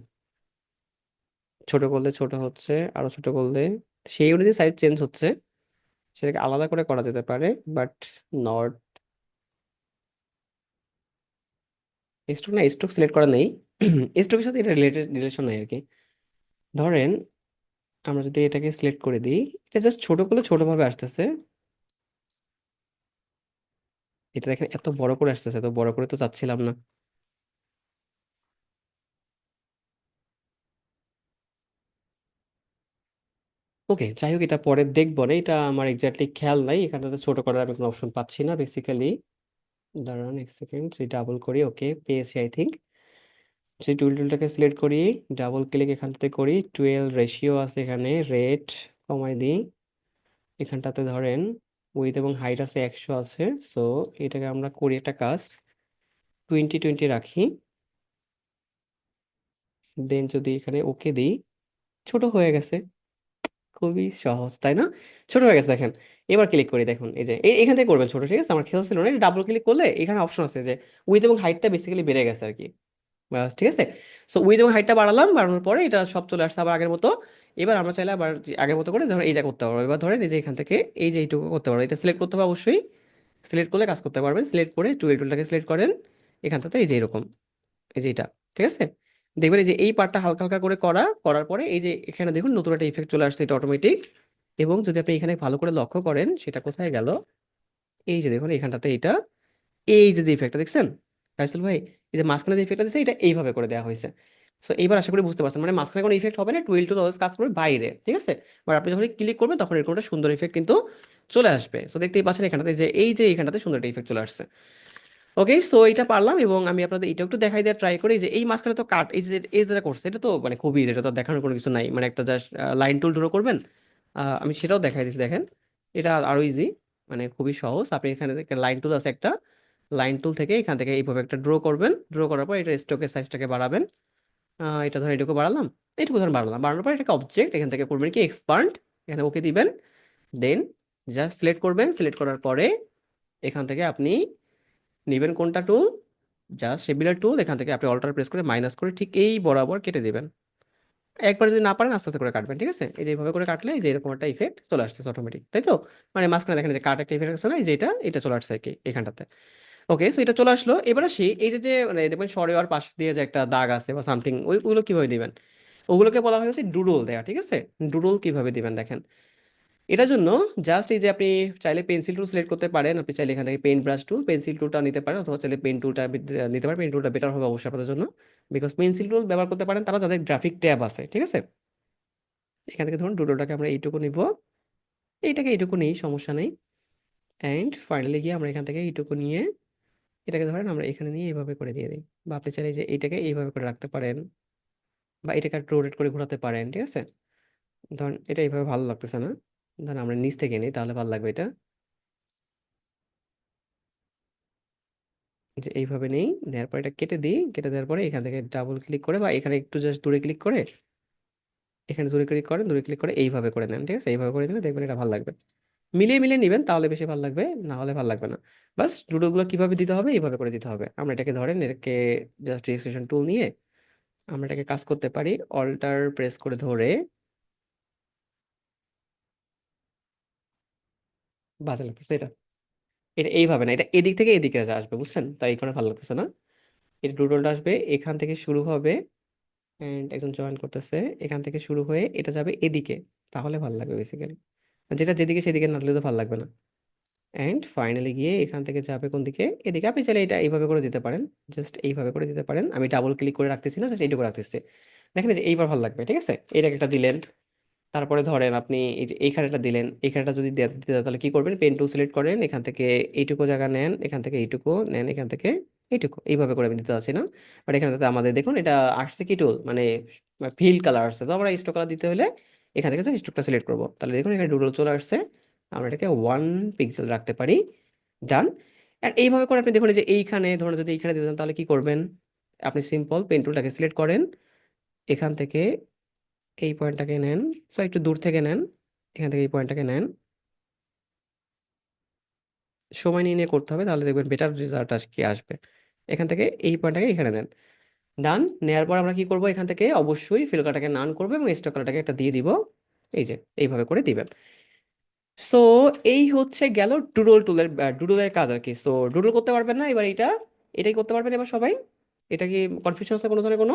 ছোট করলে ছোট হচ্ছে, আরো ছোট করলে সেই অনুযায়ী সাইজ চেঞ্জ হচ্ছে। সেটাকে আলাদা করে করা যেতে পারে, বাট নট। স্ট্রোক না, স্ট্রোক সিলেক্ট করা নেই। স্ট্রোকের সাথে এটা রিলেশন নাই আর কি। ধরেন আমরা যদি এটাকে সিলেক্ট করে দিই, এটা জাস্ট ছোট করলে ছোট ভাবে আসতেছে। এটা দেখেন এত বড় করে আসতেছে, এত বড় করে তো চাচ্ছিলাম না। ওকে, যাই হোক, এটা পরে দেখবো না, এটা আমার এক্স্যাক্টলি খেয়াল নাই, এখানটাতে ছোট করার আমি কোনো অপশন পাচ্ছি না বেসিক্যালি। দাঁড়ান এক সেকেন্ড, সেই ডাবল করি, ওকে পেয়েছি আই থিঙ্ক। সেই টুলটাকে সিলেক্ট করি, ডাবল ক্লিক এখান থেকে করি, 12 রেশিও আছে এখানে, রেট কমাই দিই। এখানটাতে ধরেন উইথ এবং হাইট আছে 100 আছে। সো এটাকে আমরা করি একটা কাজ, 20 20 রাখি, দেন যদি এখানে ওকে দিই, ছোট হয়ে গেছে। খুবই সহজ তাই না? ছোট হয়ে গেছে দেখেন। এবার ক্লিক করি, দেখুন এই যে এখান থেকে করবেন ছোট, ঠিক আছে? আমার খেয়াল ছিল না, ডাবল ক্লিক করলে এখানে অপশন আছে যে উইথ এবং হাইটটা বেসিক্যালি বেড়ে গেছে আর কি। ঠিক আছে। সো উইথ এবং হাইটটা বাড়ালাম, বাড়ানোর পরে এটা সব চলে আসছে আবার আগের মতো। এবার আমরা চাইলে আবার যে আগের মতো করে ধরো এইটা করতে পারবো। এবার ধরেন এই যে এখান থেকে এই যে এইটুকু করতে পারবো, এটা সিলেক্ট করতে হবে অবশ্যই। সিলেক্ট করলে কাজ করতে পারবেন। সিলেক্ট করে টুলটাকে সিলেক্ট করেন, এখানটাতে এই যে এরকম, এই যে এটা, ঠিক আছে? দেখবেন এই যে এই পার্টটা হালকা হালকা করে করার পরে এই যে এখানে দেখুন নতুন একটা ইফেক্ট চলে আসছে, এটা অটোমেটিক। এবং যদি আপনি এখানে ভালো করে লক্ষ্য করেন, সেটা কোথায় গেল, এই যে দেখুন এখানটাতে এটা, এই যে যে ইফেক্টটা দেখছেন রাইসুল ভাই, এই যে মাঝখানে যে ইফেক্টটা দিচ্ছে এটা এইভাবে করে দেওয়া হয়েছে। সো এইবার আশা করি বুঝতে পারছেন, মানে মাঝখানে কোনো ইফেক্ট হবে না, টুইল টুল অলওয়েজ কাজ করবে বাইরে, ঠিক আছে? বাট আপনি যখন ক্লিক করবেন তখন এরকম একটা সুন্দর ইফেক্ট কিন্তু চলে আসবে। সো দেখতেই পাচ্ছেন এখানটাতে যে এই যে এখানটাতে সুন্দর একটা ইফেক্ট চলে আসছে। ওকে, সো এটা পারলাম এবং আমি আপনাদের এটা একটু দেখাই দেওয়ার ট্রাই করি যে এই মাঝখানে তো কাট, এই যে এই যেটা করছে এটা তো মানে খুবই easy, এটা তো দেখানোর কোনো কিছু নাই, মানে একটা জাস্ট লাইন টুল ড্র করবেন। আমি সেটাও দেখাই দিচ্ছি, দেখেন এটা আরো ইজি, মানে খুবই সহজ। আপনি এখানে থেকে লাইন টুল আছে একটা, লাইন টুল থেকে এখান থেকে এইভাবে একটা ড্র করবেন, ড্র করার পর এটা স্ট্রোকের সাইজটাকে বাড়াবেন। এটা ধরেন এটুকু বাড়ালাম, এইটুকু ধরেন বাড়ালাম, বাড়ানোর পর এটাকে অবজেক্ট এখান থেকে করবেন কি এক্সপান্ড, এখানে ওকে দিবেন। দেন জাস্ট সিলেক্ট করবেন, সিলেক্ট করার পরে এখান থেকে আপনি নেবেন কোনটা টুল, জাস্ট শেপিলার টুল, এখান থেকে আপনি অল্টার প্রেস করে মাইনাস করে ঠিক এই বরাবর কেটে দিবেন। একবার যদি না পারেন আস্তে আস্তে করে কাটবেন, ঠিক আছে? এই যে এইভাবে করে কাটলে এই যে এরকম একটা ইফেক্ট চলে আসছে অটোমেটিক, তাই তো? মানে মাঝখানে দেখেন যে কাট একটা ইফেক্ট আছে না, এই যে এটা চলে আসছে আর কি এখানটাতে। ওকে, সো এটা চলে আসলো। এবার আসি এই যে যে মানে দেখবেন সরিয়ে পাশ দিয়ে যে একটা দাগ আছে বা সামথিং, ওইগুলো কিভাবে দিবেন? ওগুলোকে বলা হয় হচ্ছে ডুডল দেয়া, ঠিক আছে? ডুডল কিভাবে দিবেন দেখেন। এটার জন্য জাস্ট এই যে আপনি চাইলে পেন্সিল টুল সিলেক্ট করতে পারেন, আপনি চাইলে এখান থেকে পেইন্ট ব্রাশ টুল পেন্সিল টুলটা নিতে পারেন, অথবা চাইলে পেন টুলটা নিতে পারেন। পেন টুলটা বেটার হবে অবশ্যই আপনাদের জন্য, বিকজ পেন্সিল টুল ব্যবহার করতে পারেন তারা যাদের গ্রাফিক ট্যাব আছে, ঠিক আছে? এখান থেকে ধরুন ডুডলটাকে আমরা এইটুকু নিব, এইটাকে এইটুকু নেই, সমস্যা নেই। অ্যান্ড ফাইনালি গিয়ে আমরা এখান থেকে এইটুকু নিয়ে এটাকে ধরেন আমরা এখানে নিয়ে এইভাবে করে দিয়ে দিই। বা আপনি চাইলে যে এইটাকে এইভাবে করে রাখতে পারেন, বা এটাকে একটু রোটেট করে ঘোরাতে পারেন, ঠিক আছে? ধরেন এটা এইভাবে ভালো লাগতেছে না, ধরেন আমরা নিচ থেকে নিই তাহলে ভালো লাগবে এটা। যে এইভাবে নেই, নেওয়ার পর এটা কেটে দিই, কেটে দেওয়ার পরে এখান থেকে ডাবল ক্লিক করে বা এখানে একটু জাস্ট দূরে ক্লিক করে, এখানে দূরে ক্লিক করেন, দূরে ক্লিক করে এইভাবে করে নেন, ঠিক আছে? এইভাবে করে নিলে দেখবেন এটা ভালো লাগবে। মিলিয়ে মিলিয়ে নেবেন তাহলে বেশি ভালো লাগবে, না হলে ভালো লাগবে না। বাস ডুডোগুলো কিভাবে দিতে হবে, এইভাবে করে দিতে হবে। আমরা এটাকে ধরেন এটাকে জাস্ট রেজিস্ট্রেশন টুল নিয়ে আমরা এটাকে কাজ করতে পারি, অল্টার প্রেস করে ধরে, বাজে লাগতেছে এটা। এটা এইভাবে না, এটা এদিক থেকে এদিকে আসবে, বুঝছেন? তাই এখানে ভালো লাগতেছে না। এটা ডুডলটা আসবে এখান থেকে শুরু হবে, এন্ড একজন জয়েন করতেছে, এখান থেকে শুরু হয়ে এটা যাবে এদিকে, তাহলে ভালো লাগবে বেসিক্যালি। যেটা যেদিকে সেদিকে না দিলে তো ভালো লাগবে না। এন্ড ফাইনালি গিয়ে এখান থেকে যাবে কোন দিকে, এদিকে। আপনি চাইলে এটা এইভাবে করে দিতে পারেন, জাস্ট এইভাবে করে দিতে পারেন। আমি ডাবল ক্লিক করে রাখতেছি না, জাস্ট এইটুকু রাখতেছি। দেখেন এই যে এইবার ভালো লাগবে, ঠিক আছে? এটাকে একটা দিলেন, তারপরে ধরেন আপনি এই যে এইখানেটা দিলেন, এইখানটা যদি দিতে চান, তাহলে কি করবেন, পেন টুল সিলেক্ট করেন, এখান থেকে এইটুকু জায়গা নেন, এখান থেকে এইটুকু নেন, এখান থেকে এইটুকু, এইভাবে করে আমি দিতে চাচ্ছি না। বাট এখানটাতে আমাদের দেখুন এটা আসছে কি টুল, মানে ফিল কালার আসছে, তো আমরা স্ট্রোক কালার দিতে হলে এখান থেকে স্ট্রোকটা সিলেক্ট করবো, তাহলে দেখুন এখানে ডুডল চলে আসছে। আমরা এটাকে 1 পিক্সেল রাখতে পারি। ডান। আর এইভাবে করে আপনি দেখুন এই যে এইখানে ধরুন যদি এইখানে দিতে চান তাহলে কি করবেন, আপনি সিম্পল পেন টুলটাকে সিলেক্ট করেন, এখান থেকে এই পয়েন্টটাকে নেন, সো একটু দূর থেকে নেন, এখান থেকে এই পয়েন্টটাকে নেন। সময় নিয়ে নিয়ে করতে হবে, তাহলে দেখবেন বেটার রেজাল্ট কি আসবে। এখান থেকে এই পয়েন্টটাকে এখানে নেন। ডান। নেওয়ার পর আমরা কি করব, এখান থেকে অবশ্যই ফিল কালারটাকে নান করবো এবং স্টক কালারটাকে একটা দিয়ে দিব। এই যে এইভাবে করে দিবেন। সো এই হচ্ছে গেল ডুডলের কাজ আর কি। সো ডুডল করতে পারবেন না এবার এইটা, এটাই করতে পারবেন এবার সবাই? এটা কি কনফিউশন আছে কোনো ধরনের কোনো?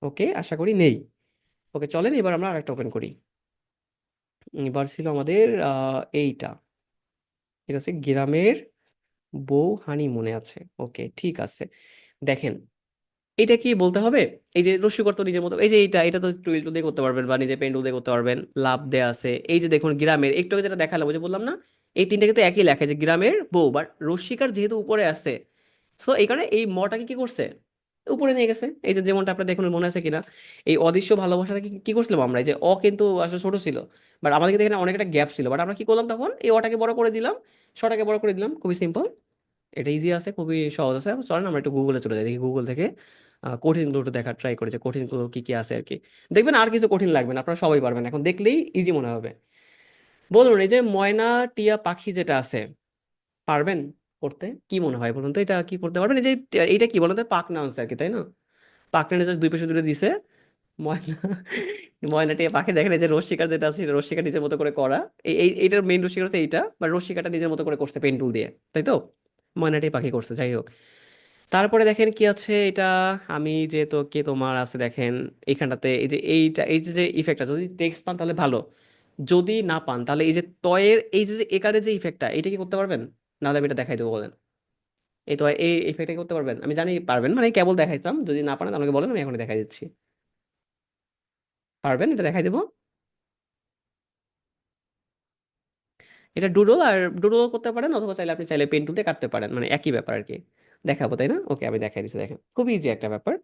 ওকে, আশা করি নেই। ওকে, চলেন এবার আমরা আরেকটা ওপেন করি। এবার ছিল আমাদের এইটা, এটা হচ্ছে গ্রামের বউ হানি মনে আছে। ওকে, ঠিক আছে। দেখেন এটা কি বলতে হবে, এই যে রস্যকর তো নিজের মতো, এই যে এটা তো টুইল টুল দিয়ে করতে পারবেন বা নিজে পেন টুল দিয়ে করতে পারবেন। লাভ দেয়া আছে, এই যে দেখুন গ্রামের, একটু আগে যেটা দেখালাম ওই যে বললাম না, এই তিনটা কিন্তু একই লেখা, যে গ্রামের বউ, বাট রস্যিকার যেহেতু উপরে আছে, সো এই কারণে এই মটাকে কি করছে, উপরে নিয়ে গেছে। এই যে যেমনটা আপনার দেখুন মনে আছে কিনা, এই অদৃশ্য ভালোবাসাটা কি কি করছিলাম আমরা, এই যে কিন্তু আসলে ছোট ছিল, বাট আমাদের কিন্তু এখানে অনেক একটা গ্যাপ ছিল, বাট আমরা কি করলাম তখন, এই অটাকে বড় করে দিলাম, শটাকে বড় করে দিলাম, খুবই সিম্পল। এটা ইজি আছে, খুবই সহজ আছে। চলেন আমরা একটু গুগলে চলে যাই, দেখি গুগল থেকে কঠিনগুলো একটু দেখার ট্রাই করি যে কঠিনগুলো কি কি আছে আর কি। দেখবেন আর কিছু কঠিন লাগবে না, আপনারা সবাই পারবেন, এখন দেখলেই ইজি মনে হবে। বলুন, এই যে ময়না টিয়া পাখি যেটা আছে, পারবেন করতে? কি মনে হয় বলুন তো, এটা কি করতে পারবেন? এই যে এইটা কি বলুন তো, পাখনা আছে আর কি, তাই না? পাখনা জাস্ট দুই পাশে দুটো দিছে। ময়না ময়নাটি পাখি, দেখেন এই যে রশ্মিকার যেটা আছে সেটা রশ্মিকা নিজের মতো করে করা। এইটার মেইন রশ্মিকা হচ্ছে এইটা, বা রশ্মিকাটা নিজের মতো করে করছে পেন টুল দিয়ে, তাই তো? ময়নাটি পাখি করছে, যাই হোক। তারপরে দেখেন কি আছে এটা, আমি যে তো কে তোমার আছে দেখেন এইখানটাতে, এই যে এইটা, এই যে যে ইফেক্টটা, যদি টেক্সট পান তাহলে ভালো, যদি না পান তাহলে এই যে তয়ের এই যে যে একারের যে ইফেক্টটা, এটা কি করতে পারবেন? নাহলে আমি এটা দেখাই দেবো, বলেন। এই তো এই ইফেক্টটা করতে পারবেন, আমি জানি পারবেন, মানে কেবল দেখাইতাম, যদি না পারেন আমাকে বলেন, আমি এখন দেখাই দিচ্ছি। পারবেন? এটা দেখাই দেবো। এটা ডুডল, আর ডুডল করতে পারেন, অথবা চাইলে আপনি চাইলে পেন টুল দিয়ে কাটতে পারেন, মানে একই ব্যাপার আর কি। দেখাবো তাই না? ওকে, আমি দেখাই দিচ্ছি, দেখেন খুবই ইজি একটা ব্যাপার।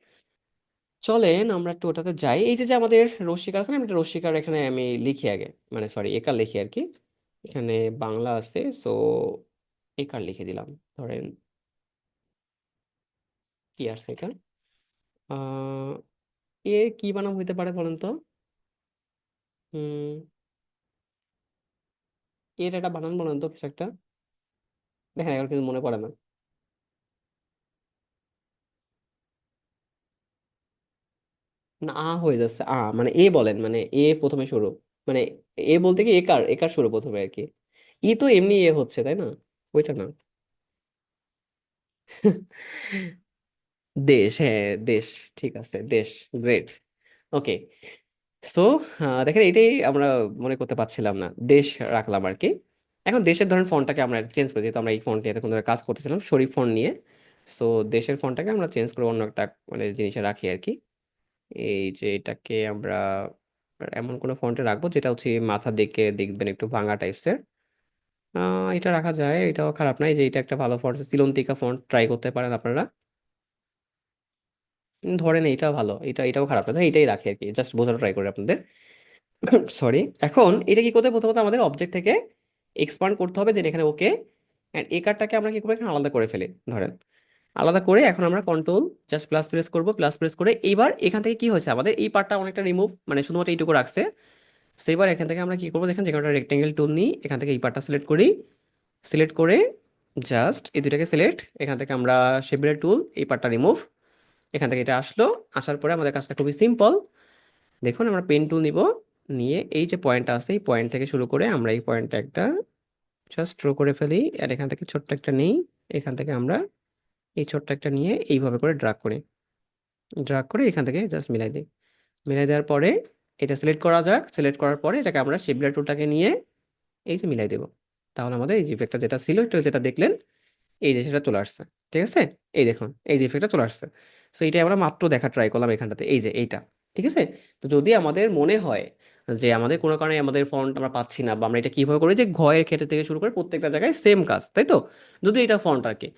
চলেন আমরা একটু ওটাতে যাই। এই যে যে আমাদের রশ্মিকার আছে না, আমি একটা রশ্মিকার এখানে আমি লিখি আগে, মানে সরি একার লিখি আর কি। এখানে বাংলা আছে, সো একার লিখে দিলাম। ধরেন কি আছে এটা, আহ এর কি বানাম হইতে পারে বলেন তো? উম এর একটা বানান বলেন তো, কিছু একটা। দেখেন এখন কিন্তু মনে পড়ে না। না, হয়ে যাচ্ছে মানে এ বলেন, মানে এ প্রথমে শুরু, মানে এ বলতে কি একার, একার শুরু প্রথমে আর কি। ই তো এমনি এ হচ্ছে, তাই না? ওইটা না। দেশ, হ্যাঁ দেশ। ঠিক আছে, দেশ। গ্রেট। ওকে। সো দেখেন এটাই আমরা মনে করতে পারছিলাম না, দেশ রাখলাম আর কি। এখন দেশের ধরেন ফন্টটাকে আমরা চেঞ্জ করি, যেহেতু আমরা এই ফন্টে এতক্ষণ ধরে কাজ করতেছিলাম শরীফ ফন্ট নিয়ে। সো দেশের ফন্টটাকে আমরা চেঞ্জ করে অন্য একটা মানে জিনিসে রাখি আর কি। এই যে এটাকে আমরা এমন কোনো ফন্টে রাখবো যেটা হচ্ছে মাথা দিকে দেখবেন একটু ভাঙা টাইপসের। এটা রাখা যায়, এটাও খারাপ নাই, যে এটা একটা ভালো ফন্ট, সিলন্তিকা ফন্ট ট্রাই করতে পারেন আপনারা। ধরেন এইটা ভালো, এটাও খারাপ না, তো এটাই রাখি আর কি, জাস্ট বোঝানো ট্রাই করি আপনাদের। সরি। এখন এটা কি করতে হবে, প্রথমত আমাদের অবজেক্ট থেকে এক্সপান্ড করতে হবে, দেন এখানে ওকে। এন্ড এই কার্ডটাকে আমরা কি করবো, এখানে আলাদা করে ফেলি ধরেন। আলাদা করে এখন আমরা কন্ট্রোল জাস্ট প্লাস প্রেস করবো, প্লাস প্রেস করে এইবার এখান থেকে কি হয়েছে, আমাদের এই পার্টটা অনেকটা রিমুভ, মানে শুধুমাত্র এইটুকু রাখছে। সো এবার এখান থেকে আমরা কি করবো, দেখেন যেখানে রেক্টেঙ্গেল টুল নিই, এখান থেকে এই পার্টটা সিলেক্ট করি। সিলেক্ট করে জাস্ট এই দুটাকে সিলেক্ট, এখান থেকে আমরা শেপের টুল, এই পার্টটা রিমুভ। এখান থেকে এটা আসলো। আসার পরে আমাদের কাজটা খুবই সিম্পল। দেখুন আমরা পেন টুল নিব, নিয়ে এই যে পয়েন্টটা আছে এই পয়েন্ট থেকে শুরু করে আমরা এই পয়েন্টটা একটা জাস্ট ড্র করে ফেলি। আর এখান থেকে ছোট্ট একটা নেই, এখান থেকে আমরা এই ছোট্ট একটা নিয়ে এইভাবে করে ড্রাগ করি। ড্রাগ করে এখান থেকে জাস্ট মিলাই দিই। মিলাই দেওয়ার পরে এটা সিলেক্ট করা যাক, সিলেক্ট করার পরে এটাকে আমরা শেপলার টুলটাকে নিয়ে এই যে মিলাই দেব। তাহলে আমাদের এই যে ইফেক্টটা যেটা ছিল, একটু যেটা দেখলেন, এই যে সেটা চলে আসছে। ঠিক আছে, এই দেখুন এই যে ইফেক্টটা চলে আসছে। সো এটা আমরা মাত্র দেখা ট্রাই করলাম এখানটাতে, এই যে এইটা। ঠিক আছে। তো যদি আমাদের মনে হয় যে আমাদের কোনো কারণে আমাদের ফন্ট আমরা পাচ্ছি না, বা আমরা এটা কিভাবে করি, যে ঘয়ের ক্ষেত্রে থেকে শুরু করে প্রত্যেকটা জায়গায় সেম কাজ, তাই তো? যদি এটা ফন্ট আর কি।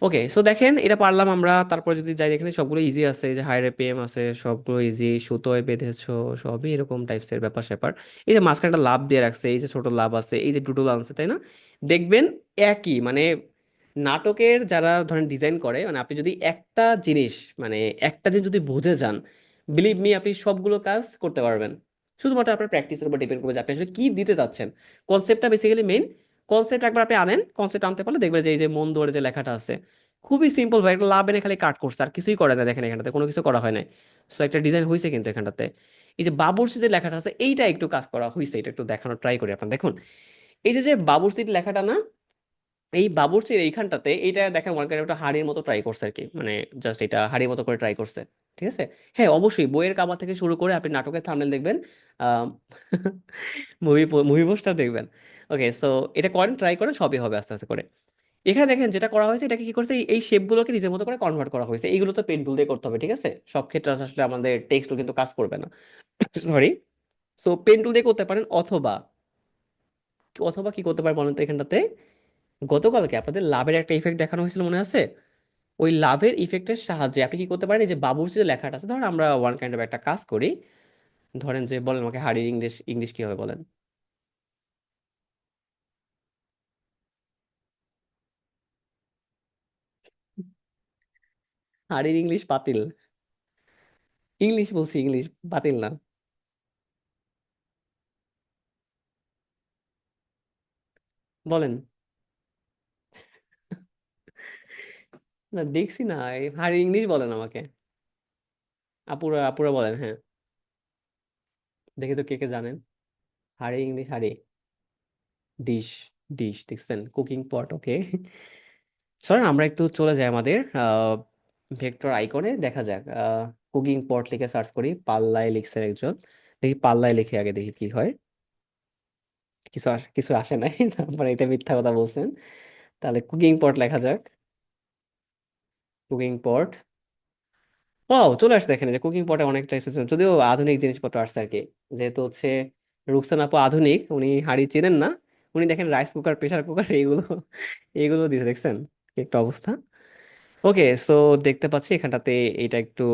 ওকে, সো দেখেন এটা পারলাম আমরা। তারপরে যদি যাই, এখানে সবগুলো ইজি আছে, এই যে হাই রে পিএম আছে, সবগুলো ইজি, সুতোয় বেঁধেছো, সবই এরকম টাইপসের ব্যাপার স্যাপার। এই যে মাঝখানে একটা লাভ দিয়ে রাখছে, এই যে ছোট লাভ আছে, এই যে ডুডল আনছে, তাই না? দেখবেন একই, মানে নাটকের যারা ধরেন ডিজাইন করে, মানে আপনি যদি একটা জিনিস, মানে একটা জিনিস যদি বুঝে যান, বিলিভ মি আপনি সবগুলো কাজ করতে পারবেন। শুধুমাত্র আপনার প্র্যাকটিসের উপর ডিপেন্ড করবে যে আপনি আসলে কি দিতে চাচ্ছেন। কনসেপ্টটা বেসিক্যালি মেইন। কনসেপ্ট একবার আপনি আনেন, কনসেপ্ট আনতে পারলে দেখবেন যে এই যে মন ধরে যে লেখাটা আছে, খুবই সিম্পল ভাই, একটা লাভ এনে খালি কাট করছে, আর কিছুই করে না, দেখেন এখানটাতে কোনো কিছু করা হয় না। সো একটা ডিজাইন হয়েছে কিন্তু এখানটাতে। এই যে বাবুর্চি যে লেখাটা আছে, এইটা একটু কাজ করা হয়েছে, এটা একটু দেখানোর ট্রাই করি আপনার, দেখুন। এই যে যে বাবুর্চির লেখাটা না, এই বাবুর্চির এইখানটাতে এইটা দেখেন মনে করেন একটা হাড়ির মতো ট্রাই করছে আর কি, মানে জাস্ট এটা হাড়ির মতো করে ট্রাই করছে। ঠিক আছে। হ্যাঁ অবশ্যই বইয়ের কাভার থেকে শুরু করে আপনি নাটকের থাম্বনেল দেখবেন, আহ মুভি মুভি পোস্টার দেখবেন। ওকে, সো এটা করেন, ট্রাই করেন, সবই হবে আস্তে আস্তে করে। এখানে দেখেন যেটা করা হয়েছে, এটাকে কি করছে, এই শেপগুলোকে নিজের মতো করে কনভার্ট করা হয়েছে, এইগুলো তো পেন টুল দিয়ে করতে হবে, ঠিক আছে? সব ক্ষেত্রে আসলে আমাদের টেক্সটও কিন্তু কাজ করবে না। সরি। সো পেন টুল দিয়ে করতে পারেন, অথবা অথবা কি করতে পারেন বলেন তো এখানটাতে, গতকালকে আপনাদের লাভের একটা ইফেক্ট দেখানো হয়েছিল মনে আছে? ওই লাভের ইফেক্টের সাহায্যে আপনি কি করতে পারেন, এই যে বাবুর্চি যে লেখাটা আছে, ধরেন আমরা ওয়ান কাইন্ড অফ একটা কাজ করি। ধরেন যে বলেন আমাকে হাড়ির ইংলিশ ইংলিশ কি হবে বলেন? হাড়ির ইংলিশ পাতিল। ইংলিশ বলছি, ইংলিশ, পাতিল না। বলেন। না দেখছি না, এই হাড়ির ইংলিশ বলেন আমাকে। আপুরা আপুরা বলেন, হ্যাঁ। দেখি তো কে কে জানেন। হাড়ি ইংলিশ, হাড়ি। ডিশ। ডিশ দেখছেন, কুকিং পট, ওকে। সরেন আমরা একটু চলে যাই আমাদের ভেক্টর আইকনে, দেখা যাক। কুকিং পট লিখে সার্চ করি, পাল্লায় লিখছেন একজন। দেখি পাল্লায় লিখে আগে দেখি কি হয়। কিছু আসে নাই। তারপরে এটা মিথ্যা কথা বলছেন। তাহলে কুকিং পট লেখা যাক। কুকিং পট। ও, চলে আসছে এখানে যে কুকিং পটে অনেক টাইপস, যদিও আধুনিক জিনিসপত্র আসছে আর কি। যেহেতু হচ্ছে রুকসান আপু আধুনিক, উনি হাঁড়ি চেনেন না। উনি দেখেন রাইস কুকার, প্রেসার কুকার, এইগুলো এইগুলো দিয়েছে, দেখছেন কি একটা অবস্থা। ওকে, সো দেখতে পাচ্ছি এখানটাতে এটা একটু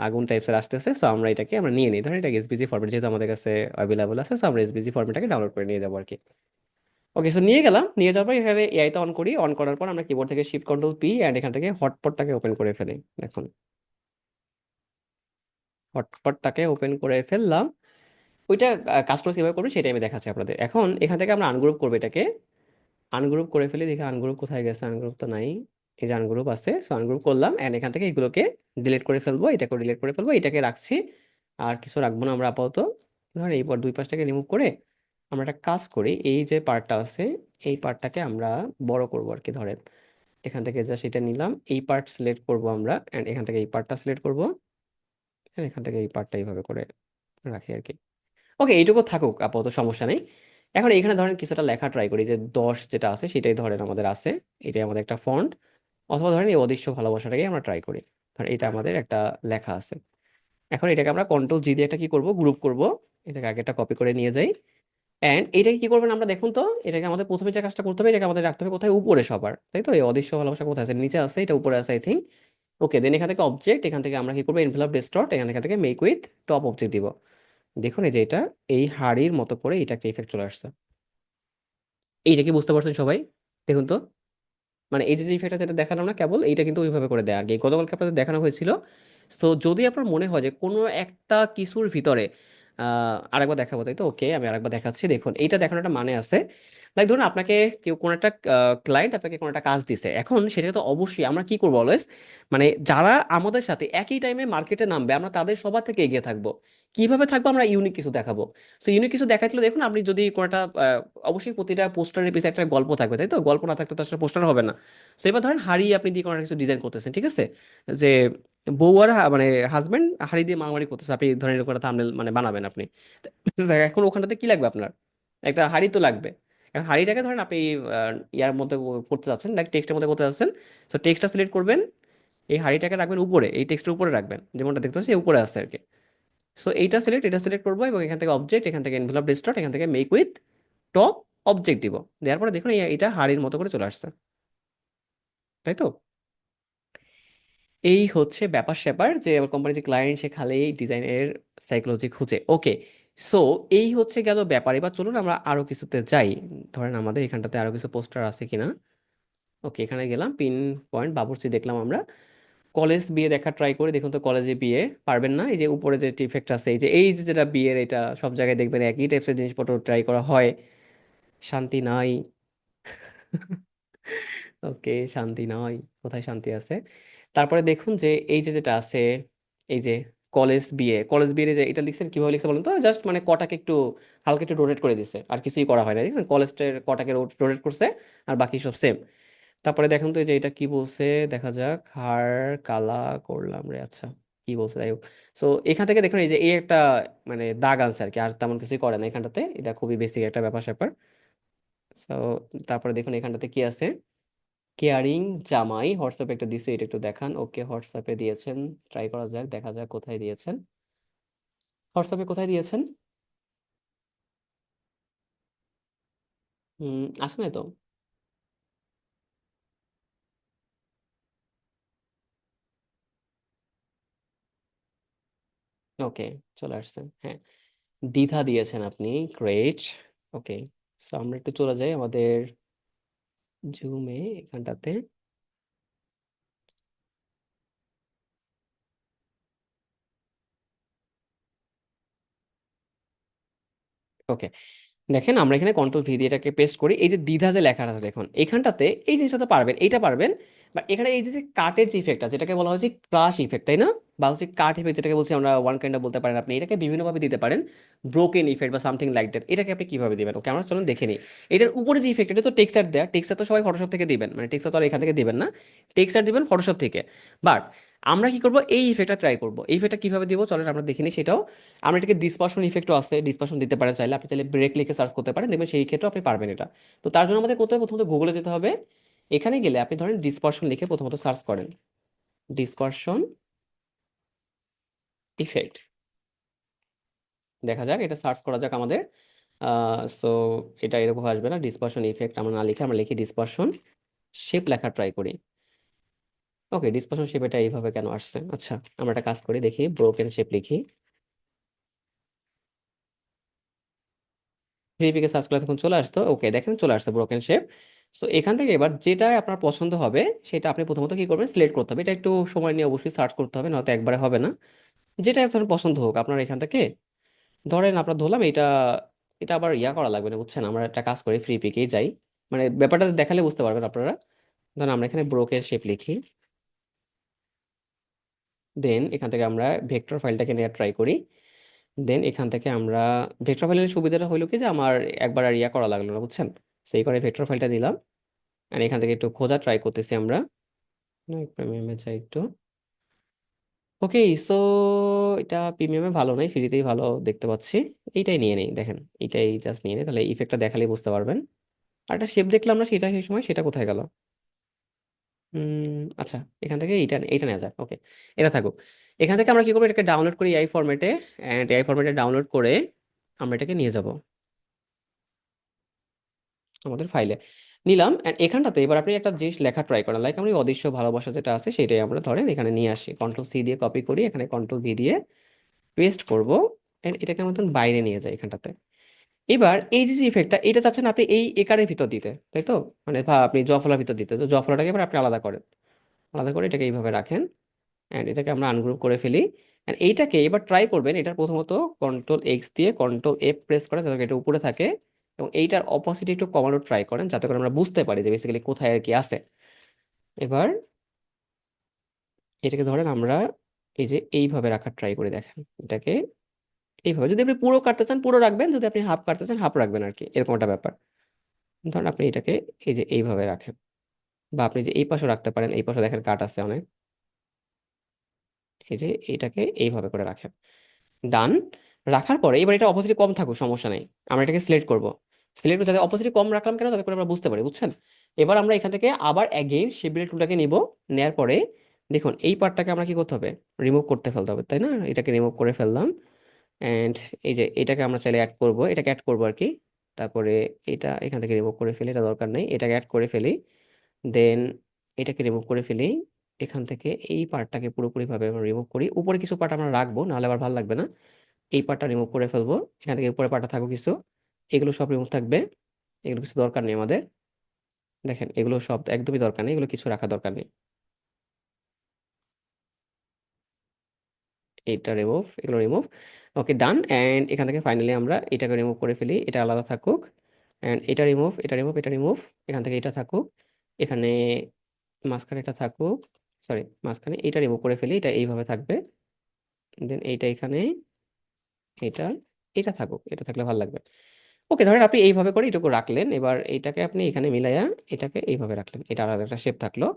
আগুন টাইপসের আসতেছে। সো আমরা নিয়ে নিই, ধরেন এটা এসভিজি ফরম্যাট যেহেতু আমাদের কাছে অ্যাভেলেবল আছে। সো আমরা এসভিজি ফরম্যাটটাকে ডাউনলোড করে নিয়ে যাবো আর কি। ওকে, সো নিয়ে গেলাম, নিয়ে যাওয়ার পর এখানে এআইতে অন করি, অন করার পর আমরা কিবোর্ড থেকে শিফট কন্ট্রোল পি অ্যান্ড এখান থেকে হটপটটাকে ওপেন করে ফেলি। দেখুন, হটস্পটটাকে ওপেন করে ফেললাম। ওইটা কাজটা কিভাবে করবে সেটাই আমি দেখাচ্ছি আপনাদের। এখন এখান থেকে আমরা আনগ্রুপ করবো এটাকে। আনগ্রুপ করে ফেলি, দেখি আনগ্রুপ কোথায় গেছে। আনগ্রুপ তো নাই। এই যে আনগ্রুপ আছে, সো আনগ্রুপ করলাম এন্ড এখান থেকে এগুলোকে ডিলিট করে ফেলবো, এটাকে ডিলিট করে ফেলবো, এটাকে রাখছি। আর কিছু রাখবো না আমরা আপাতত। ধর এই পর দুই পাশটাকে রিমুভ করে আমরা একটা কাজ করি, এই যে পার্টটা আছে এই পার্টটাকে আমরা বড় করবো আর কি। ধরেন এখান থেকে জাস্ট এটা নিলাম, এই পার্ট সিলেক্ট করব আমরা, এন্ড এখান থেকে এই পার্টটা সিলেক্ট করবো, and এখান থেকে এই পার্টটা এইভাবে করে রাখি আর কি। ওকে, এইটুকু থাকুক আপাতত, সমস্যা নেই। এখন এখানে ধরেন কিছুটা লেখা ট্রাই করি, যে 10 যেটা আছে সেটাই ধরেন আমাদের আছে, এটাই আমাদের একটা ফন্ট। অথবা ধরেন এই অদৃশ্য ভালোবাসাটাকে আমরা ট্রাই করি। ধরেন এটা আমাদের একটা লেখা আছে। এখন এটাকে আমরা কন্ট্রোল জি দিয়ে একটা কি করব, গ্রুপ করব। এটাকে আগে একটা কপি করে নিয়ে যাই। এন্ড এটাকে কি করবেন আমরা দেখুন তো। এটাকে আমাদের প্রথমে যে কাজটা করতে হবে, এটাকে আমাদের রাখতে হবে কোথায়, উপরে সবার, তাই তো। এই অদৃশ্য ভালোবাসা কোথায় আছে, নিচে আছে, এটা উপরে আছে আই থিঙ্ক। ওকে, দেন এখান থেকে অবজেক্ট, এখান থেকে আমরা কি করবো, এনভেলপ ডিস্টর্ট, এখান থেকে মেক উইথ টপ অবজেক্ট দিব। দেখুন এই যে এটা, এই হাড়ির মতো করে এটা একটা ইফেক্ট চলে আসছে। এই যে কি বুঝতে পারছেন সবাই? দেখুন তো। মানে এই যে যে ইফেক্টটা যেটা দেখালাম না কেবল, এইটা কিন্তু ওইভাবে করে দেয় আর কি, গতকালকে আপনাদের দেখানো হয়েছিল। তো যদি আপনার মনে হয় যে কোনো একটা কিছুর ভিতরে আরেকবার দেখাবো, তাই তো। ওকে, আমি আরেকবার দেখাচ্ছি। দেখুন এইটা দেখানোর একটা মানে আছে। লাইক ধরুন আপনাকে কেউ কোনো একটা ক্লায়েন্ট আপনাকে কোনো একটা কাজ দিছে, এখন সেটা তো অবশ্যই আমরা কি করবো অলওয়েজ, মানে যারা আমাদের সাথে একই টাইমে মার্কেটে নামবে আমরা তাদের সবার থেকে এগিয়ে থাকবো। কিভাবে থাকবো, আমরা ইউনিক কিছু দেখাবো। সো ইউনিক কিছু দেখাচ্ছিল, দেখুন আপনি যদি কোনো একটা অবশ্যই প্রতিটা পোস্টারের পিছনে একটা গল্প থাকবে, তাই তো। গল্প না থাকলে তো আসলে পোস্টার হবে না। তো এবার ধরেন হাড়ি আপনি দিয়ে কোনো একটা কিছু ডিজাইন করতেছেন, ঠিক আছে। যে বউ আর মানে হাজবেন্ড হাড়ি দিয়ে মারামারি করতেছে, আপনি ধরেন এরকম একটা থাম্বনেল মানে বানাবেন আপনি। তো এখন ওখানটাতে কি লাগবে আপনার, একটা হাড়ি তো লাগবে। এখন হাড়িটাকে ধরেন আপনি ইয়ার মধ্যে করতে যাচ্ছেন, লাইক টেক্সটের মধ্যে করতে যাচ্ছেন। তো টেক্সটটা সিলেক্ট করবেন, এই হাড়িটাকে রাখবেন উপরে, এই টেক্সটের উপরে রাখবেন, যেমনটা দেখতে পাচ্ছি এই উপরে আছে আর কি। সো এটা সিলেক্ট করবো এবং এখান থেকে অবজেক্ট, এখান থেকে এনভেলপ ডিস্টর্ট, এখান থেকে মেক উইথ টপ অবজেক্ট দিব। দেওয়ার পরে দেখুন এটা হাড়ির মতো করে চলে আসছে, তাই তো। এই হচ্ছে ব্যাপার স্যাপার, যে আমার কোম্পানির যে ক্লায়েন্ট সে খালি ডিজাইনের সাইকোলজি খুঁজে। ওকে, সো এই হচ্ছে গেল ব্যাপার। এবার চলুন আমরা আরো কিছুতে যাই। ধরেন আমাদের এখানটাতে আরো কিছু পোস্টার আছে কিনা। ওকে, এখানে গেলাম, পিন পয়েন্ট বাবুর্চি দেখলাম আমরা। কলেজ বিয়ে দেখা ট্রাই করে দেখুন তো, কলেজে বিয়ে পারবেন না। এই যে উপরে যে ইফেক্ট আছে, এই যে যেটা বিয়ের, এটা সব জায়গায় দেখবেন একই টাইপসের জিনিসপত্র ট্রাই করা হয়। শান্তি নাই। ওকে, শান্তি নয়, কোথায় শান্তি আছে। তারপরে দেখুন যে এই যে যেটা আছে, এই যে কলেজ বিয়ে যে এটা লিখছেন, কিভাবে লিখছে বলেন তো। জাস্ট মানে কটাকে একটু হালকা একটু রোটেট করে দিছে, আর কিছুই করা হয় না, দেখছেন কলেজের কটাকে রোটেট করছে, আর বাকি সব সেম। তারপরে দেখুন তো এই যে এটা কি বলছে, দেখা যাক। হার কালা করলাম রে, আচ্ছা কি বলছে, যাই হোক। সো এখান থেকে দেখুন এই যে এই একটা মানে দাগ আনছে আর কি, আর তেমন কিছুই করে না এখানটাতে। এটা খুবই বেসিক একটা ব্যাপার স্যাপার। সো তারপরে দেখুন এখানটাতে কি আছে, কেয়ারিং জামাই হোয়াটসঅ্যাপে একটা দিছে, এটা একটু দেখান। ওকে, হোয়াটসঅ্যাপে দিয়েছেন, ট্রাই করা যাক, দেখা যাক কোথায় দিয়েছেন। হোয়াটসঅ্যাপে কোথায় দিয়েছেন? আসে নাই তো। ওকে, চলে আসছেন, হ্যাঁ। দ্বিধা দিয়েছেন আপনি, গ্রেট। ওকে, সো আমরা একটু চলে যাই আমাদের জুমে, এখানটাতে। ওকে, দেখেন আমরা এখানে কন্ট্রোল ভি দিয়ে এটাকে পেস্ট করি, এই যে দ্বিধা যে লেখাটা আছে দেখুন এখানটাতে, এই জিনিসটা তো পারবেন, এইটা পারবেন। বাট এখানে এই যে কাটের যে ইফেক্টটা, যেটাকে বলা হচ্ছে ক্রাশ ইফেক্ট, তাই না? বা হচ্ছে কাট ইফেক্ট, যেটাকে বলছি আমরা ওয়ান কাইন্ড বলতে পারেন, আপনি এটাকে বিভিন্নভাবে দিতে পারেন। ব্রোকেন ইফেক্ট বা সামথিং লাইক দ্যাট, এটাকে আপনি কিভাবে দিবেন? ওকে, আমরা চলুন দেখে নিই। এটার উপরে যে ইফেক্ট, এটা তো টেক্সচার দেয়া, টেক্সচার তো সবাই ফটোশপ থেকে দিবেন, মানে টেক্সচার তো আর এখান থেকে দিবেন না, টেক্সচার দিবেন ফটোশপ থেকে। বাট আমরা কি করব, এই ইফেক্টটা ট্রাই করব। এই ইফেক্টটা কিভাবে দিব চলেন আমরা দেখে নিই সেটাও। আমরা এটাকে ডিসপারশন ইফেক্টও আছে, ডিসপারশন দিতে পারেন চাইলে, আপনি চাইলে ব্রেক লিখে সার্চ করতে পারেন, দেখবেন সেই ক্ষেত্রে আপনি পারবেন এটা। তো তার জন্য আমাদের করতে হবে, প্রথমত গুগলে যেতে হবে। এখানে গেলে আপনি ধরেন ডিসপারশন লিখে প্রথমত সার্চ করেন, ডিসপারশন ইফেক্ট, দেখা যাক, এটা সার্চ করা যাক আমাদের। সো এটা এরকম আসবে না, ডিসপারশন ইফেক্ট আমরা না লিখে আমরা লিখি ডিসপারশন শেপ, লেখা ট্রাই করি। ওকে, ডিসপারশন শেপ এটা এইভাবে কেন আসছে? আচ্ছা, আমরা একটা কাজ করি, দেখি ব্রোকেন শেপ লিখি, ভিপিকে সার্চ করলে তখন চলে আসতো। ওকে, দেখেন চলে আসছে ব্রোকেন শেপ। সো এখান থেকে এবার যেটা আপনার পছন্দ হবে সেটা আপনি প্রথমত কি করবেন, সিলেক্ট করতে হবে। এটা একটু সময় নিয়ে অবশ্যই সার্চ করতে হবে, নয়তো একবারে হবে না। যেটা আপনার পছন্দ হোক আপনার এখান থেকে, ধরেন আপনার ধরলাম এটা, এটা আবার ইয়া করা লাগবে না বুঝছেন, আমরা একটা কাজ করি, ফ্রি পিকেই যাই, মানে ব্যাপারটা দেখালে বুঝতে পারবেন আপনারা। ধরেন আমরা এখানে ব্রোকেন শেপ লিখি, দেন এখান থেকে আমরা ভেক্টর ফাইলটাকে নেওয়ার ট্রাই করি। দেন এখান থেকে আমরা, ভেক্টর ফাইলের সুবিধাটা হলো কি যে আমার একবার আর ইয়া করা লাগলো না বুঝছেন, সেই করে ভেক্টর ফাইলটা দিলাম। আর এখান থেকে একটু খোঁজা ট্রাই করতেছি আমরা, প্রিমিয়ামে যাই একটু। ওকে, সো এটা প্রিমিয়ামে ভালো নাই, ফ্রিতেই ভালো দেখতে পাচ্ছি। এইটাই নিয়ে নেই, দেখেন এইটাই জাস্ট নিয়ে নেই, তাহলে ইফেক্টটা দেখালেই বুঝতে পারবেন। আর একটা শেপ দেখলাম না সেটা, সেই সময় সেটা কোথায় গেল? আচ্ছা, এখান থেকে এইটা এইটা নেওয়া যাক, ওকে, এটা থাকুক। এখান থেকে আমরা কি করবো, এটাকে ডাউনলোড করি এআই ফরম্যাটে, অ্যান্ড এআই ফরম্যাটে ডাউনলোড করে আমরা এটাকে নিয়ে যাব আমাদের ফাইলে, নিলাম। অ্যান্ড এখানটাতে এবার আপনি একটা জিনিস লেখা ট্রাই করেন, লাইক আমি অদৃশ্য ভালোবাসা যেটা আছে সেটাই আমরা ধরেন এখানে নিয়ে আসি, কন্ট্রোল সি দিয়ে কপি করি, এখানে কন্ট্রোল ভি দিয়ে পেস্ট করব। এন্ড এটাকে আমরা তখন বাইরে নিয়ে যাই এখানটাতে। এবার এই যে ইফেক্টটা, এটা চাচ্ছেন আপনি এই একারের ভিতর দিতে, তাই তো? মানে আপনি জফলার ভিতর দিতে, তো জফলাটাকে এবার আপনি আলাদা করেন, আলাদা করে এটাকে এইভাবে রাখেন। অ্যান্ড এটাকে আমরা আনগ্রুপ করে ফেলি। অ্যান্ড এইটাকে এবার ট্রাই করবেন, এটা প্রথমত কন্ট্রোল এক্স দিয়ে কন্ট্রোল এফ প্রেস করে যাতে এটা উপরে থাকে, এবং এইটার অপোজিট একটু কমানো ট্রাই করেন যাতে করে আমরা বুঝতে পারি যে বেসিক্যালি কোথায় আর কি আছে। এবার এটাকে ধরেন আমরা এই যে এইভাবে রাখার ট্রাই করে দেখেন এটাকে, এইভাবে যদি আপনি পুরো কাটতে চান পুরো রাখবেন, যদি আপনি হাফ কাটতে চান হাফ রাখবেন আর কি, এরকম একটা ব্যাপার। ধরেন আপনি এটাকে এই যে এইভাবে রাখেন, বা আপনি যে এই পাশে রাখতে পারেন, এই পাশে দেখেন কাট আছে অনেক, এই যে এইটাকে এইভাবে করে রাখেন। ডান, রাখার পরে এবার এটা অপোজিটে কম থাকুক সমস্যা নেই, আমরা এটাকে সিলেক্ট করব। সিলেক্ট করে যাতে অপোজিটে কম রাখলাম কেন, যাতে করে আমরা বুঝতে পারি, বুঝছেন? এবার আমরা এখান থেকে আবার অ্যাগেইন শেপ টুলটাকে নিব, নেয়ার পরে দেখুন এই পার্টটাকে আমরা কি করতে হবে, রিমুভ করতে ফেলতে হবে, তাই না? এটাকে রিমুভ করে ফেললাম। অ্যান্ড এই যে এটাকে আমরা চাইলে অ্যাড করব, এটাকে অ্যাড করবো আর কি। তারপরে এটা এখান থেকে রিমুভ করে ফেলি, এটা দরকার নেই, এটাকে অ্যাড করে ফেলি। দেন এটাকে রিমুভ করে ফেলি। এখান থেকে এই পার্টটাকে পুরোপুরি ভাবে আমরা রিমুভ করি, উপরে কিছু পার্ট আমরা রাখবো, নাহলে আবার ভালো লাগবে না। এই পার্টটা রিমুভ করে ফেলবো, এখান থেকে উপরে পার্টটা থাকবে কিছু, এগুলো সব রিমুভ থাকবে, এগুলো কিছু দরকার নেই আমাদের। দেখেন এগুলো সব একদমই দরকার নেই, এগুলো কিছু রাখা দরকার নেই। এটা রিমুভ, এগুলো রিমুভ। Okay, done. অ্যান্ড এখান থেকে ফাইনালি আমরা এটাকে রিমুভ করে ফেলি, এটা আলাদা থাকুক। অ্যান্ড এটা রিমুভ, এটা রিমুভ, এটা রিমুভ। এখান থেকে এটা থাকুক, এখানে মাঝখানে এটা থাকুক, সরি মাঝখানে এটা রিমুভ করে ফেলি, এটা এইভাবে থাকবে। দেন এইটা এখানে, এটা, এটা থাকুক, এটা থাকলে ভালো লাগবে। ওকে, ধরেন আপনি এইভাবে করে এটুকু রাখলেন, এবার এইটাকে আপনি এখানে মিলাইয়া এটাকে এইভাবে রাখলেন, এটা আলাদা একটা শেপ থাকলো,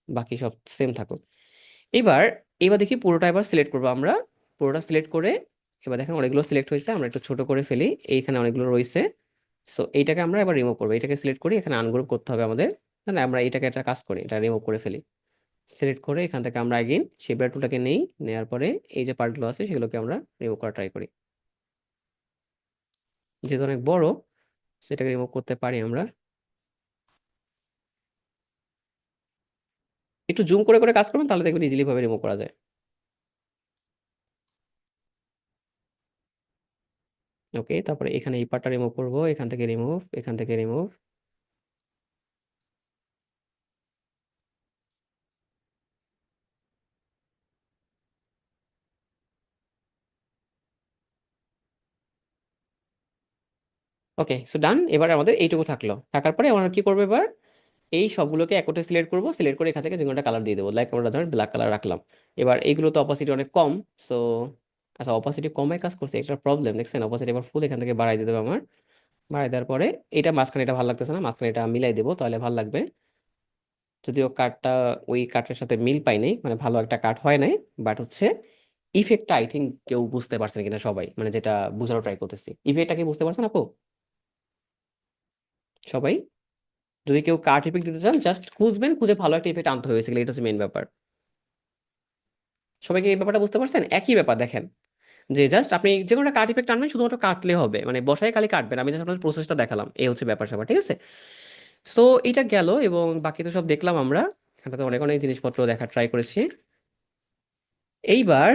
বাকি সব সেম থাকুক। এবার এবার দেখি পুরোটা এবার সিলেক্ট করবো আমরা, পুরোটা সিলেক্ট করে এবার দেখেন অনেকগুলো সিলেক্ট হয়েছে, আমরা একটু ছোট করে ফেলি, এইখানে অনেকগুলো রয়েছে। সো এইটাকে আমরা এবার রিমুভ করবো, এটাকে সিলেক্ট করি, এখানে আনগ্রুপ করতে হবে আমাদের, না আমরা এটাকে একটা কাজ করি, এটা রিমুভ করে ফেলি। সিলেক্ট করে এখান থেকে আমরা এগেইন শেপার টুলটাকে নেই, নেওয়ার পরে এই যে পার্টগুলো আছে সেগুলোকে আমরা রিমুভ করা ট্রাই করি। যেহেতু অনেক বড়, সেটাকে রিমুভ করতে পারি আমরা। একটু জুম করে করে কাজ করবেন, তাহলে দেখবেন ইজিলি ভাবে রিমুভ করা যায়। ওকে, তারপরে এখানে এই পার্টটা রিমুভ করবো, এখান থেকে রিমুভ, এখান থেকে রিমুভ। ওকে, সো ডান। এবার আমাদের এইটুকু থাকলো, থাকার পরে আমরা কি করবো এবার, এই সবগুলোকে একত্রে সিলেক্ট করবো, সিলেক্ট করে এখান থেকে যে কোনোটা কালার দিয়ে দেবো, লাইক আমরা ধরেন ব্ল্যাক কালার রাখলাম। এবার এইগুলো তো অপাসিটি অনেক কম, সো আচ্ছা অপাসিটি কমে কাজ করছে, একটা প্রবলেম দেখছেন, অপাসিটি এবার ফুল এখান থেকে বাড়াই দিতে হবে আমার। বাড়াই দেওয়ার পরে এটা মাঝখানে এটা ভালো লাগতেছে না, মাঝখানে এটা মিলাই দেবো তাহলে ভালো লাগবে। যদিও কাঠটা ওই কাঠের সাথে মিল পাই নাই, মানে ভালো একটা কাঠ হয় নাই, বাট হচ্ছে ইফেক্টটা আই থিঙ্ক কেউ বুঝতে পারছেন কিনা সবাই, মানে যেটা বোঝানোর ট্রাই করতেছি, ইফেক্টটা কি বুঝতে পারছেন আপু সবাই? যদি কেউ কার্ড ইফেক্ট দিতে চান জাস্ট খুঁজবেন, খুঁজে ভালো একটা ইফেক্ট আনতে হবে, এটা হচ্ছে মেইন ব্যাপার। সবাইকে এই ব্যাপারটা বুঝতে পারছেন, একই ব্যাপার দেখেন, যে জাস্ট আপনি যে কোনো একটা কার্ড ইফেক্ট আনবেন, শুধুমাত্র কাটলে হবে, মানে বসায় খালি কাটবেন, আমি জাস্ট আপনাদের প্রসেসটা দেখালাম, এই হচ্ছে ব্যাপার স্যাপার, ঠিক আছে? সো এটা গেল, এবং বাকি তো সব দেখলাম আমরা, এখানটাতে অনেক অনেক জিনিসপত্র দেখার ট্রাই করেছি। এইবার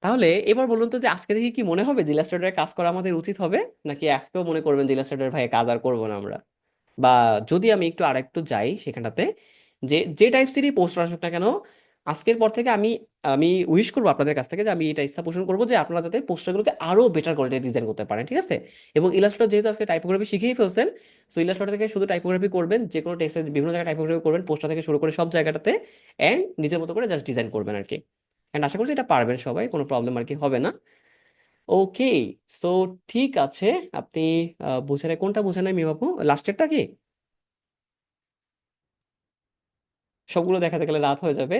তাহলে এবার বলুন তো, যে আজকে থেকে কি মনে হবে যে ইলাস্ট্রেটরে কাজ করা আমাদের উচিত হবে, নাকি আজকেও মনে করবেন যে ইলাস্ট্রেটর ভাই কাজ আর করবো না আমরা? বা যদি আমি একটু আরেকটু যাই সেখানটাতে, যে যে টাইপসেরই পোস্টার আসুক না কেন, আজকের পর থেকে আমি আমি উইশ করবো আপনাদের কাছ থেকে, যে আমি এটা ইচ্ছা পোষণ করবো যে আপনারা যাতে পোস্টারগুলোকে আরো বেটার কোয়ালিটির ডিজাইন করতে পারেন, ঠিক আছে? এবং ইলাস্ট্রেটর যেহেতু আজকে টাইপোগ্রাফি শিখিয়ে ফেলছেন, সো ইলাস্ট্রেটর থেকে শুধু টাইপোগ্রাফি করবেন, যে কোনো টেক্সটের বিভিন্ন জায়গায় টাইপোগ্রাফি করবেন, পোস্টার থেকে শুরু করে সব জায়গাটাতে, এন্ড নিজের মতো করে জাস্ট ডিজাইন করবেন আর কি। এন্ড আশা করছি এটা পারবেন সবাই, কোনো প্রবলেম আর কি হবে না। ওকে, সো ঠিক আছে। আপনি বুঝেন কোনটা বুঝেন নাই মিমাপু, লাস্টেরটা কি? সবগুলো দেখাতে গেলে রাত হয়ে যাবে।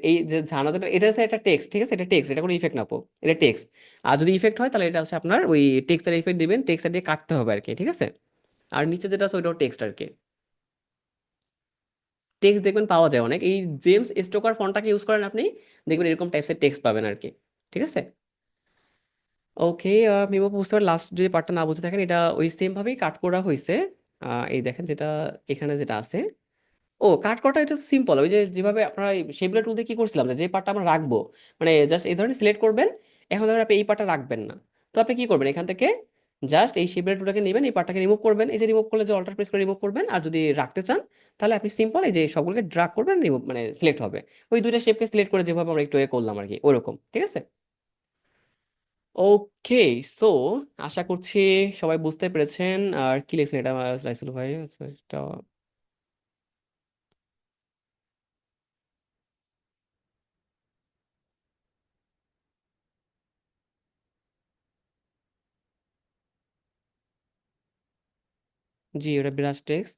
এই যে জানাজাটা, এটা হচ্ছে একটা টেক্সট, ঠিক আছে? এটা টেক্সট, এটা কোনো ইফেক্ট না আপু, এটা টেক্সট। আর যদি ইফেক্ট হয় তাহলে এটা হচ্ছে আপনার ওই টেক্সটের ইফেক্ট দিবেন, টেক্সট দিয়ে কাটতে হবে আর কি, ঠিক আছে? আর নিচে যেটা আছে ওইটাও টেক্সট আর কি। টেক্সট দেখবেন পাওয়া যায় অনেক, এই জেমস স্টোকার ফন্টটাকে ইউজ করেন আপনি, দেখবেন এরকম টাইপসের টেক্সট পাবেন আর কি, ঠিক আছে? ওকে, মিমো বুঝতে পারেন, লাস্ট যদি পার্টটা না বুঝে থাকেন, এটা ওই সেম ভাবেই কাট করা হয়েছে। এই দেখেন যেটা এখানে যেটা আছে, ও কাট করাটা এটা সিম্পল, ওই যে যেভাবে আপনারা শেপলেট টুল দিয়ে কি করছিলাম, যে যে পার্টটা আমরা রাখবো, মানে জাস্ট এই ধরনের সিলেক্ট করবেন। এখন ধরেন আপনি এই পার্টটা রাখবেন না, তো আপনি কি করবেন, এখান থেকে জাস্ট এই শেপলেট টুলটাকে নেবেন, এই পার্টটাকে রিমুভ করবেন, এই যে রিমুভ করলে যে অল্টার প্রেস করে রিমুভ করবেন, আর যদি রাখতে চান তাহলে আপনি সিম্পল এই যে সবগুলোকে ড্রাগ করবেন, রিমুভ মানে সিলেক্ট হবে। ওই দুইটা শেপকে সিলেক্ট করে যেভাবে আমরা একটু করলাম আর কি, ওরকম, ঠিক আছে? ওকে, সো আশা করছি সবাই বুঝতে পেরেছেন। আর কি লিখছেন এটা, রাইসুল ভাই? আচ্ছা, এটা জি, ওটা ব্রাশ টেক্সট।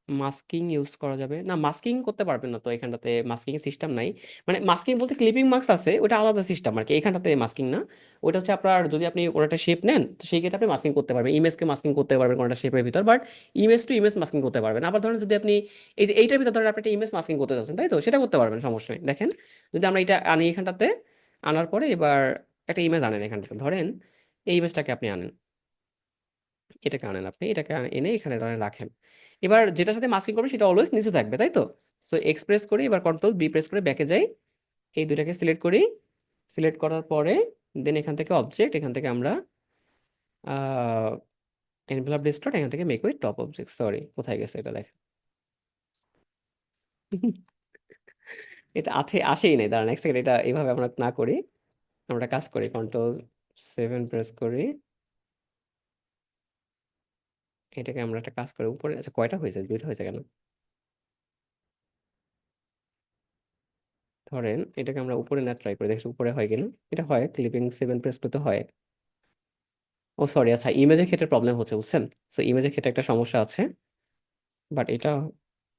মাস্কিং ইউজ করা যাবে না, মাস্কিং করতে পারবেন না তো, এখানটাতে মাস্কিং এর সিস্টেম নাই। মানে মাস্কিং বলতে ক্লিপিং মার্কস আছে, ওটা আলাদা সিস্টেম আর কি, এখানটাতে মাস্কিং না। ওটা হচ্ছে আপনার যদি আপনি কোনো একটা শেপ নেন, তো সেই ক্ষেত্রে আপনি মাস্কিং করতে পারবেন, ইমেজকে মাস্কিং করতে পারবেন কোনো একটা শেপের ভিতর, but image to image masking করতে পারবেন। আবার ধরেন যদি আপনি এই যে এইটার ভিতর ধরেন আপনি একটা ইমেজ মাস্কিং করতে চাচ্ছেন, তাই তো, সেটা করতে পারবেন, সমস্যা নেই। দেখেন, যদি আমরা এটা আনি এখানটাতে, আনার পরে এবার একটা ইমেজ আনেন এখানটাতে, ধরেন এই ইমেজটাকে আপনি আনেন, এটাকে আনেন আপনি, এটাকে এনে এখানে ধরেন রাখেন। এবার যেটার সাথে মাস্কিং করবে সেটা অলওয়েজ নিচে থাকবে, তাই তো? সো এক্সপ্রেস করি, এবার কন্ট্রোল বি প্রেস করে ব্যাকে যাই, এই দুইটাকে সিলেক্ট করি। সিলেক্ট করার পরে দেন এখান থেকে অবজেক্ট, এখান থেকে আমরা আহ এনভেলপ ডিস্টর্ট, এখান থেকে make with top object, sorry কোথায় গেছে এটা দেখেন। এটা আসেই নাই, দাঁড়ান এক সেকেন্ড, এটা এইভাবে আমরা না করি, আমরা কাজ করি, কন্ট্রোল 7 প্রেস করি, এটাকে আমরা একটা কাজ করি উপরে, আচ্ছা কয়টা হয়েছে, দুইটা হয়েছে কেন? ধরেন এটাকে আমরা উপরে না ট্রাই করে দেখি উপরে হয় কিনা, এটা হয়, ক্লিপিং 7 প্রেস করতে হয়। ও সরি, আচ্ছা ইমেজের ক্ষেত্রে প্রবলেম হচ্ছে বুঝছেন, সো ইমেজের ক্ষেত্রে একটা সমস্যা আছে, বাট এটা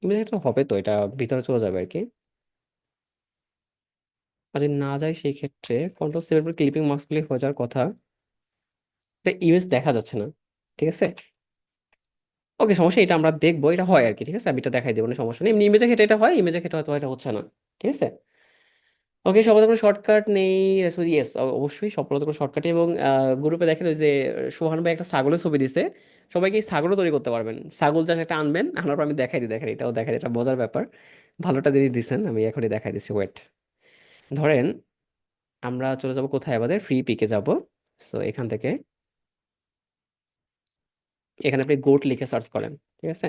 ইমেজের ক্ষেত্রে হবে তো, এটা ভিতরে চলে যাবে আর কি। আর যদি না যায় সেই ক্ষেত্রে কন্ট্রোল 7 পর ক্লিপিং মার্কসগুলি হয়ে যাওয়ার কথা, এটা ইমেজ দেখা যাচ্ছে না, ঠিক আছে? ওকে, সমস্যা এটা আমরা দেখবো, এটা হয় আর কি, ঠিক আছে? আমি এটা দেখাই দেবো না, সমস্যা নেই, এমনি ইমেজের ক্ষেত্রে এটা হয়, ইমেজের ক্ষেত্রে হয়তো এটা হচ্ছে না, ঠিক আছে? ওকে, সবার কোনো শর্টকাট নেই? ইয়েস, অবশ্যই সফলতা কোনো শর্টকাট, এবং গ্রুপে দেখেন ওই যে সোহান ভাই একটা ছাগলের ছবি দিছে, সবাইকে এই ছাগলও তৈরি করতে পারবেন, ছাগল জাস্ট একটা আনবেন, আনার পর আমি দেখাই দিই, দেখেন এটাও দেখাই দিই, এটা মজার ব্যাপার, ভালোটা জিনিস দিচ্ছেন, আমি এখনই দেখাই দিচ্ছি, ওয়েট। ধরেন আমরা চলে যাব কোথায়, আমাদের ফ্রি পিকে যাব। সো এখান থেকে এখানে আপনি গোট লিখে সার্চ করেন, ঠিক আছে?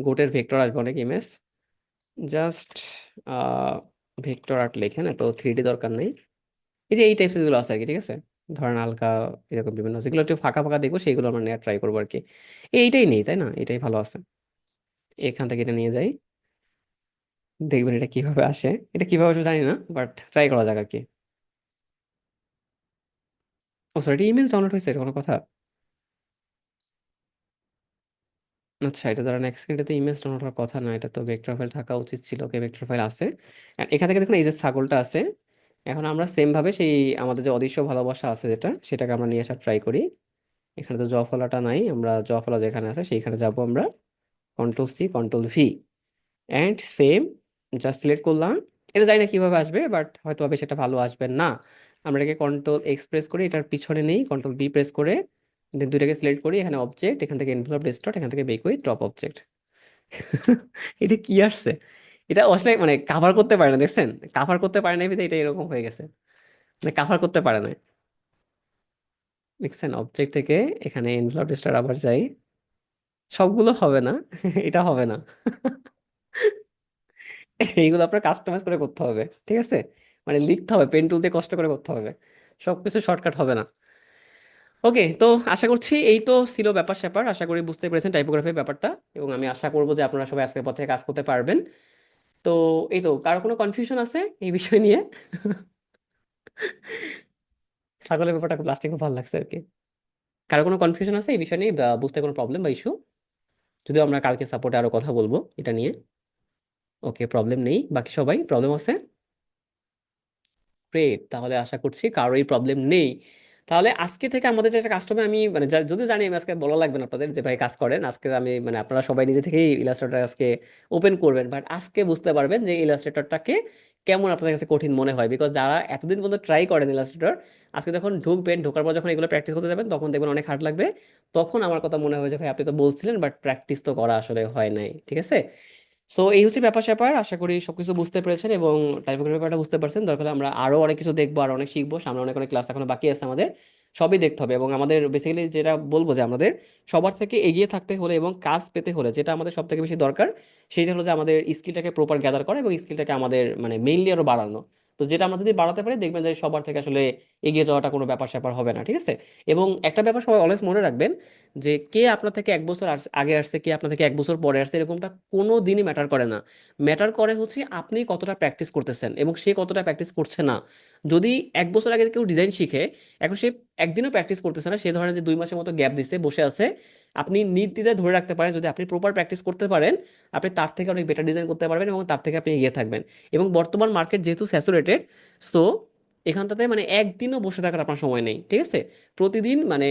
গোটের ভেক্টর আসবে অনেক ইমেজ, জাস্ট ভেক্টর আর্ট লেখেন, এত 3D দরকার নেই, এই যে এই টাইপস গুলো আছে আর কি, ঠিক আছে? ধরেন হালকা এরকম বিভিন্ন যেগুলো একটু ফাঁকা ফাঁকা দেখবো সেইগুলো আমরা নেওয়ার ট্রাই করবো আর কি। এইটাই নেই, তাই না? এটাই ভালো আছে। এখান থেকে এটা নিয়ে যাই, দেখবেন এটা কিভাবে আসে। এটা কিভাবে আসবে জানি না, বাট ট্রাই করা যাক আর কি। ও সরি, এটা ইমেজ ডাউনলোড হয়েছে, এটা কোনো কথা? আচ্ছা, এটা ধরেন এক সেকেন্ডে তো ইমেজ ডাউনলোড হওয়ার কথা না, এটা তো ভেক্টর ফাইল থাকা উচিত ছিল। ওকে, ভেক্টর ফাইল আছে। আর এখান থেকে দেখুন এই যে ছাগলটা আছে। এখন আমরা সেম ভাবে সেই আমাদের যে অদৃশ্য ভালোবাসা আছে যেটা, সেটাকে আমরা নিয়ে আসার ট্রাই করি। এখানে তো জফলাটা নাই, আমরা জফলা যেখানে আছে সেইখানে যাব আমরা। Control C, control V, and same, just select করলাম। এটা জানি না কিভাবে আসবে, বাট হয়তো হবে সেটা ভালো আসবে না। আমরা এটাকে কন্ট্রোল এক্স প্রেস করি, এটার পিছনে নেই, কন্ট্রোল বি প্রেস করে দেন দুইটাকে সিলেক্ট করি। এখানে অবজেক্ট, এখান থেকে এনভেলপ ডেস্কটপ, এখান থেকে বের করি টপ অবজেক্ট। এটা কি আসছে? এটা আসলে মানে কাভার করতে পারে না, দেখছেন? কাভার করতে পারে না বিধায় এটা এরকম হয়ে গেছে। মানে কাভার করতে পারে না। দেখছেন? অবজেক্ট থেকে এখানে এনভেলপ ডেস্কটপ আবার যাই। সবগুলো হবে না। এটা হবে না। এইগুলো আপনার কাস্টমাইজ করে করতে হবে, ঠিক আছে? মানে লিখতে হবে, পেন টুল দিয়ে কষ্ট করে করতে হবে। সবকিছু শর্টকাট হবে না। ওকে, তো আশা করছি এই তো ছিল ব্যাপার স্যাপার। আশা করি বুঝতে পেরেছেন টাইপোগ্রাফির ব্যাপারটা, এবং আমি আশা করবো যে আপনারা সবাই আজকের পর থেকে কাজ করতে পারবেন। তো এই তো, কারো কোনো কনফিউশন আছে এই বিষয় নিয়ে? ছাগলের ব্যাপারটা লাস্টে খুব ভালো লাগছে আর কি। কারো কোনো কনফিউশন আছে এই বিষয় নিয়ে, বা বুঝতে কোনো প্রবলেম বা ইস্যু? যদিও আমরা কালকে সাপোর্টে আরো কথা বলবো এটা নিয়ে। ওকে, প্রবলেম নেই। বাকি সবাই প্রবলেম আছে? গ্রেট, তাহলে আশা করছি কারোই প্রবলেম নেই। তাহলে আজকে থেকে আমাদের যে একটা কাস্টমার, আমি মানে যদি জানি, আমি আজকে বলা লাগবে না আপনাদের যে ভাই কাজ করেন আজকে, আমি মানে আপনারা সবাই নিজে থেকেই ইলাস্ট্রেটর আজকে ওপেন করবেন, বাট আজকে বুঝতে পারবেন যে ইলাস্ট্রেটরটাকে কেমন আপনাদের কাছে কঠিন মনে হয়। বিকজ যারা এতদিন পর্যন্ত ট্রাই করেন ইলাস্ট্রেটর, আজকে যখন ঢুকবেন, ঢোকার পর যখন এগুলো প্র্যাকটিস করতে যাবেন, তখন দেখবেন অনেক হার্ড লাগবে। তখন আমার কথা মনে হবে যে ভাই আপনি তো বলছিলেন, বাট প্র্যাকটিস তো করা আসলে হয় নাই, ঠিক আছে? সো এই হচ্ছে ব্যাপার স্যাপার। আশা করি সবকিছু বুঝতে পেরেছেন এবং টাইপোগ্রাফির ব্যাপারটা বুঝতে পারছেন। দরকার হলে আমরা আরো অনেক কিছু দেখবো, আর অনেক শিখবো। সামনে অনেক অনেক ক্লাস এখনো বাকি আছে আমাদের, সবই দেখতে হবে। এবং আমাদের বেসিক্যালি যেটা বলবো যে আমাদের সবার থেকে এগিয়ে থাকতে হলে এবং কাজ পেতে হলে যেটা আমাদের সব থেকে বেশি দরকার, সেটা হলো যে আমাদের স্কিলটাকে প্রপার গ্যাদার করা এবং স্কিলটাকে আমাদের মানে মেইনলি আরো বাড়ানো। তো যেটা আমরা যদি বাড়াতে পারি, দেখবেন যে সবার থেকে আসলে এগিয়ে যাওয়াটা কোনো ব্যাপার স্যাপার হবে না, ঠিক আছে? এবং একটা ব্যাপার সবাই অলওয়েজ মনে রাখবেন, যে কে আপনার থেকে এক বছর আগে আসছে, কে আপনার থেকে এক বছর পরে আসছে, এরকমটা কোনো দিনই ম্যাটার করে না। ম্যাটার করে হচ্ছে আপনি কতটা প্র্যাকটিস করতেছেন এবং সে কতটা প্র্যাকটিস করছে না। যদি এক বছর আগে কেউ ডিজাইন শিখে, এখন সে একদিনও প্র্যাকটিস করতেছে না, সে ধরেন যে 2 মাসের মতো গ্যাপ দিচ্ছে, বসে আছে, আপনি নির্দ্বিধায় ধরে রাখতে পারেন যদি আপনি প্রপার প্র্যাকটিস করতে পারেন, আপনি তার থেকে অনেক বেটার ডিজাইন করতে পারবেন এবং তার থেকে আপনি এগিয়ে থাকবেন। এবং বর্তমান মার্কেট যেহেতু স্যাচুরেটেড, সো এখানটাতে মানে একদিনও বসে থাকার আপনার সময় নেই, ঠিক আছে? প্রতিদিন মানে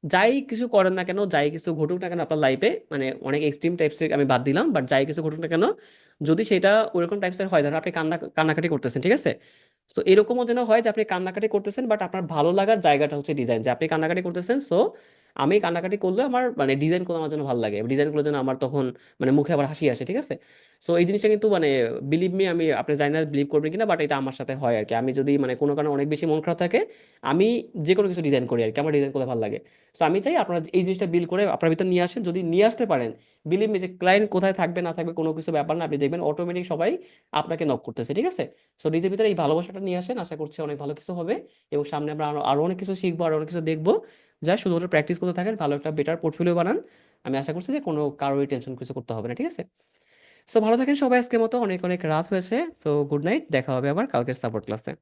যাই কিছু করেন না কেন, যাই কিছু ঘটুক না কেন আপনার লাইফে, মানে অনেক এক্সট্রিম টাইপসের আমি বাদ দিলাম, বাট যাই কিছু ঘটুক না কেন, যদি সেটা ওইরকম টাইপসের হয়, ধরুন আপনি কান্নাকাটি করতেছেন, ঠিক আছে? তো এরকমও যেন হয় যে আপনি কান্নাকাটি করতেছেন, বাট আপনার ভালো লাগার জায়গাটা হচ্ছে ডিজাইন, যে আপনি কান্নাকাটি করতেছেন। সো আমি কান্নাকাটি করলে আমার মানে ডিজাইন করলে আমার জন্য ভালো লাগে, ডিজাইন করলে যেন আমার তখন মানে মুখে আবার হাসি আসে, ঠিক আছে? সো এই জিনিসটা কিন্তু মানে বিলিভ মি, আমি আপনি জানি না বিলিভ করবেন কিনা, বাট এটা আমার সাথে হয় আর কি। আমি যদি মানে কোনো কারণে অনেক বেশি মন খারাপ থাকে, আমি যে কোনো কিছু ডিজাইন করি আর কি, আমার ডিজাইন করলে ভালো লাগে। সো আমি চাই আপনারা এই জিনিসটা বিল করে আপনার ভিতর নিয়ে আসেন। যদি নিয়ে আসতে পারেন, বিলিভ মি যে ক্লায়েন্ট কোথায় থাকবে না থাকবে কোনো কিছু ব্যাপার না, আপনি দেখবেন অটোমেটিক সবাই আপনাকে নক করতেছে, ঠিক আছে? সো নিজের ভিতরে এই ভালোবাসাটা নিয়ে আসেন, আশা করছি অনেক ভালো কিছু হবে। এবং সামনে আমরা আরো আরো অনেক কিছু শিখবো, আরো অনেক কিছু দেখবো। যা শুধুমাত্র প্র্যাকটিস করতে থাকেন, ভালো একটা বেটার পোর্টফোলিও বানান। আমি আশা করছি যে কোনো কারোরই টেনশন কিছু করতে হবে না, ঠিক আছে? সো ভালো থাকেন সবাই, আজকের মতো অনেক অনেক রাত হয়েছে। সো গুড নাইট, দেখা হবে আবার কালকের সাপোর্ট ক্লাসে।